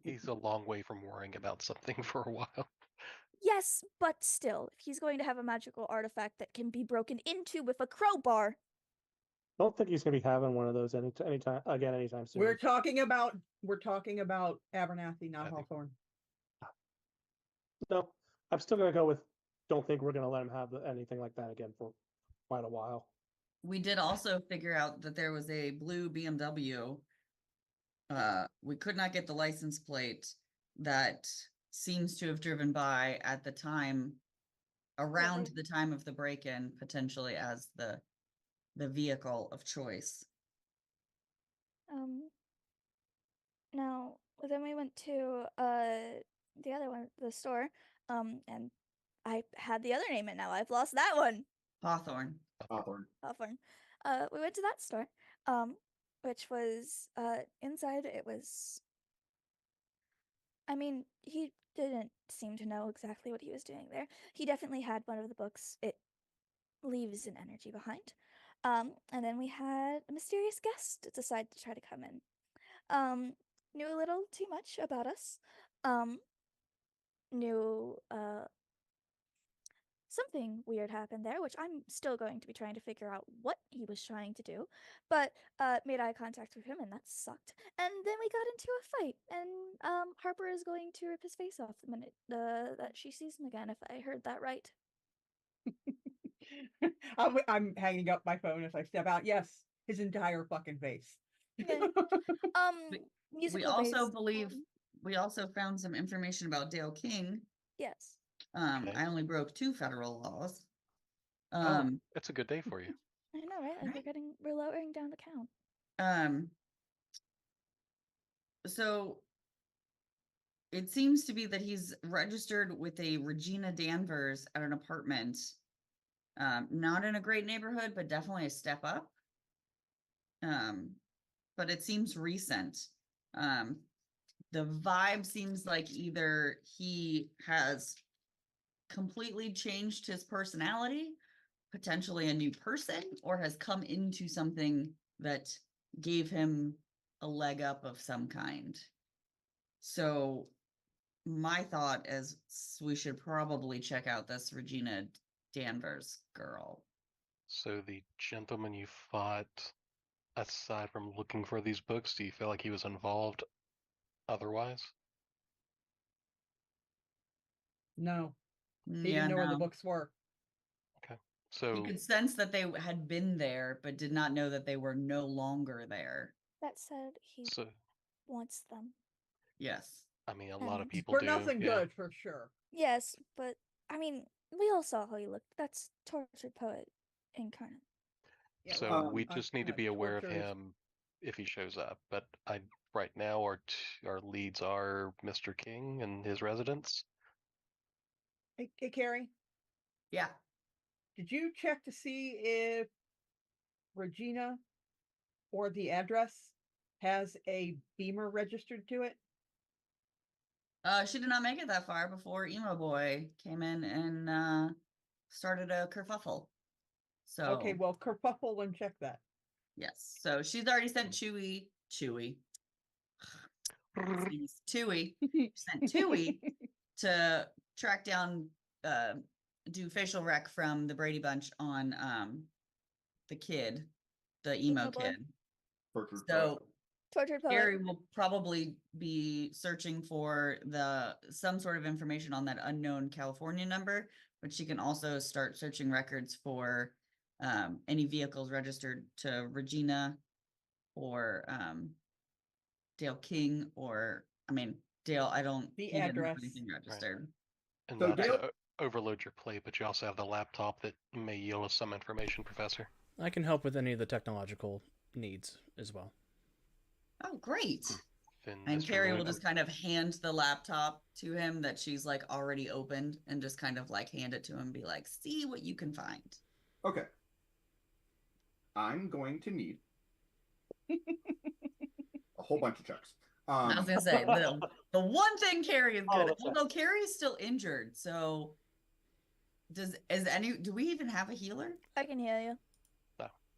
He's a long way from worrying about something for a while. Yes, but still, if he's going to have a magical artifact that can be broken into with a crowbar. Don't think he's gonna be having one of those anytime soon. We're talking about Abernathy, not I think- Hawthorne. No, I'm still gonna go with. Don't think we're gonna let him have anything like that again for quite a while. We did also figure out that there was a blue BMW. We could not get the license plate that seems to have driven by at the time, around the time of the break-in, potentially as the vehicle of choice. Now then we went to the other one, the store, and I had the other name, and now I've lost that one. Hawthorne. Hawthorne. Hawthorne. We went to that store, which was inside. It was. I mean, he didn't seem to know exactly what he was doing there. He definitely had one of the books. It leaves an energy behind. And then we had a mysterious guest decide to try to come in. Knew a little too much about us. Knew something weird happened there, which I'm still going to be trying to figure out what he was trying to do. But made eye contact with him, and that sucked. And then we got into a fight, and Harper is going to rip his face off the minute that she sees him again, if I heard that right. I'm hanging up my phone as I step out. Yes, his entire fucking face. Okay. We Musical also based. believe we also found some information about Dale King. Yes. Okay. I only broke 2 federal laws. Oh, it's a good day for you. I know, right? Like Right. we're lowering down the count. So it seems to be that he's registered with a Regina Danvers at an apartment. Not in a great neighborhood, but definitely a step up. But it seems recent. The vibe seems like either he has completely changed his personality, potentially a new person, or has come into something that gave him a leg up of some kind. So my thought is we should probably check out this Regina Danvers girl. So the gentleman you fought, aside from looking for these books, do you feel like he was involved otherwise? No, he Yeah, didn't know where the no. books were. Okay. He So could sense that they had been there, but did not know that they were no longer there. That said, he so wants them. Yes. I mean, a lot of And- people For do. nothing Yeah. good, for sure. Yes, but I mean, we all saw how he looked. That's tortured poet incarnate. Yeah, So well, we just need to be aware of torture is- him if he shows up. But right now our leads are Mr. King and his residence. Hey, Carrie, Yeah. did you check to see if Regina or the address has a Beamer registered to it? She did not make it that far before Emo Boy came in and started a kerfuffle. So Okay, well, kerfuffle and check that. yes, so she's already sent Chewy. Tui sent Tui to track down, do facial rec from the Brady Bunch on the kid, the emo Emo boy. kid. Tortured So Tortured poet. Gary will probably be searching for some sort of information on that unknown California number, but she can also start searching records for any vehicles registered to Regina or Dale King, or Dale. The He didn't have address. anything registered. And So not Dale- to overload your plate, but you also have the laptop that may yield us some information, Professor. I can help with any of the technological needs as well. Oh, great! Then And Mr. Carrie will Lloyd- just kind of hand the laptop to him that she's like already opened, and just kind of like hand it to him and be like, "See what you can find." Okay. I'm going to need a whole bunch of checks. I was gonna say the one thing Carrie is Oh, good at, that's right. although Carrie is still injured, so do we even have a healer? I can hear you.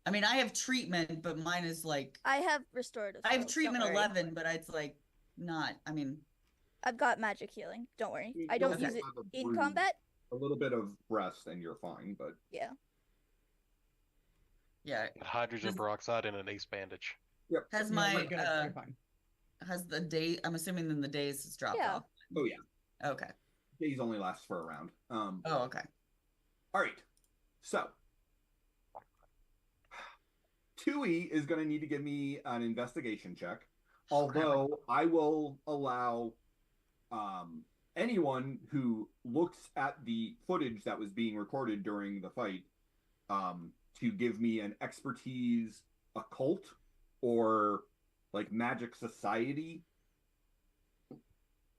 I mean, I have treatment, but mine is like I have restorative. I have spells, don't treatment worry. 11, but it's like not. I mean, I've got magic healing. Don't worry. I You'll don't use it have a in bruise, combat. a little bit of rest, and you're fine. But Yeah. yeah. hydrogen This- peroxide and an ace bandage. yep. Has Yeah, my you're gonna be fine. has the day? I'm assuming then the days has dropped Yeah. off. Oh yeah. Okay. Days only last for a round. Oh, okay. All right. So, Tui is going to need to give me an investigation check. Although I will allow anyone who looks at the footage that was being recorded during the fight to give me an expertise occult or like magic society.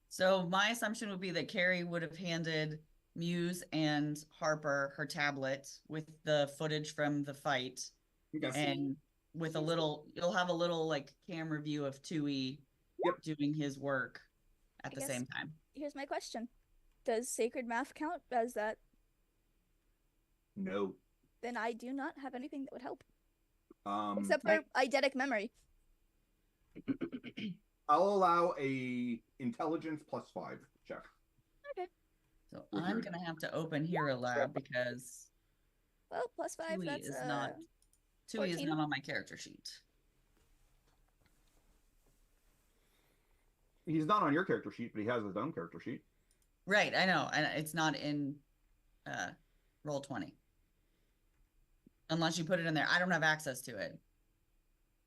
So my assumption would be that Carrie would have handed Muse and Harper her tablet with the footage from the fight, Okay. and with you'll have a little like camera view of Tui Yep. doing his work at I the guess- same time. Here's my question: does sacred math count as that? No. Then I do not have anything that would help, Um, except for eidetic memory. I'll allow a intelligence +5 check. So With I'm your- gonna have to open Hero Lab because Well, +5. Tui That's is not Tui is 14. not on my character sheet. He's not on your character sheet, but he has his own character sheet. Right, I know, and it's not in roll 20. Unless you put it in there. I don't have access to it.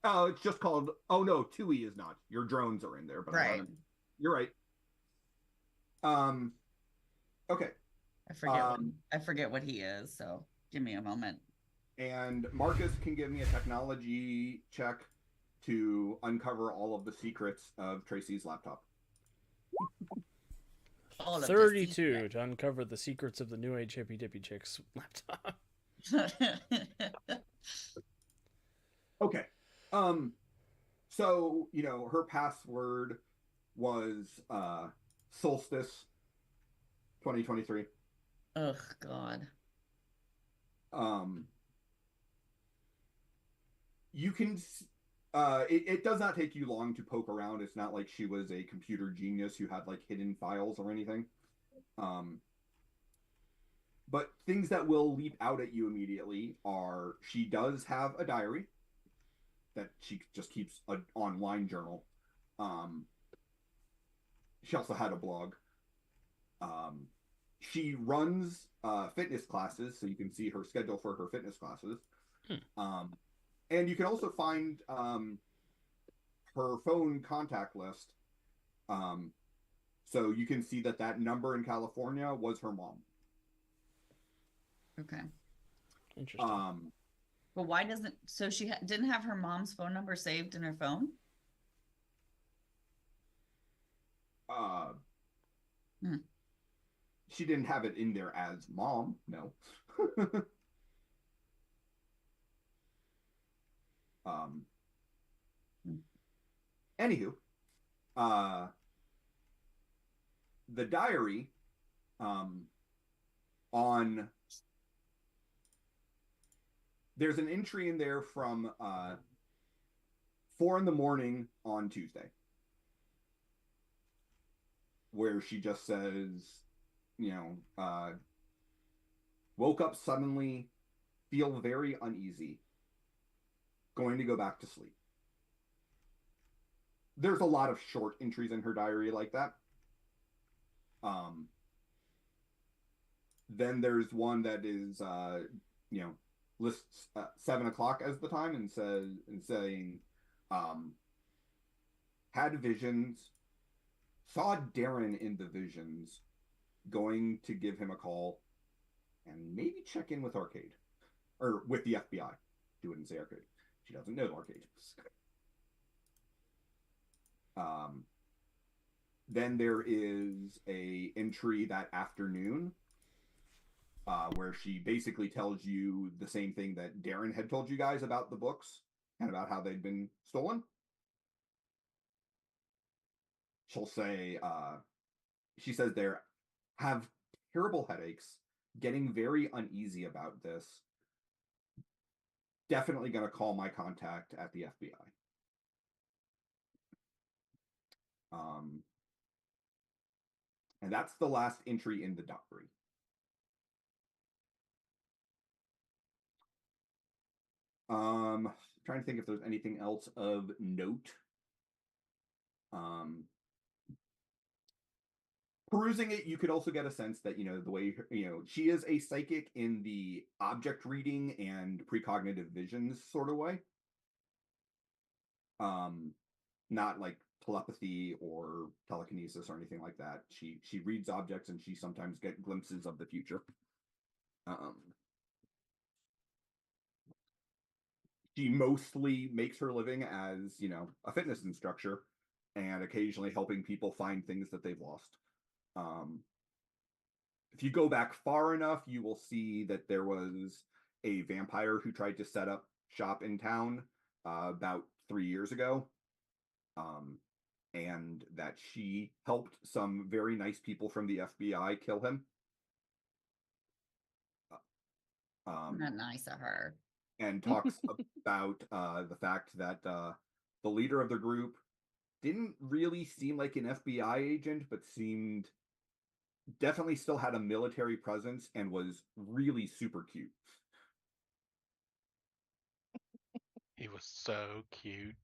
Oh, it's just called. Oh no, Tui is not. Your drones are in there, but I Right. haven't- You're right. Okay, I forget what he is, so give me a moment. and Marcus can give me a technology check to uncover all of the secrets of Tracy's laptop. All of the 32 to uncover the secrets of the New Age hippie dippy chicks laptop. Okay. So, her password was Solstice 2023. Ugh, God. You can it does not take you long to poke around. It's not like she was a computer genius who had like hidden files or anything. But things that will leap out at you immediately are she does have a diary that she just keeps an online journal. She also had a blog. She runs fitness classes, so you can see her schedule for her fitness classes. And you can also find her phone contact list. So you can see that number in California was her mom. Okay. Interesting. But why doesn't so she didn't have her mom's phone number saved in her phone? She didn't have it in there as mom, no. Anywho, the diary on there's an entry in there from 4 a.m. on Tuesday where she just says, woke up suddenly, feel very uneasy, going to go back to sleep. There's a lot of short entries in her diary like that. Then there's one that is, lists 7 o'clock as the time and saying, had visions, saw Darren in the visions, going to give him a call, and maybe check in with Arcade. Or with the FBI. She wouldn't say Arcade. She doesn't know Arcade. Then there is a entry that afternoon where she basically tells you the same thing that Darren had told you guys about the books and about how they'd been stolen. She'll say, she says there, have terrible headaches, getting very uneasy about this. Definitely going to call my contact at the FBI. And that's the last entry in the diary. Trying to think if there's anything else of note. Perusing it, you could also get a sense that, the way, she is a psychic in the object reading and precognitive visions sort of way. Not like telepathy or telekinesis or anything like that. She reads objects and she sometimes gets glimpses of the future. She mostly makes her living as, a fitness instructor and occasionally helping people find things that they've lost. If you go back far enough, you will see that there was a vampire who tried to set up shop in town about 3 years ago. And that she helped some very nice people from the FBI kill him. Not nice of her. And talks about the fact that the leader of the group didn't really seem like an FBI agent, but seemed definitely still had a military presence and was really super cute. He was so cute.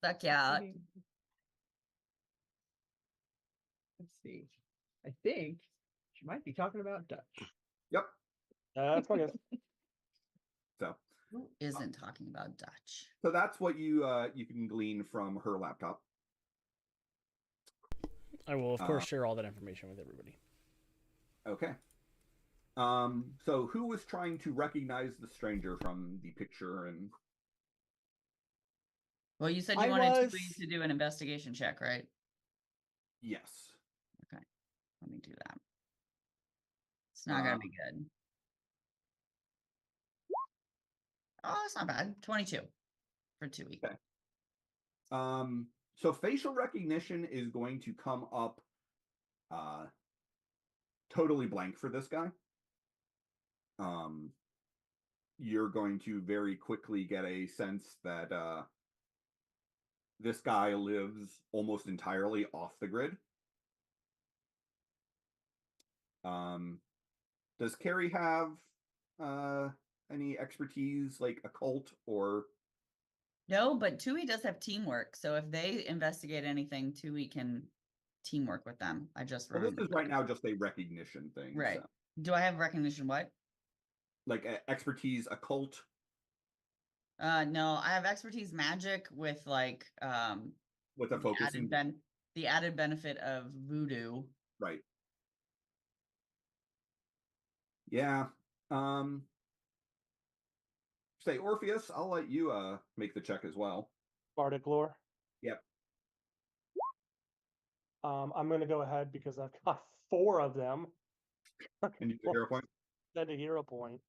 Suck yeah. Let's see. I think she might be talking about Dutch. Yep. That's my guess. So Who isn't talking about Dutch? So that's what you can glean from her laptop. I will, of course, share all that information with everybody. Okay. So who was trying to recognize the stranger from the picture and... Well, you said you wanted to do an investigation check, right? Yes. Okay. Let me do that. It's not going to be good. Oh, that's not bad. 22 for 2 weeks. Okay. So facial recognition is going to come up totally blank for this guy. You're going to very quickly get a sense that this guy lives almost entirely off the grid. Does Carrie have any expertise like occult or... No, but Tui does have teamwork. So if they investigate anything, Tui can teamwork with them. I just Well, remembered. this is right now just a recognition thing. Right. So. Do I have recognition what? Like expertise occult? No, I have expertise magic with like with a focus the added benefit of voodoo. Right. Yeah. Say Orpheus, I'll let you make the check as well. Bardic lore. Yep. I'm going to go ahead because I've got 4 of them. And you get a hero point? Then a hero point.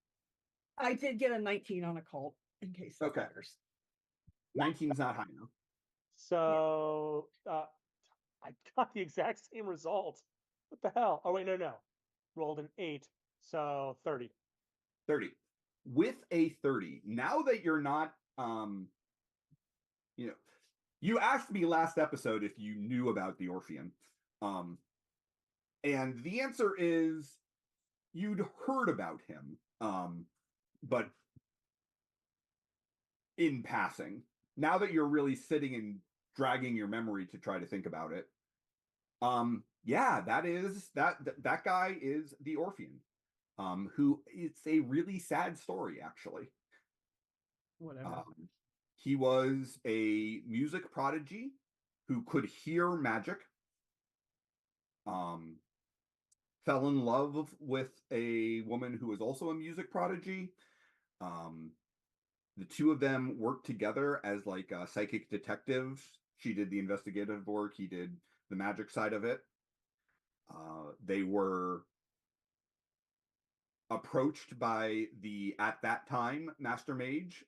I did get a 19 on occult in case that matters. 19's not high enough. So I got the exact same result. What the hell? Oh wait, no. Rolled an 8, so 30. 30. With a 30, now that you're not, you asked me last episode if you knew about the Orphean. And the answer is you'd heard about him, but in passing. Now that you're really sitting and dragging your memory to try to think about it, yeah, that guy is the Orphean. Who it's a really sad story, actually. Whatever. He was a music prodigy who could hear magic. Fell in love with a woman who was also a music prodigy. The two of them worked together as like psychic detectives. She did the investigative work. He did the magic side of it. They were approached by the, at that time, Master Mage,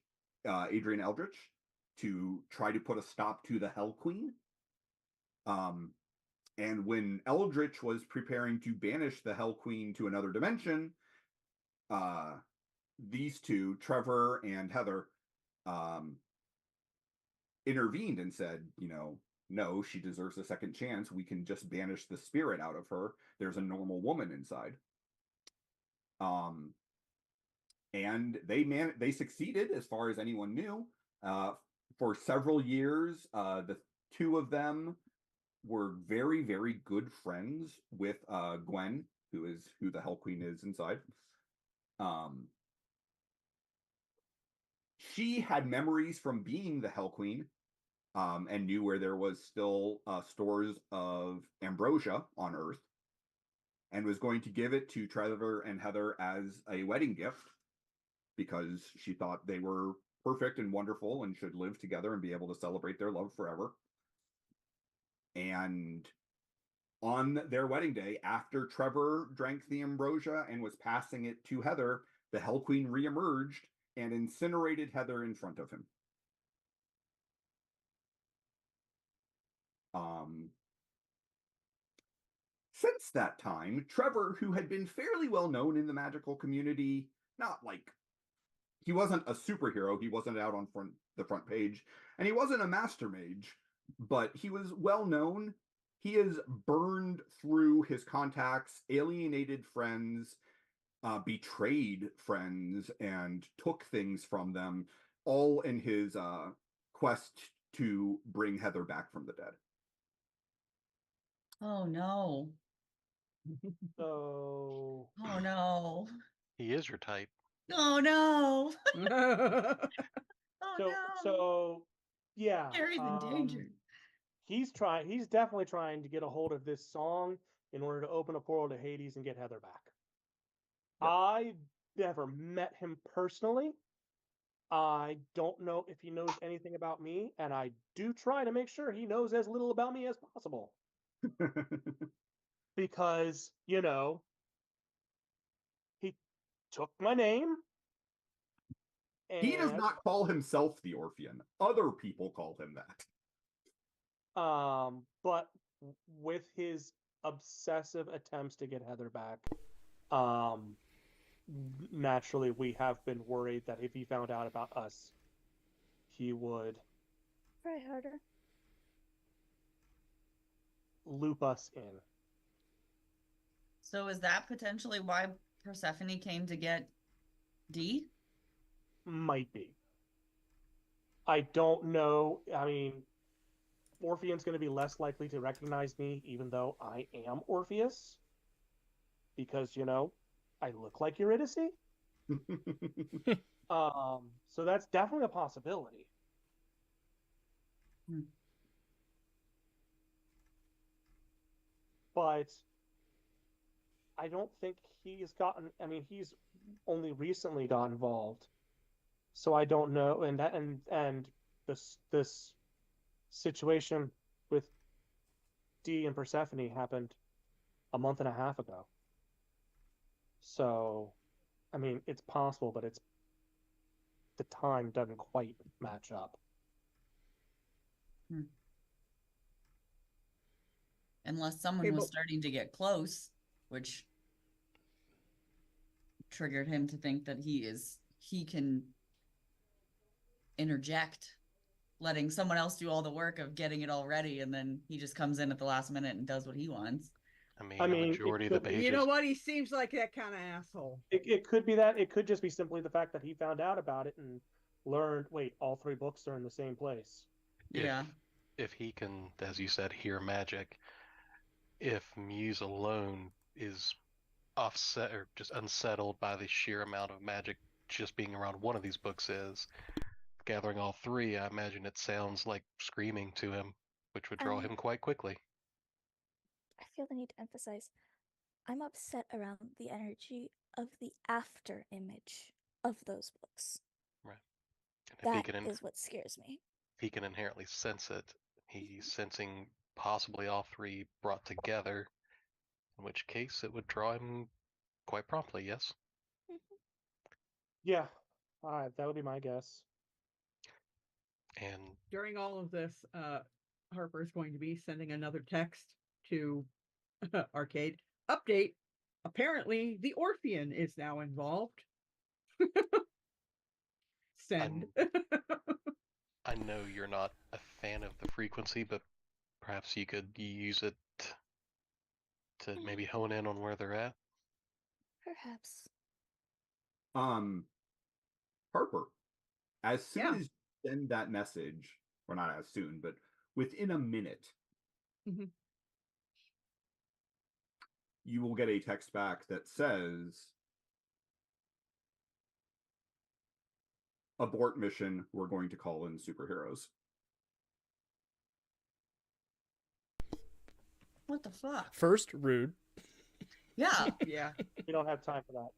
Adrian Eldritch, to try to put a stop to the Hell Queen. And when Eldritch was preparing to banish the Hell Queen to another dimension, these two, Trevor and Heather, intervened and said, no, she deserves a second chance. We can just banish the spirit out of her. There's a normal woman inside. And they succeeded as far as anyone knew. For several years, the two of them were very, very good friends with Gwen, who the Hell Queen is inside. She had memories from being the Hell Queen, and knew where there was still stores of ambrosia on Earth, and was going to give it to Trevor and Heather as a wedding gift because she thought they were perfect and wonderful and should live together and be able to celebrate their love forever. And on their wedding day, after Trevor drank the ambrosia and was passing it to Heather, the Hell Queen reemerged and incinerated Heather in front of him. Since that time, Trevor, who had been fairly well known in the magical community, not like he wasn't a superhero, he wasn't out on the front page, and he wasn't a master mage, but he was well known. He has burned through his contacts, alienated friends, betrayed friends, and took things from them, all in his quest to bring Heather back from the dead. Oh no. So Oh no. He is your type. Oh no. Oh so no. so yeah. Gary's in danger. He's definitely trying to get a hold of this song in order to open a portal to Hades and get Heather back. Yep. I never met him personally. I don't know if he knows anything about me, and I do try to make sure he knows as little about me as possible. Because, he took my name. He does not call himself the Orphean. Other people call him that. But with his obsessive attempts to get Heather back, naturally we have been worried that if he found out about us, he would try harder, loop us in. So is that potentially why Persephone came to get D? Might be. I don't know. I mean, Orphean's going to be less likely to recognize me, even though I am Orpheus, because I look like Eurydice. So that's definitely a possibility. But I don't think he's gotten. I mean, he's only recently got involved, so I don't know. And this situation with Dee and Persephone happened a month and a half ago. So, I mean, it's possible, but the time doesn't quite match up. unless someone Okay, was but- starting to get close, which triggered him to think that he can interject, letting someone else do all the work of getting it all ready, and then he just comes in at the last minute and does what he wants. I mean, I a mean, it majority of the could- pages. You know what? He seems like that kind of asshole. It could be that. It could just be simply the fact that he found out about it and learned, wait, all 3 books are in the same place. if, Yeah. If he can, as you said, hear magic, if Muse alone is offset or just unsettled by the sheer amount of magic just being around one of these books is, gathering all 3, I imagine it sounds like screaming to him, which would draw him quite quickly. I feel the need to emphasize I'm upset around the energy of the after image of those books. Right. And if That is what scares me. he can inherently sense it, he's sensing possibly all 3 brought together, in which case it would draw him quite promptly, yes? Yeah, that would be my guess. And During all of this, Harper is going to be sending another text to Arcade. Update. Apparently, the Orphean is now involved. Send. I know you're not a fan of the frequency, but perhaps you could use it to maybe hone in on where they're at. Perhaps. Harper, as soon Yeah. as you send that message, or not as soon, but within a minute, Mhm. you will get a text back that says, abort mission, we're going to call in superheroes. What the fuck? First, rude. Yeah. Yeah. We don't have time for that.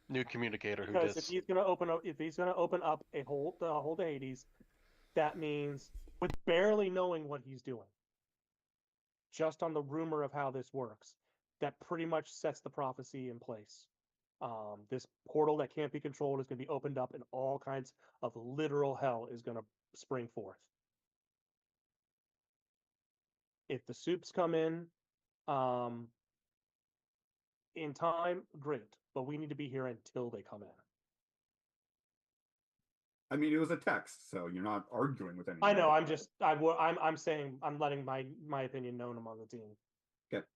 New communicator who Because does. if he's gonna open up a hole to Hades, that means with barely knowing what he's doing, just on the rumor of how this works, that pretty much sets the prophecy in place. This portal that can't be controlled is going to be opened up, and all kinds of literal hell is going to spring forth. If the soups come in time, great. But we need to be here until they come in. I mean, it was a text, so you're not arguing with anyone. I know. I'm saying I'm letting my opinion known among the team. Okay.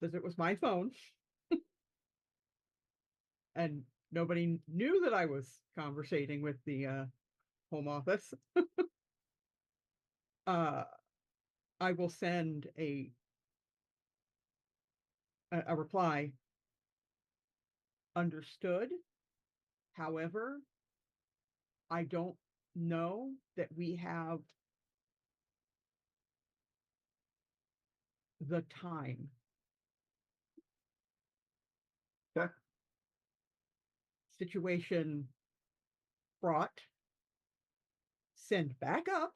Because it was my phone. And nobody knew that I was conversating with the home office. I will send a reply. Understood. However, I don't know that we have the time. Okay. Situation brought. Send back up.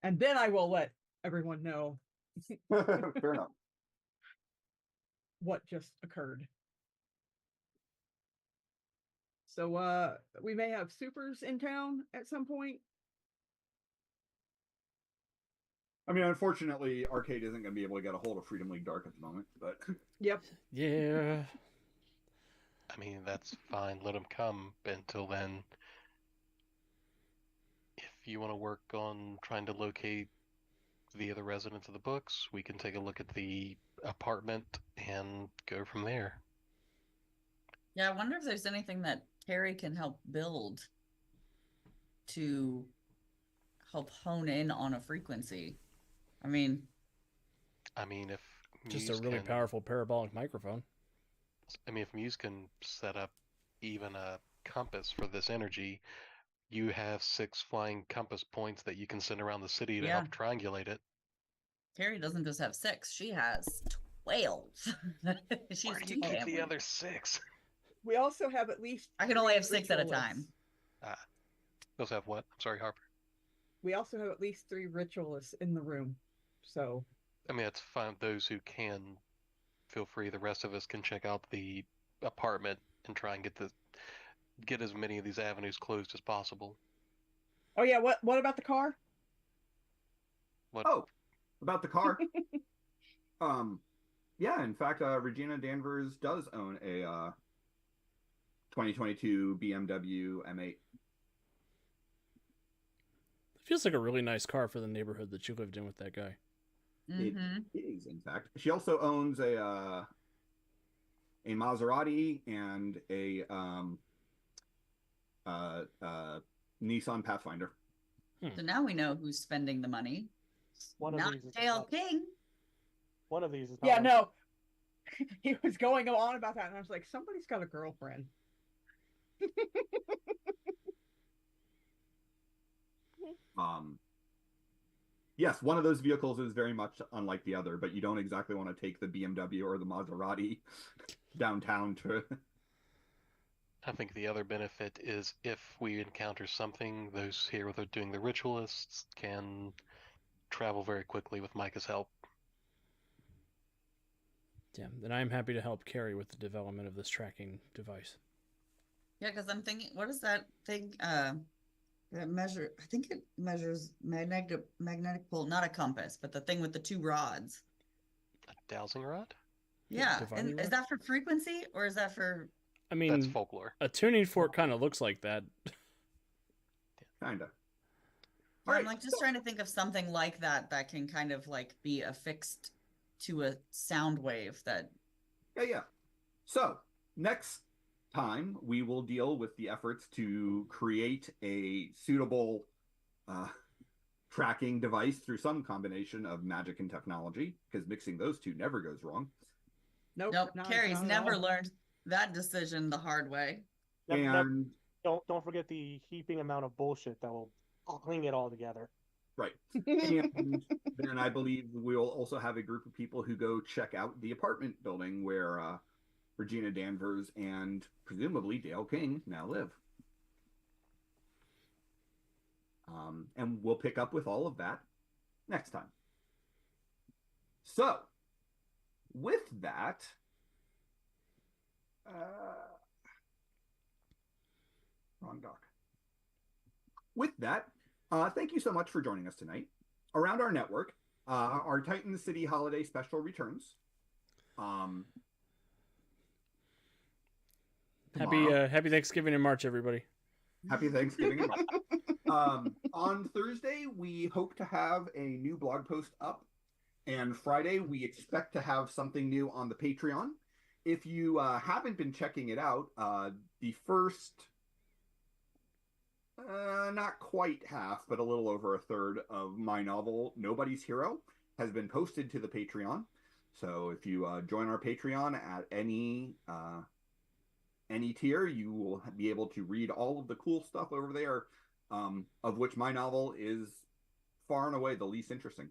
And then I will let everyone know Fair enough. what just occurred. So we may have supers in town at some point. I mean, unfortunately, Arcade isn't going to be able to get a hold of Freedom League Dark at the moment, but Yep. Yeah. I mean, that's fine. Let them come. But until then, if you want to work on trying to locate the other residents of the books, we can take a look at the apartment and go from there. Yeah, I wonder if there's anything that Carrie can help build to help hone in on a frequency. I mean, if Just Muse a really can, powerful parabolic microphone. if Muse can set up even a compass for this energy, you have 6 flying compass points that you can send around the city to Yeah. help triangulate it. Carrie doesn't just have 6; she has 12. She's Where do too you get the gambling. other 6? We also have at least. I can only 3 have 6 at a ritualists. time. Those have what? I'm sorry, Harper. We also have at least 3 ritualists in the room. So It's fine. Those who can, feel free. The rest of us can check out the apartment and try and get as many of these avenues closed as possible. Oh yeah, what about the car? What? Oh, about the car. Yeah, in fact, Regina Danvers does own a 2022 BMW M8. Feels like a really nice car for the neighborhood that you lived in with that guy. It Mm-hmm. is, in fact. She also owns a Maserati and a uh, uh, Nissan Pathfinder. So now we know who's spending the money. One of Not these is Dale not- King. One of these is Yeah, not no. He was going on about that, and I was like, somebody's got a girlfriend. Yes, one of those vehicles is very much unlike the other, but you don't exactly want to take the BMW or the Maserati downtown to. I think the other benefit is if we encounter something, those here with doing the ritualists can travel very quickly with Micah's help. Yeah, and I'm happy to help Carrie with the development of this tracking device. Yeah, because I'm thinking, what is that thing? That measure? I think it measures magnetic pole, not a compass, but the thing with the two rods. A dowsing rod? Yeah, divining and is rod? that for frequency or is that for? I That's mean, folklore. a tuning fork kind of looks like that. Kinda. Yeah, I'm Alright, like just trying to think of something like that that can kind of like be affixed to a sound wave that. yeah. So, next time we will deal with the efforts to create a suitable tracking device through some combination of magic and technology, because mixing those two never goes wrong. Nope. Nope, not Carrie's at never all. learned that decision the hard way. And Don't forget the heaping amount of bullshit that will cling it all together. right. And then I believe we'll also have a group of people who go check out the apartment building where Regina Danvers and presumably Dale King now live. And we'll pick up with all of that next time. So, with that, wrong doc. With that, thank you so much for joining us tonight. Around our network, our Titan City Holiday Special returns. Happy Thanksgiving in March, everybody. Happy Thanksgiving. On Thursday, we hope to have a new blog post up. And Friday, we expect to have something new on the Patreon. If you haven't been checking it out, the first, not quite half, but a little over a third of my novel, Nobody's Hero, has been posted to the Patreon. So if you join our Patreon at any tier, you will be able to read all of the cool stuff over there, of which my novel is far and away the least interesting.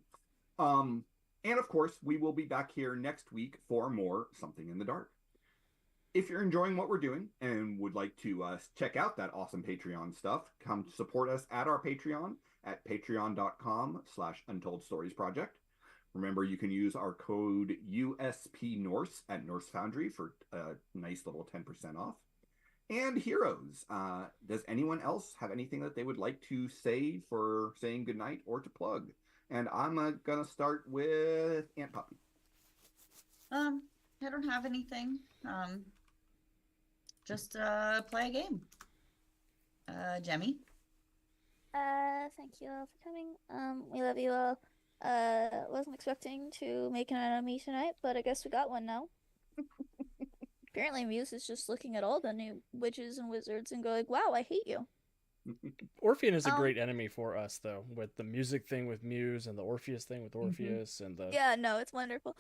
And of course, we will be back here next week for more Something in the Dark. If you're enjoying what we're doing and would like to check out that awesome Patreon stuff, come support us at our Patreon at patreon.com/untold-stories-project. Remember, you can use our code USP Norse at Norse Foundry for a nice little 10% off. And heroes, does anyone else have anything that they would like to say for saying goodnight or to plug? And I'm gonna start with Aunt Puppy. I don't have anything. Just play a game. Jemmy. Thank you all for coming. We love you all. Wasn't expecting to make an enemy tonight, but I guess we got one now. Apparently Muse is just looking at all the new witches and wizards and going, wow, I hate you. Orphean is a great enemy for us, though, with the music thing with Muse and the Orpheus thing with Orpheus and the... Yeah, no, it's wonderful.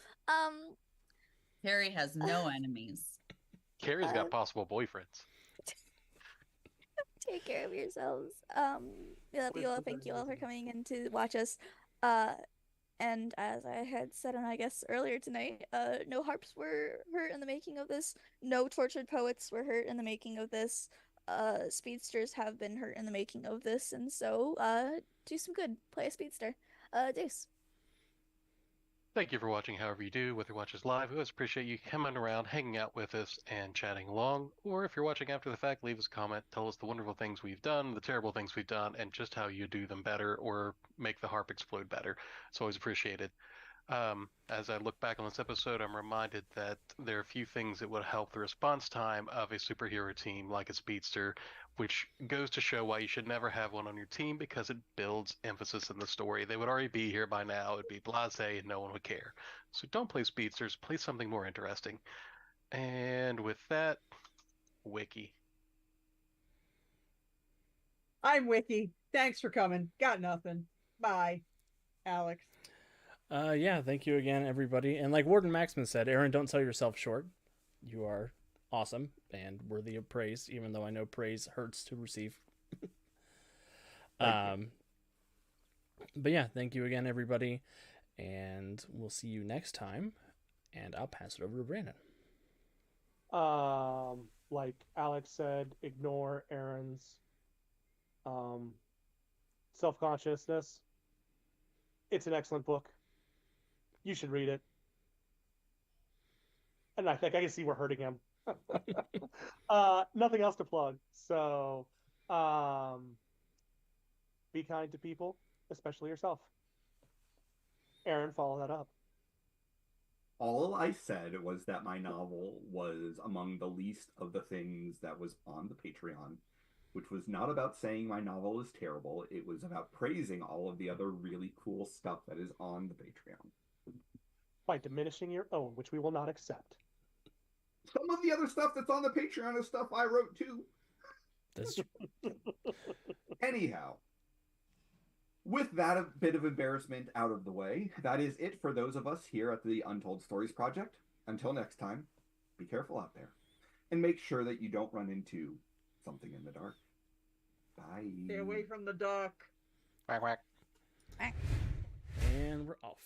Carrie has no enemies. Carrie's got possible boyfriends. Take care of yourselves. We love you all. Thank you all for coming in to watch us. And as I had said, and I guess earlier tonight, no harps were hurt in the making of this. No tortured poets were hurt in the making of this. Speedsters have been hurt in the making of this, and so do some good. Play a speedster. Deuce. Thank you for watching however you do, whether you watch us live. We always appreciate you coming around, hanging out with us, and chatting along. Or if you're watching after the fact, leave us a comment. Tell us the wonderful things we've done, the terrible things we've done, and just how you do them better or make the harp explode better. It's always appreciated. As I look back on this episode, I'm reminded that there are a few things that would help the response time of a superhero team like a speedster, which goes to show why you should never have one on your team because it builds emphasis in the story. They would already be here by now. It'd be blasé and no one would care. So don't play speedsters, play something more interesting. And with that, Wiki. I'm Wiki. Thanks for coming. Got nothing. Bye, Alex. Yeah, thank you again, everybody. And like Warden Maxman said, Aaron, don't sell yourself short. You are awesome and worthy of praise, even though I know praise hurts to receive. But yeah, thank you again, everybody. And we'll see you next time. And I'll pass it over to Brandon. Like Alex said, ignore Aaron's self-consciousness. It's an excellent book. You should read it. And I think I can see we're hurting him. Nothing else to plug. So be kind to people, especially yourself. Aaron, follow that up. All I said was that my novel was among the least of the things that was on the Patreon, which was not about saying my novel is terrible. It was about praising all of the other really cool stuff that is on the Patreon. By diminishing your own, which we will not accept. Some of the other stuff that's on the Patreon is stuff I wrote too. That's true. Anyhow, with that a bit of embarrassment out of the way, that is it for those of us here at the Untold Stories Project. Until next time, be careful out there. And make sure that you don't run into something in the dark. Bye. Stay away from the duck. Quack, quack. And we're off.